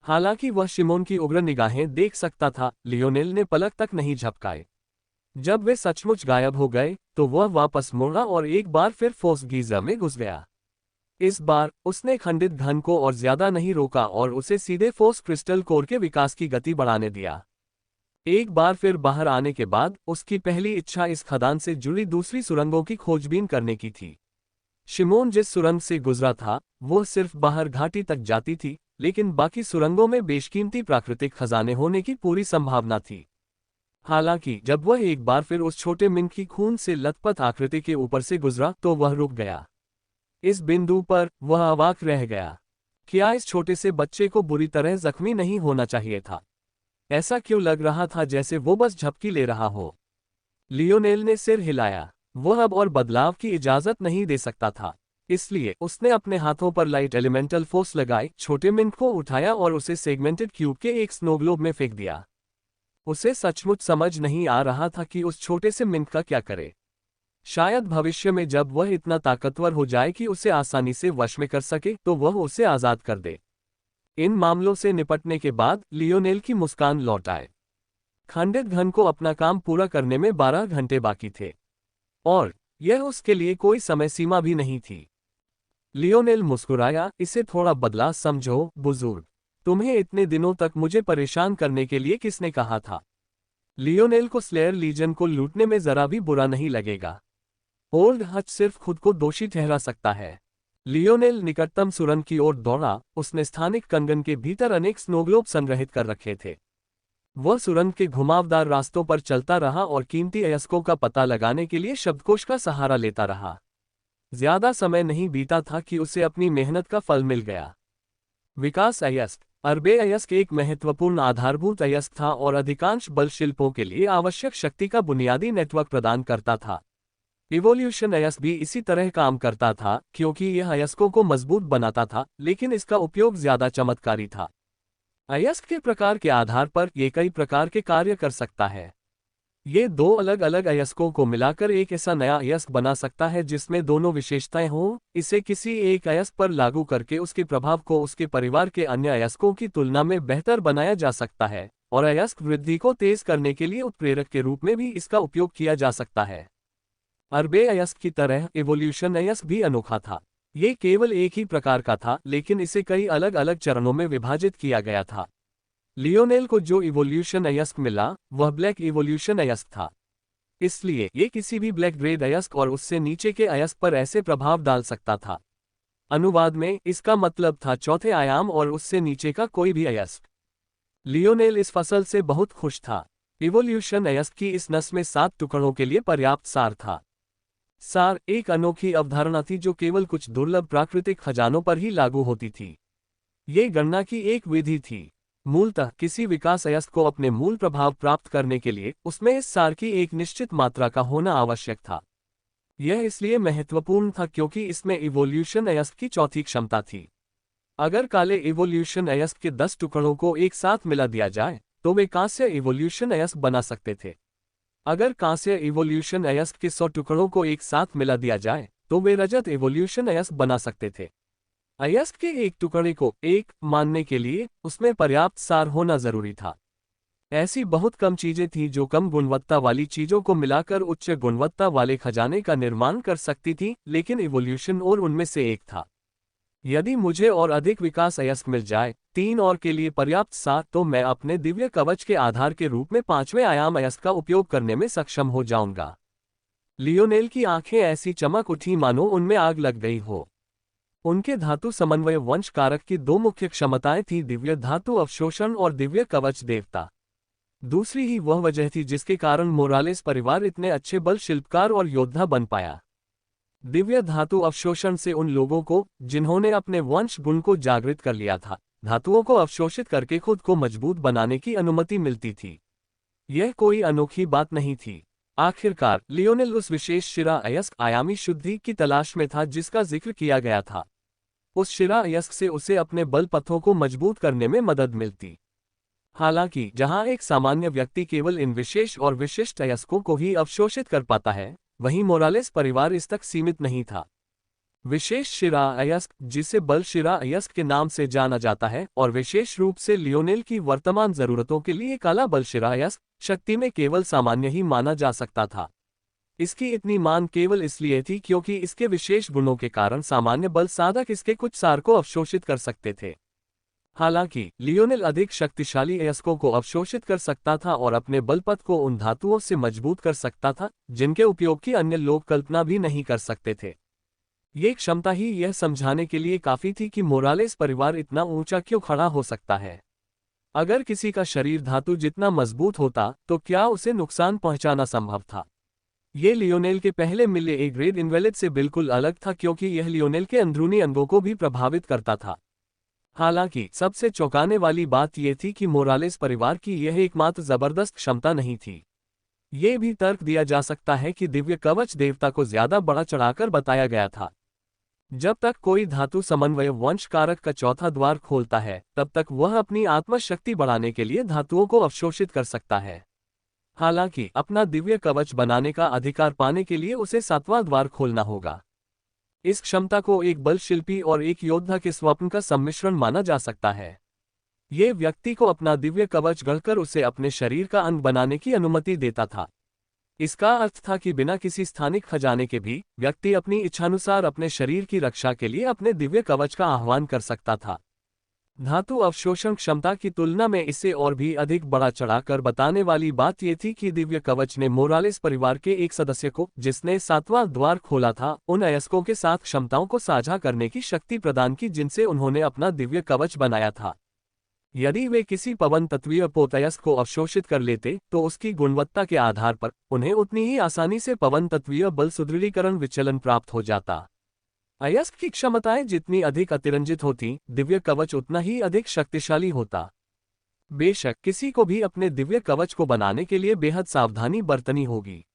हालांकि वह शिमोन की उग्र निगाहें देख सकता था, लियोनेल ने पलक तक नहीं झपकाए। जब वे सचमुच गायब हो गए, तो वह वापस मुड़ा और एक बार फिर फोर्स गीजर में घुस गया। इस बार उसने खंडित घन को और ज्यादा नहीं रोका और उसे सीधे फोर्स क्रिस्टल कोर के विकास की गति बढ़ाने दिया। एक बार फिर बाहर आने के बाद उसकी पहली इच्छा इस खदान से जुड़ी दूसरी सुरंगों की खोजबीन करने की थी। शिमोन जिस सुरंग से गुजरा था, वो सिर्फ बाहर घाटी तक जाती थी, लेकिन बाकी सुरंगों में बेशकीमती प्राकृतिक खजाने होने की पूरी संभावना थी। हालांकि जब वह एक बार फिर उस छोटे मिंक की खून से लथपथ आकृति के ऊपर से गुजरा, तो वह रुक गया। इस बिंदु पर वह अवाक रह गया। क्या इस छोटे से बच्चे को बुरी तरह जख्मी नहीं होना चाहिए था? ऐसा क्यों लग रहा था जैसे वो बस झपकी ले रहा हो? लियोनेल ने सिर हिलाया। वह अब और बदलाव की इजाजत नहीं दे सकता था। इसलिए उसने अपने हाथों पर लाइट एलिमेंटल फोर्स लगाई, छोटे मिंक को उठाया और उसे सेगमेंटेड क्यूब के एक स्नो ग्लोब में फेंक दिया। उसे सचमुच समझ नहीं आ रहा था कि उस छोटे से मिंक का क्या करे। शायद भविष्य में जब वह इतना ताकतवर हो जाए कि उसे आसानी से वश में कर सके, तो वह उसे आजाद कर दे। इन मामलों से निपटने के बाद लियोनेल की मुस्कान लौट आए। खंडित घन को अपना काम पूरा करने में 12 घंटे बाकी थे, और यह उसके लिए कोई समय सीमा भी नहीं थी। लियोनेल मुस्कुराया, इसे थोड़ा बदला समझो, बुजुर्ग। तुम्हें इतने दिनों तक मुझे परेशान करने के लिए किसने कहा था? लियोनेल को स्लेयर लीजन को लूटने में जरा भी बुरा नहीं लगेगा। ओल्ड हच सिर्फ खुद को दोषी ठहरा सकता है। लियोनेल निकटतम सुरंग की ओर दौड़ा। उसने स्थानिक कंगन के भीतर अनेक स्नोग्लोब संग्रहित कर रखे थे। वह सुरंग के घुमावदार रास्तों पर चलता रहा और कीमती अयस्कों का पता लगाने के लिए शब्दकोश का सहारा लेता रहा। ज्यादा समय नहीं बीता था कि उसे अपनी मेहनत का फल मिल गया। विकास अयस्क। अरबे अयस्क एक महत्वपूर्ण आधारभूत अयस्क था और अधिकांश बल शिल्पों के लिए आवश्यक शक्ति का बुनियादी नेटवर्क प्रदान करता था। इवोल्यूशन अयस्क भी इसी तरह काम करता था, क्योंकि यह अयस्कों को मजबूत बनाता था, लेकिन इसका उपयोग ज्यादा चमत्कारी था। अयस्क के प्रकार के आधार पर ये कई प्रकार के कार्य कर सकता है। ये दो अलग अलग अयस्कों को मिलाकर एक ऐसा नया अयस्क बना सकता है जिसमें दोनों विशेषताएं हों। इसे किसी एक अयस्क पर लागू करके उसके प्रभाव को उसके परिवार के अन्य अयस्कों की तुलना में बेहतर बनाया जा सकता है, और अयस्क वृद्धि को तेज करने के लिए उत्प्रेरक के रूप में भी इसका उपयोग किया जा सकता है। अरबे अयस्क की तरह इवोल्यूशन अयस्क भी अनोखा था। ये केवल एक ही प्रकार का था, लेकिन इसे कई अलग अलग चरणों में विभाजित किया गया था। लियोनेल को जो इवोल्यूशन अयस्क मिला वह ब्लैक इवोल्यूशन अयस्क था। इसलिए ये किसी भी ब्लैक ग्रेड अयस्क और उससे नीचे के अयस्क पर ऐसे प्रभाव डाल सकता था। अनुवाद में इसका मतलब था चौथे आयाम और उससे नीचे का कोई भी अयस्क। लियोनेल इस फसल से बहुत खुश था। इवोल्यूशन अयस्क की इस नस में 7 टुकड़ों के लिए पर्याप्त सार था। सार एक अनोखी अवधारणा थी जो केवल कुछ दुर्लभ प्राकृतिक खजानों पर ही लागू होती थी। ये गणना की एक विधि थी। मूलतः किसी विकास अयस्क को अपने मूल प्रभाव प्राप्त करने के लिए उसमें इस सार की एक निश्चित मात्रा का होना आवश्यक था। यह इसलिए महत्वपूर्ण था क्योंकि इसमें इवोल्यूशन अयस्क की चौथी क्षमता थी। अगर काले इवोल्यूशन अयस्क के 10 टुकड़ों को एक साथ मिला दिया जाए तो वे कांस्य इवोल्यूशन अयस्क बना सकते थे। अगर कांस्य इवोल्यूशन अयस्क के 100 टुकड़ों को एक साथ मिला दिया जाए तो वे रजत इवोल्यूशन अयस्क बना सकते थे। अयस्क के एक टुकड़े को एक मानने के लिए उसमें पर्याप्त सार होना जरूरी था। ऐसी बहुत कम चीजें थीं जो कम गुणवत्ता वाली चीजों को मिलाकर उच्च गुणवत्ता वाले खजाने का निर्माण कर सकती थी, लेकिन इवोल्यूशन और उनमें से एक था। यदि मुझे और अधिक विकास अयस्क मिल जाए, 3 और के लिए पर्याप्त सार, तो मैं अपने दिव्य कवच के आधार के रूप में 5वें आयाम अयस्क का उपयोग करने में सक्षम हो जाऊंगा। लियोनेल की आंखें ऐसी चमक उठी मानो उनमें आग लग गई हो। उनके धातु समन्वय वंश कारक की 2 मुख्य क्षमताएं थीं, दिव्य धातु अवशोषण और दिव्य कवच देवता। दूसरी ही वह वजह थी जिसके कारण मोरालेस परिवार इतने अच्छे बल शिल्पकार और योद्धा बन पाया। दिव्य धातु अवशोषण से उन लोगों को, जिन्होंने अपने वंश गुण को जागृत कर लिया था, धातुओं को अवशोषित करके खुद को मजबूत बनाने की अनुमति मिलती थी। यह कोई अनोखी बात नहीं थी। आखिरकार लियोनेल उस विशेष शिरा अयस्क आयामी शुद्धि की तलाश में था जिसका जिक्र किया गया था। उस शिरा अयस्क से उसे अपने बल पथों को मजबूत करने में मदद मिलती। हालांकि जहां एक सामान्य व्यक्ति केवल इन विशेष और विशिष्ट अयस्कों को ही अवशोषित कर पाता है, वहीं मोरालेस परिवार इस तक सीमित नहीं था। विशेष शिरा अयस्क, जिसे बल शिरा अयस्क के नाम से जाना जाता है, और विशेष रूप से लियोनेल की वर्तमान जरूरतों के लिए काला बल शिरा अयस्क, शक्ति में केवल सामान्य ही माना जा सकता था। इसकी इतनी मान केवल इसलिए थी क्योंकि इसके विशेष गुणों के कारण सामान्य बल साधक इसके कुछ सार को अवशोषित कर सकते थे। हालांकि लियोनेल अधिक शक्तिशाली अयस्कों को अवशोषित कर सकता था और अपने बलपथ को उन धातुओं से मजबूत कर सकता था जिनके उपयोग की अन्य लोग कल्पना भी नहीं कर सकते थे। ये क्षमता ही यह समझाने के लिए काफी थी कि मोरालेस परिवार इतना ऊंचा क्यों खड़ा हो सकता है। अगर किसी का शरीर धातु जितना मजबूत होता तो क्या उसे नुकसान पहुंचाना संभव था? ये लियोनेल के पहले मिले ए ग्रेड इन्वेलिड से बिल्कुल अलग था, क्योंकि यह लियोनेल के अंदरूनी अंगों को भी प्रभावित करता था। हालांकि सबसे चौंकाने वाली बात यह थी कि मोरालेस परिवार की यह एकमात्र जबरदस्त क्षमता नहीं थी। ये भी तर्क दिया जा सकता है कि दिव्य कवच देवता को ज्यादा बड़ा चढ़ाकर बताया गया था। जब तक कोई धातु समन्वय वंश कारक का चौथा द्वार खोलता है, तब तक वह अपनी आत्मशक्ति बढ़ाने के लिए धातुओं को अवशोषित कर सकता है। हालांकि अपना दिव्य कवच बनाने का अधिकार पाने के लिए उसे 7वां द्वार खोलना होगा। इस क्षमता को एक बल शिल्पी और एक योद्धा के स्वप्न का सम्मिश्रण माना जा सकता है। ये व्यक्ति को अपना दिव्य कवच गढ़कर उसे अपने शरीर का अंग बनाने की अनुमति देता था। इसका अर्थ था कि बिना किसी स्थानिक खजाने के भी व्यक्ति अपनी इच्छानुसार अपने शरीर की रक्षा के लिए अपने दिव्य कवच का आह्वान कर सकता था। धातु अवशोषण क्षमता की तुलना में इसे और भी अधिक बड़ा चढ़ाकर बताने वाली बात यह थी कि दिव्य कवच ने मोरालेस परिवार के एक सदस्य को, जिसने 7वां द्वार खोला था, उन अयस्कों के साथ क्षमताओं को साझा करने की शक्ति प्रदान की जिनसे उन्होंने अपना दिव्य कवच बनाया था। यदि वे किसी पवन तत्वीय पोतयस्क को अवशोषित कर लेते तो उसकी गुणवत्ता के आधार पर उन्हें उतनी ही आसानी से पवन तत्वीय बल सुदृढ़ीकरण विचलन प्राप्त हो जाता। अयस्क की क्षमताएं जितनी अधिक अतिरंजित होती, दिव्य कवच उतना ही अधिक शक्तिशाली होता। बेशक किसी को भी अपने दिव्य कवच को बनाने के लिए बेहद सावधानी बरतनी होगी।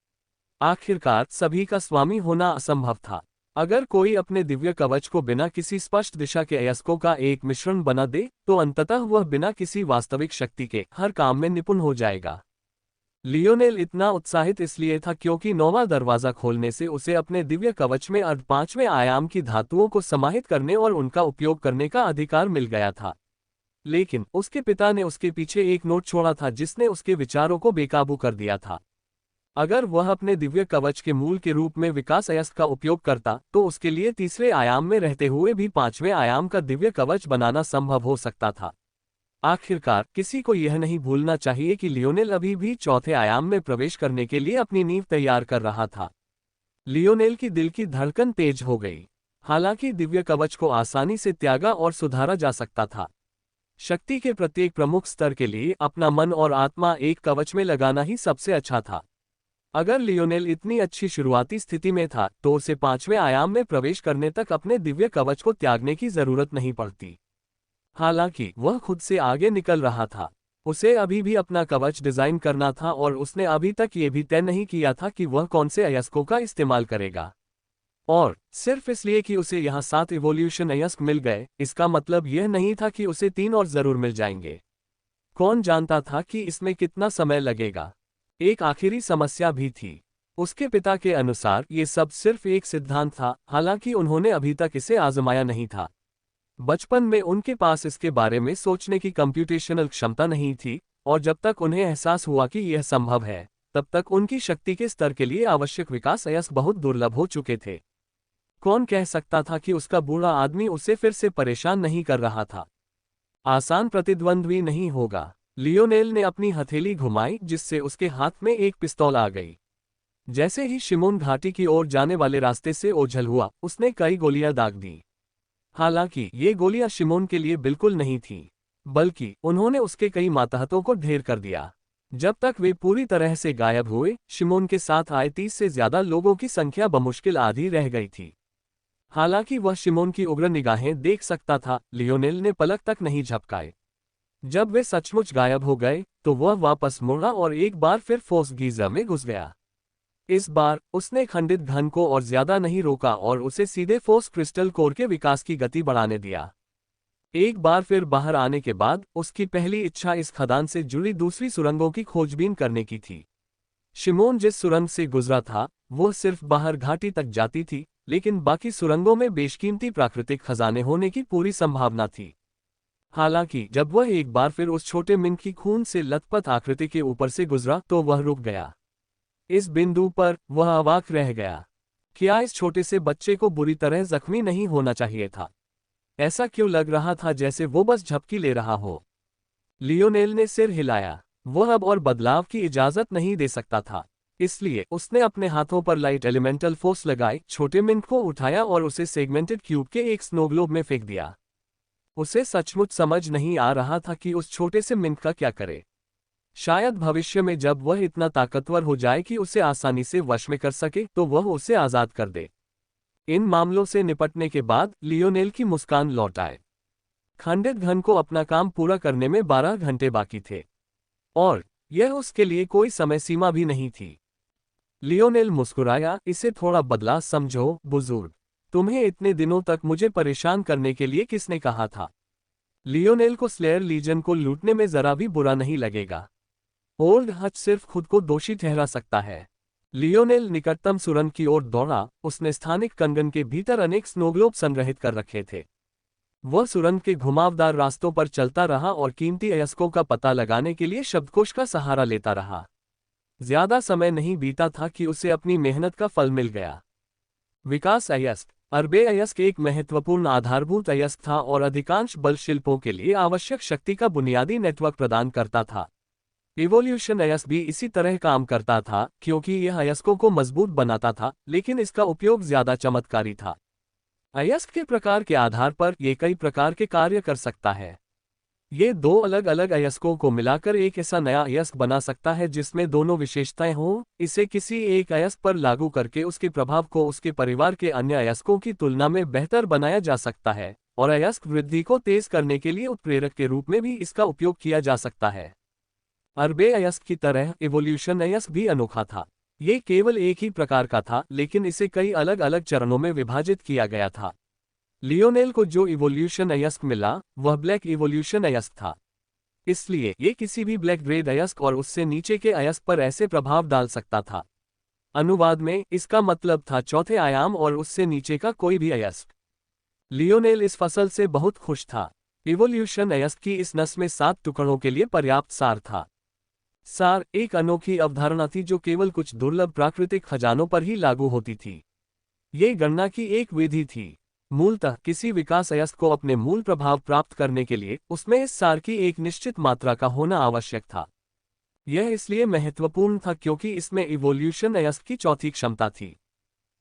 आखिरकार सभी का स्वामी होना असंभव था। अगर कोई अपने दिव्य कवच को बिना किसी स्पष्ट दिशा के अयस्कों का एक मिश्रण बना दे, तो अंततः वह बिना किसी वास्तविक शक्ति के हर काम में निपुण हो जाएगा। लियोनेल इतना उत्साहित इसलिए था क्योंकि 9वां दरवाजा खोलने से उसे अपने दिव्य कवच में अर्ध 5वें आयाम की धातुओं को समाहित करने और उनका उपयोग करने का अधिकार मिल गया था। लेकिन उसके पिता ने उसके पीछे एक नोट छोड़ा था जिसने उसके विचारों को बेकाबू कर दिया था। अगर वह अपने दिव्य कवच के मूल के रूप में विकास अयस्क का उपयोग करता, तो उसके लिए तीसरे आयाम में रहते हुए भी 5वें आयाम का दिव्य कवच बनाना संभव हो सकता था। आखिरकार किसी को यह नहीं भूलना चाहिए कि लियोनेल अभी भी चौथे आयाम में प्रवेश करने के लिए अपनी नींव तैयार कर रहा था। लियोनेल की दिल की धड़कन तेज हो गई। हालांकि दिव्य कवच को आसानी से त्यागा और सुधारा जा सकता था। शक्ति के प्रत्येक प्रमुख स्तर के लिए अपना मन और आत्मा एक कवच में लगाना ही सबसे अच्छा था। अगर लियोनेल इतनी अच्छी शुरुआती स्थिति में था, तो उसे 5वें आयाम में प्रवेश करने तक अपने दिव्य कवच को त्यागने की जरूरत नहीं पड़ती। हालांकि वह खुद से आगे निकल रहा था। उसे अभी भी अपना कवच डिजाइन करना था और उसने अभी तक ये भी तय नहीं किया था कि वह कौन से अयस्कों का इस्तेमाल करेगा। और सिर्फ इसलिए कि उसे यहाँ 7 इवोल्यूशन अयस्क मिल गए, इसका मतलब यह नहीं था कि उसे 3 और जरूर मिल जाएंगे। कौन जानता था कि इसमें कितना समय लगेगा। एक आखिरी समस्या भी थी। उसके पिता के अनुसार ये सब सिर्फ एक सिद्धांत था, हालांकि उन्होंने अभी तक इसे आजमाया नहीं था। बचपन में उनके पास इसके बारे में सोचने की कंप्यूटेशनल क्षमता नहीं थी, और जब तक उन्हें एहसास हुआ कि यह संभव है, तब तक उनकी शक्ति के स्तर के लिए आवश्यक विकास अयस्क बहुत दुर्लभ हो चुके थे। कौन कह सकता था कि उसका बूढ़ा आदमी उसे फिर से परेशान नहीं कर रहा था। आसान प्रतिद्वंद्वी नहीं होगा। लियोनेल ने अपनी हथेली घुमाई जिससे उसके हाथ में एक पिस्तौल आ गई। जैसे ही शिमोन घाटी की ओर जाने वाले रास्ते से ओझल हुआ, उसने कई गोलियां दाग दी। हालांकि ये गोलियां शिमोन के लिए बिल्कुल नहीं थीं, बल्कि उन्होंने उसके कई मातहतों को ढेर कर दिया। जब तक वे पूरी तरह से गायब हुए, शिमोन के साथ आए 30 से ज्यादा लोगों की संख्या बमुश्किल आधी रह गई थी। हालांकि वह शिमोन की उग्र निगाहें देख सकता था, लियोनेल ने पलक तक नहीं झपकाए। जब वे सचमुच गायब हो गए, तो वह वापस मुड़ा और एक बार फिर फोर्स गीजर में घुस गया। इस बार उसने खंडित घन को और ज्यादा नहीं रोका और उसे सीधे फोर्स क्रिस्टल कोर के विकास की गति बढ़ाने दिया। एक बार फिर बाहर आने के बाद उसकी पहली इच्छा इस खदान से जुड़ी दूसरी सुरंगों की खोजबीन करने की थी। शिमोन जिस सुरंग से गुजरा था, वह सिर्फ बाहर घाटी तक जाती थी, लेकिन बाकी सुरंगों में बेशकीमती प्राकृतिक खजाने होने की पूरी संभावना थी। हालांकि जब वह एक बार फिर उस छोटे मिंक की खून से लथपथ आकृति के ऊपर से गुजरा, तो वह रुक गया। इस बिंदु पर वह अवाक रह गया। क्या इस छोटे से बच्चे को बुरी तरह जख्मी नहीं होना चाहिए था? ऐसा क्यों लग रहा था जैसे वो बस झपकी ले रहा हो? लियोनेल ने सिर हिलाया। वह अब और बदलाव की इजाजत नहीं दे सकता था। इसलिए उसने अपने हाथों पर लाइट एलिमेंटल फोर्स लगाई, छोटे मिंक को उठाया और उसे सेगमेंटेड क्यूब के एक स्नोग्लोब में फेंक दिया। उसे सचमुच समझ नहीं आ रहा था कि उस छोटे से मिंक का क्या करे। शायद भविष्य में जब वह इतना ताकतवर हो जाए कि उसे आसानी से वश में कर सके, तो वह उसे आजाद कर दे। इन मामलों से निपटने के बाद लियोनेल की मुस्कान लौट आए। खंडित घन को अपना काम पूरा करने में 12 घंटे बाकी थे, और यह उसके लिए कोई समय सीमा भी नहीं थी। लियोनेल मुस्कुराया, इसे थोड़ा बदला समझो, बुजुर्ग। तुम्हें इतने दिनों तक मुझे परेशान करने के लिए किसने कहा था? लियोनेल को स्लेयर लीजन को लूटने में जरा भी बुरा नहीं लगेगा। ओल्ड हच सिर्फ खुद को दोषी ठहरा सकता है। लियोनेल निकटतम सुरंग की ओर दौड़ा। उसने स्थानिक कंगन के भीतर अनेक स्नोग्लोब संग्रहित कर रखे थे। वह सुरंग के घुमावदार रास्तों पर चलता रहा और कीमती अयस्कों का पता लगाने के लिए शब्दकोश का सहारा लेता रहा। ज्यादा समय नहीं बीता था कि उसे अपनी मेहनत का फल मिल गया। विकास अयस्क अरबे अयस्क एक महत्वपूर्ण आधारभूत अयस्क था और अधिकांश बल शिल्पों के लिए आवश्यक शक्ति का बुनियादी नेटवर्क प्रदान करता था। इवोल्यूशन अयस्क भी इसी तरह काम करता था, क्योंकि यह अयस्कों को मजबूत बनाता था, लेकिन इसका उपयोग ज्यादा चमत्कारी था। अयस्क के प्रकार के आधार पर यह कई प्रकार के कार्य कर सकता है। ये दो अलग अलग अयस्कों को मिलाकर एक ऐसा नया अयस्क बना सकता है जिसमें दोनों विशेषताएं हों। इसे किसी एक अयस्क पर लागू करके उसके प्रभाव को उसके परिवार के अन्य अयस्कों की तुलना में बेहतर बनाया जा सकता है, और अयस्क वृद्धि को तेज करने के लिए उत्प्रेरक के रूप में भी इसका उपयोग किया जा सकता है। अरबे अयस्क की तरह इवोल्यूशन अयस्क भी अनोखा था। ये केवल एक ही प्रकार का था, लेकिन इसे कई अलग अलग चरणों में विभाजित किया गया था। लियोनेल को जो इवोल्यूशन अयस्क मिला वह ब्लैक इवोल्यूशन अयस्क था। इसलिए ये किसी भी ब्लैक ग्रेड अयस्क और उससे नीचे के अयस्क पर ऐसे प्रभाव डाल सकता था। अनुवाद में इसका मतलब था चौथे आयाम और उससे नीचे का कोई भी अयस्क। लियोनेल इस फसल से बहुत खुश था। इवोल्यूशन अयस्क की इस नस में 7 टुकड़ों के लिए पर्याप्त सार था। सार एक अनोखी अवधारणा थी जो केवल कुछ दुर्लभ प्राकृतिक खजानों पर ही लागू होती थी। ये गणना की एक विधि थी। मूलतः किसी विकास अयस्क को अपने मूल प्रभाव प्राप्त करने के लिए उसमें इस सार की एक निश्चित मात्रा का होना आवश्यक था। यह इसलिए महत्वपूर्ण था क्योंकि इसमें इवोल्यूशन अयस्क की चौथी क्षमता थी।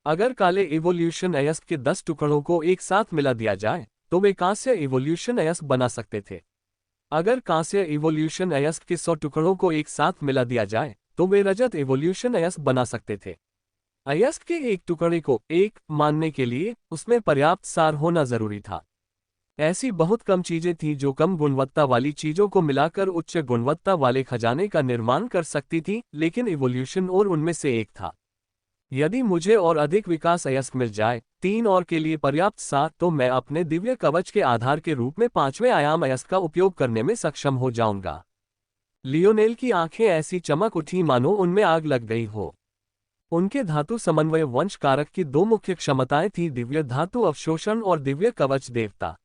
अगर काले इवोल्यूशन अयस्क के 10 टुकड़ों को एक साथ मिला दिया जाए तो वे कांस्य इवोल्यूशन अयस्क बना सकते थे। अगर कांस्य इवोल्यूशन अयस्क के 100 टुकड़ों को एक साथ मिला दिया जाए तो वे रजत इवोल्यूशन अयस्क बना सकते थे। अयस्क के एक टुकड़े को एक मानने के लिए उसमें पर्याप्त सार होना जरूरी था। ऐसी बहुत कम चीजें थीं जो कम गुणवत्ता वाली चीजों को मिलाकर उच्च गुणवत्ता वाले खजाने का निर्माण कर सकती थीं, लेकिन इवोल्यूशन और उनमें से एक था। यदि मुझे और अधिक विकास अयस्क मिल जाए, 3 और के लिए पर्याप्त सार, तो मैं अपने दिव्य कवच के आधार के रूप में 5वें आयाम अयस्क का उपयोग करने में सक्षम हो जाऊंगा। लियोनेल की आंखें ऐसी चमक उठी मानो उनमें आग लग गई हो। उनके धातु समन्वय वंश कारक की 2 मुख्य क्षमताएं थीं, दिव्य धातु अवशोषण और दिव्य कवच देवता।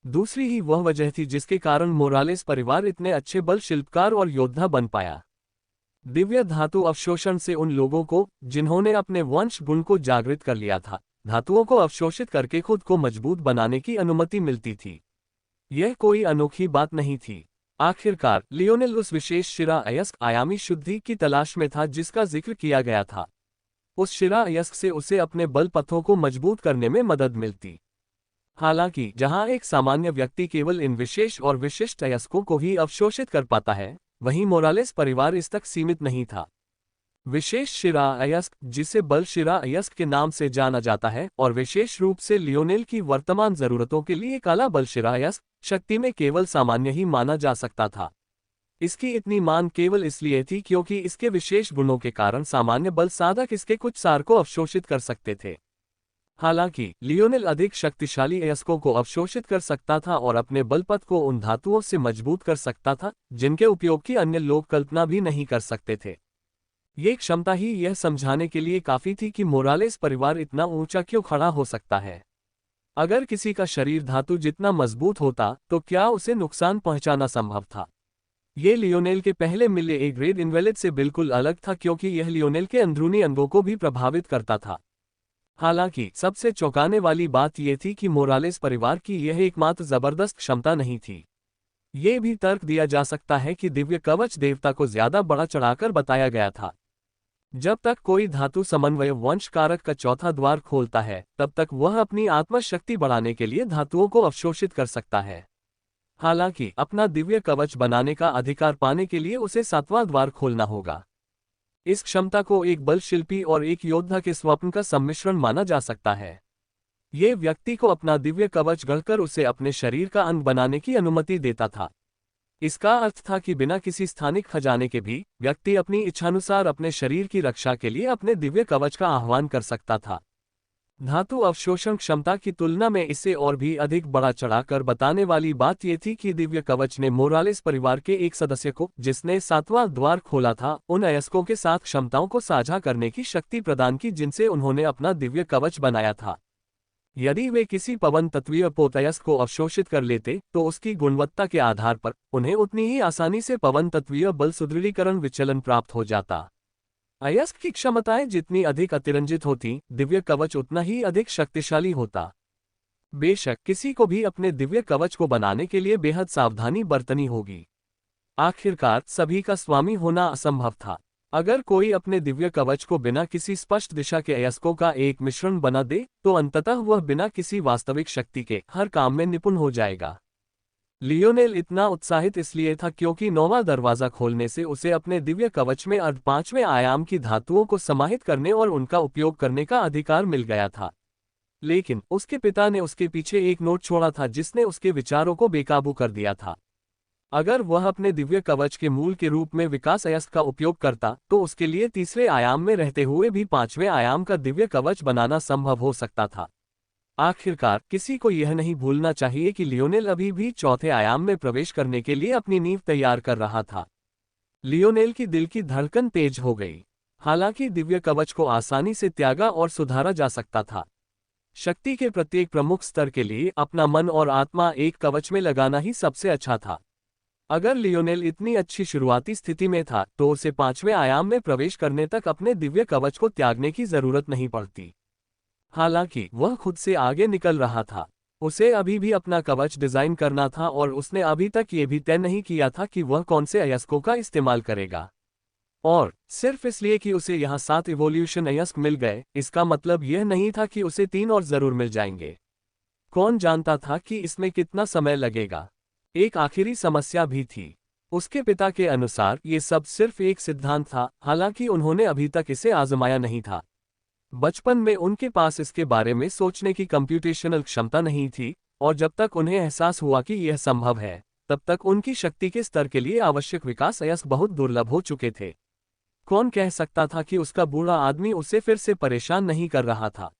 दूसरी ही वह वजह थी जिसके कारण मोरालेस परिवार इतने अच्छे बल शिल्पकार और योद्धा बन पाया। दिव्य धातु अवशोषण से उन लोगों को, जिन्होंने अपने वंश गुण को जागृत कर लिया था, धातुओं को अवशोषित करके खुद को मजबूत बनाने की अनुमति मिलती थी। यह कोई अनोखी बात नहीं थी। आखिरकार लियोनेल उस विशेष शिरा अयस्क आयामी शुद्धि की तलाश में था जिसका जिक्र किया गया था। उस शिरा अयस्क से उसे अपने बल पथों को मजबूत करने में मदद मिलती। हालांकि जहां एक सामान्य व्यक्ति केवल इन विशेष और विशिष्ट अयस्कों को ही अवशोषित कर पाता है, वहीं मोरालेस परिवार इस तक सीमित नहीं था। विशेष शिरा अयस्क, जिसे बल शिरा अयस्क के नाम से जाना जाता है, और विशेष रूप से लियोनेल की वर्तमान जरूरतों के लिए काला बल शिरा अयस्क, शक्ति में केवल सामान्य ही माना जा सकता था। इसकी इतनी मान केवल इसलिए थी क्योंकि इसके विशेष गुणों के कारण सामान्य बल साधक इसके कुछ सार को अवशोषित कर सकते थे। हालांकि लियोनेल अधिक शक्तिशाली अयस्कों को अवशोषित कर सकता था और अपने बलपथ को उन धातुओं से मजबूत कर सकता था जिनके उपयोग की अन्य लोग कल्पना भी नहीं कर सकते थे। ये क्षमता ही यह समझाने के लिए काफी थी कि मोरालेस परिवार इतना ऊंचा क्यों खड़ा हो सकता है। अगर किसी का शरीर धातु जितना मजबूत होता तो क्या उसे नुकसान पहुंचाना संभव था? ये लियोनेल के पहले मिले ए ग्रेड इन्वेलिड से बिल्कुल अलग था क्योंकि यह लियोनेल के अंदरूनी अंगों को भी प्रभावित करता था। हालांकि सबसे चौंकाने वाली बात यह थी कि मोरालेस परिवार की यह एकमात्र जबरदस्त क्षमता नहीं थी। ये भी तर्क दिया जा सकता है कि दिव्य कवच देवता को ज्यादा बड़ा चढ़ाकर बताया गया था। जब तक कोई धातु समन्वय वंश कारक का चौथा द्वार खोलता है, तब तक वह अपनी आत्मशक्ति बढ़ाने के लिए धातुओं को अवशोषित कर सकता है। हालांकि अपना दिव्य कवच बनाने का अधिकार पाने के लिए उसे 7वां द्वार खोलना होगा। इस क्षमता को एक बल शिल्पी और एक योद्धा के स्वप्न का सम्मिश्रण माना जा सकता है। ये व्यक्ति को अपना दिव्य कवच गढ़कर उसे अपने शरीर का अंग बनाने की अनुमति देता था। इसका अर्थ था कि बिना किसी स्थानिक खजाने के भी व्यक्ति अपनी इच्छानुसार अपने शरीर की रक्षा के लिए अपने दिव्य कवच का आह्वान कर सकता था। धातु अवशोषण क्षमता की तुलना में इसे और भी अधिक बड़ा चढ़ाकर बताने वाली बात यह थी कि दिव्य कवच ने मोरालेस परिवार के एक सदस्य को, जिसने 7वां द्वार खोला था, उन अयस्कों के साथ क्षमताओं को साझा करने की शक्ति प्रदान की जिनसे उन्होंने अपना दिव्य कवच बनाया था। यदि वे किसी पवन तत्वीय पोतयस्क को अवशोषित कर लेते तो उसकी गुणवत्ता के आधार पर उन्हें उतनी ही आसानी से पवन तत्वीय बल सुदृढ़ीकरण विचलन प्राप्त हो जाता। अयस्क की क्षमताएं जितनी अधिक अतिरंजित होती, दिव्य कवच उतना ही अधिक शक्तिशाली होता। बेशक किसी को भी अपने दिव्य कवच को बनाने के लिए बेहद सावधानी बरतनी होगी। आखिरकार सभी का स्वामी होना असंभव था। अगर कोई अपने दिव्य कवच को बिना किसी स्पष्ट दिशा के अयस्कों का एक मिश्रण बना दे तो अंततः वह बिना किसी वास्तविक शक्ति के हर काम में निपुण हो जाएगा। लियोनेल इतना उत्साहित इसलिए था क्योंकि नौवां दरवाजा खोलने से उसे अपने दिव्य कवच में अर्ध पांचवें आयाम की धातुओं को समाहित करने और उनका उपयोग करने का अधिकार मिल गया था। लेकिन उसके पिता ने उसके पीछे एक नोट छोड़ा था जिसने उसके विचारों को बेकाबू कर दिया था। अगर वह अपने दिव्य कवच के मूल के रूप में विकास अयस्क का उपयोग करता तो उसके लिए तीसरे आयाम में रहते हुए भी पांचवें आयाम का दिव्य कवच बनाना संभव हो सकता था। आखिरकार किसी को यह नहीं भूलना चाहिए कि लियोनेल अभी भी चौथे आयाम में प्रवेश करने के लिए अपनी नींव तैयार कर रहा था। लियोनेल की दिल की धड़कन तेज हो गई। हालांकि दिव्य कवच को आसानी से त्यागा और सुधारा जा सकता था। शक्ति के प्रत्येक प्रमुख स्तर के लिए अपना मन और आत्मा एक कवच में लगाना ही सबसे अच्छा था। अगर लियोनेल इतनी अच्छी शुरुआती स्थिति में था तो उसे पांचवें आयाम में प्रवेश करने तक अपने दिव्य कवच को त्यागने की जरूरत नहीं पड़ती। हालांकि वह खुद से आगे निकल रहा था। उसे अभी भी अपना कवच डिजाइन करना था और उसने अभी तक ये भी तय नहीं किया था कि वह कौन से अयस्कों का इस्तेमाल करेगा। और सिर्फ इसलिए कि उसे यहाँ 7 इवोल्यूशन अयस्क मिल गए, इसका मतलब यह नहीं था कि उसे 3 और जरूर मिल जाएंगे। कौन जानता था कि इसमें कितना समय लगेगा। एक आखिरी समस्या भी थी। उसके पिता के अनुसार ये सब सिर्फ एक सिद्धांत था, हालांकि उन्होंने अभी तक इसे आजमाया नहीं था। बचपन में उनके पास इसके बारे में सोचने की कंप्यूटेशनल क्षमता नहीं थी, और जब तक उन्हें एहसास हुआ कि यह संभव है, तब तक उनकी शक्ति के स्तर के लिए आवश्यक विकास अयस्क बहुत दुर्लभ हो चुके थे। कौन कह सकता था कि उसका बूढ़ा आदमी उसे फिर से परेशान नहीं कर रहा था।